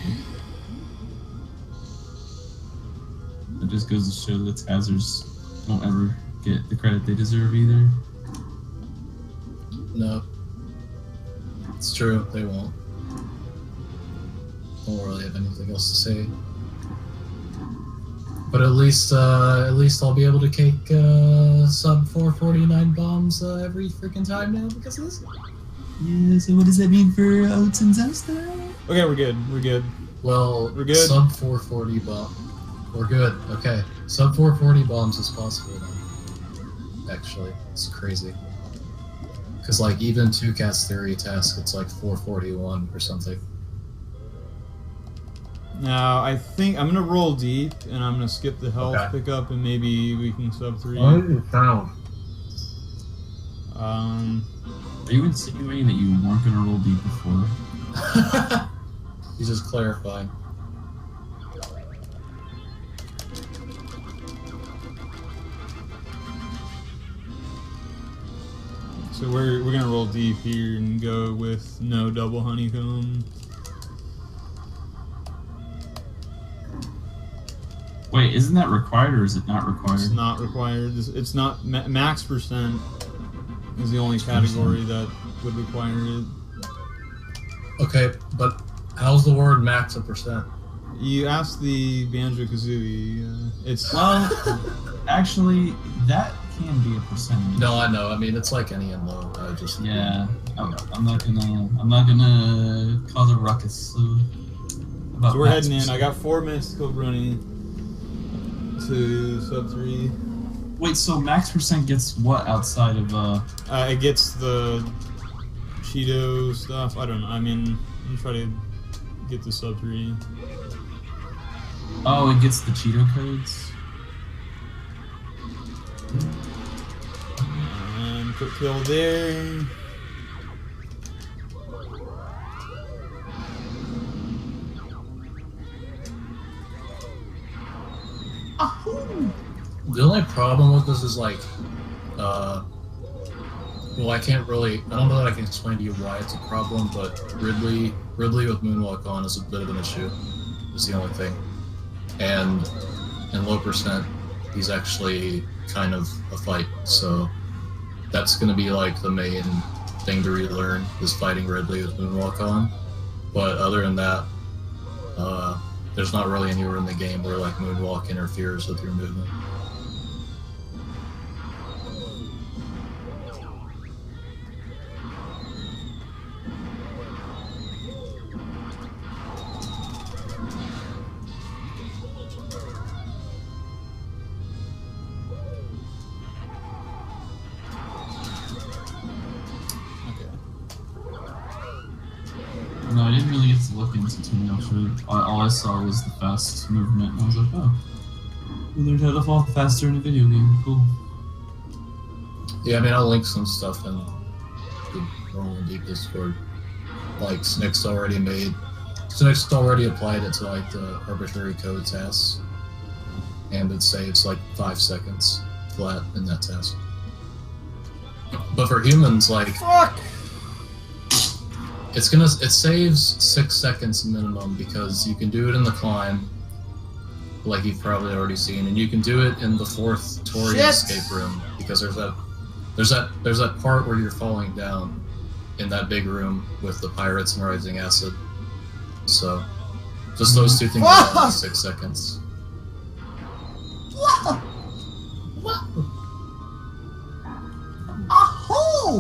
It just goes to show that Tazers don't ever get the credit they deserve either. No, it's true. They won't. Don't really have anything else to say. But at least I'll be able to cake sub 449 bombs every freaking time now because of this. Yeah, so what does that mean for Oates and Zesta? Okay, we're good. We're good. Well, We're good? sub 440 bomb. We're good. Okay, sub 440 bombs is possible now. Actually, it's crazy. Because like even 2Cat's theory task, it's like 441 or something. Now, I think I'm gonna roll deep, and I'm gonna skip the health Okay. pickup, and maybe we can sub 3. sound? Are you insinuating that you weren't gonna roll deep before? He's just clarifying. So we're gonna roll deep here and go with no double honeycomb. Wait, isn't that required or is it not required? It's not required. It's not max percent is the only category that would require it. Okay, but how's the word max a percent? You asked the Banjo-Kazooie. It's Well, actually, that can be a percentage. No, I know. I mean, it's like any MMO. I just Yeah, I'm not gonna cause a ruckus. About so we're heading in. max I got 4 minutes to go running to sub 3. Wait, so max percent gets what outside of It gets the Cheeto stuff. I don't know. I mean, I'm trying to get the sub 3. Oh, it gets the Cheeto codes? And quick kill there. The only problem with this is like, well, I can't really. I don't know that I can explain to you why it's a problem, but Ridley with Moonwalk on is a bit of an issue. Is the only thing, and in low percent, he's actually kind of a fight. So that's going to be like the main thing to relearn is fighting Ridley with Moonwalk on. But other than that, there's not really anywhere in the game where like Moonwalk interferes with your movement. No, I didn't really get to look into too much of it. All I saw was the fast movement, and I was like, oh. We learned how to fall faster in a video game. Cool. Yeah, I mean, I'll link some stuff in the Rollin Deep Discord. Like, Snick's already applied it to, like, the arbitrary code task. And it saves, like, 5 seconds flat in that task. But for humans, like... Fuck! It saves 6 seconds minimum because you can do it in the climb, like you've probably already seen, and you can do it in the 4th Tory escape room because there's that part where you're falling down in that big room with the pirates and rising acid. So just those two things are 6 seconds.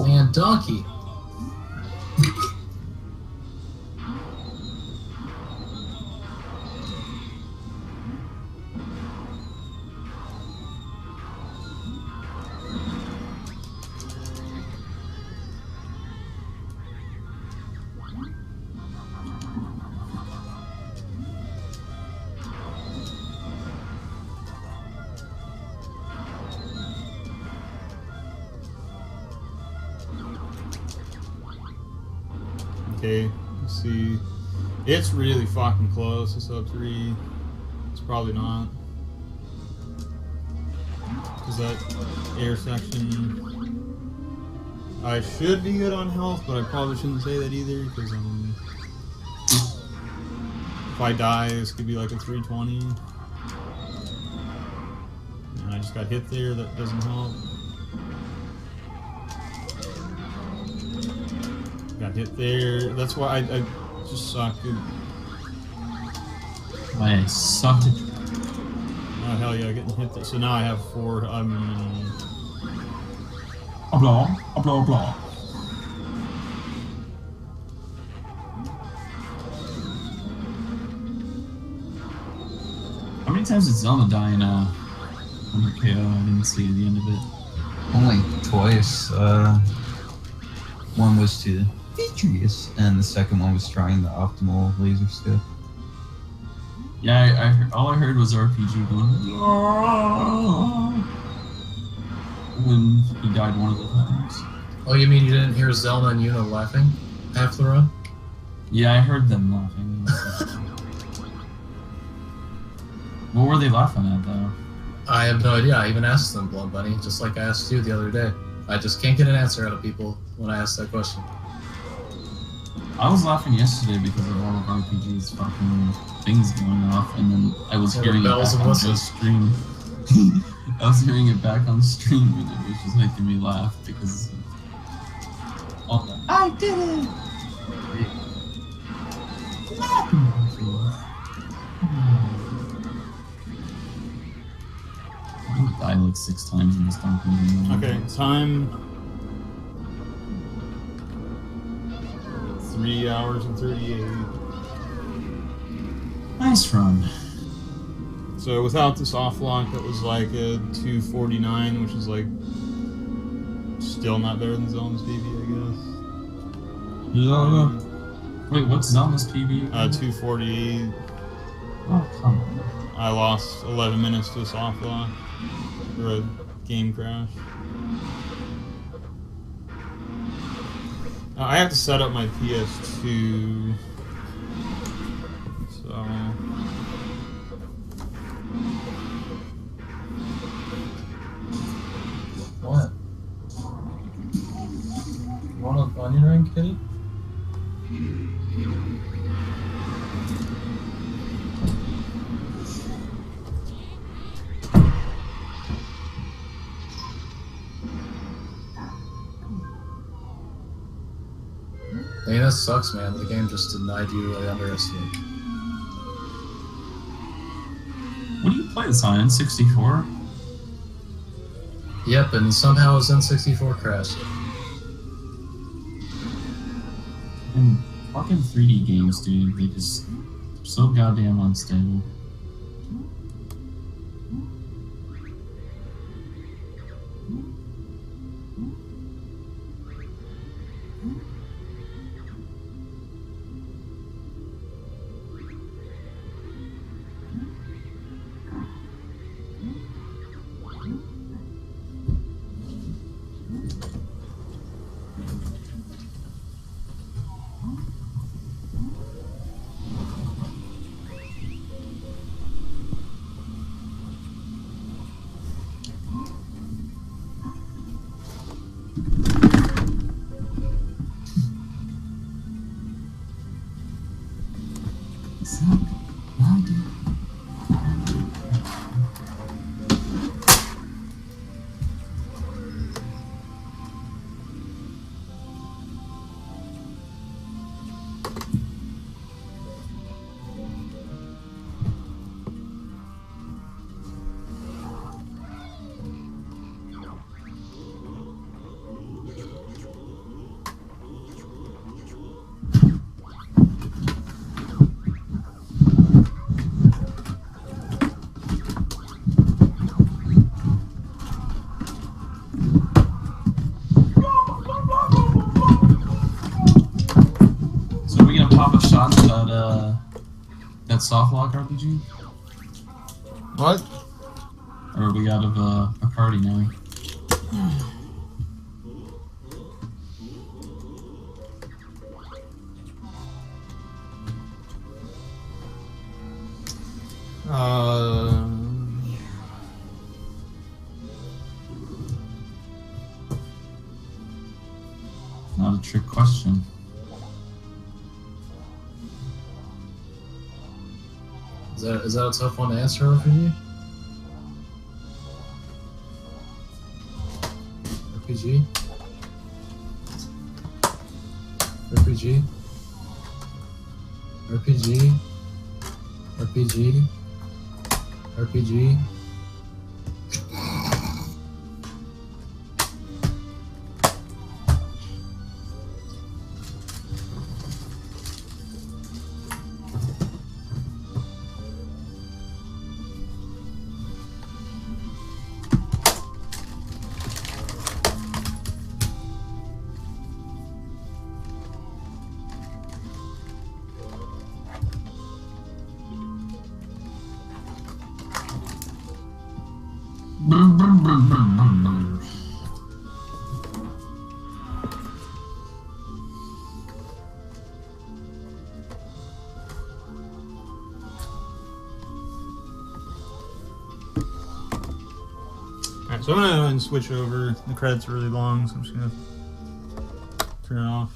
Man, donkey. Okay, let's see. It's really fucking close to sub 3. It's probably not. Because that air section... I should be good on health, but I probably shouldn't say that either, because if I die, this could be like a 320. And I just got hit there, that doesn't help. Got hit there. That's why I just sucked. I sucked it. Oh hell yeah, getting hit there. So now I have 4. Blah, blah, blah. How many times did Zelda die in under KO? I didn't see the end of it. Only twice. One was to Detrius, and the second one was trying the optimal laser skill. Yeah, all I heard was RPG going. When he died one of the times. Oh, you mean you didn't hear Zelda and Yuna laughing half the run? Yeah, I heard them laughing. What were they laughing at, though? I have no idea. I even asked them, Blunt Bunny, just like I asked you the other day. I just can't get an answer out of people when I ask that question. I was laughing yesterday because of all of RPG's fucking things going off, and then I was hearing it back on the stream. I was hearing it back on stream, and it was just making me laugh because all that. I did it! I died like 6 times in this dungeon. Okay, time. 3 hours and 38. Nice run. So without this off lock, that was like a 249, which is like still not better than Zelda's PB, I guess. Wait, what's Zelda's PB? 248. Oh, come on. I lost 11 minutes to a soft lock or a game crash. I have to set up my PS2, so What? You want an onion ring, kitty? Hey, that sucks, man. The game just denied you an underestimate. What do you play this on? N64? Yep, and somehow his N64 crashed. And fucking 3D games, dude, they just so goddamn unstable. Softlock RPG? What? Or are we out of a party now? Not a trick question. Is that a tough one to answer, RPG? RPG? RPG? RPG? RPG? RPG? Alright, so I'm gonna go ahead and switch over. The credits are really long, so I'm just gonna turn it off.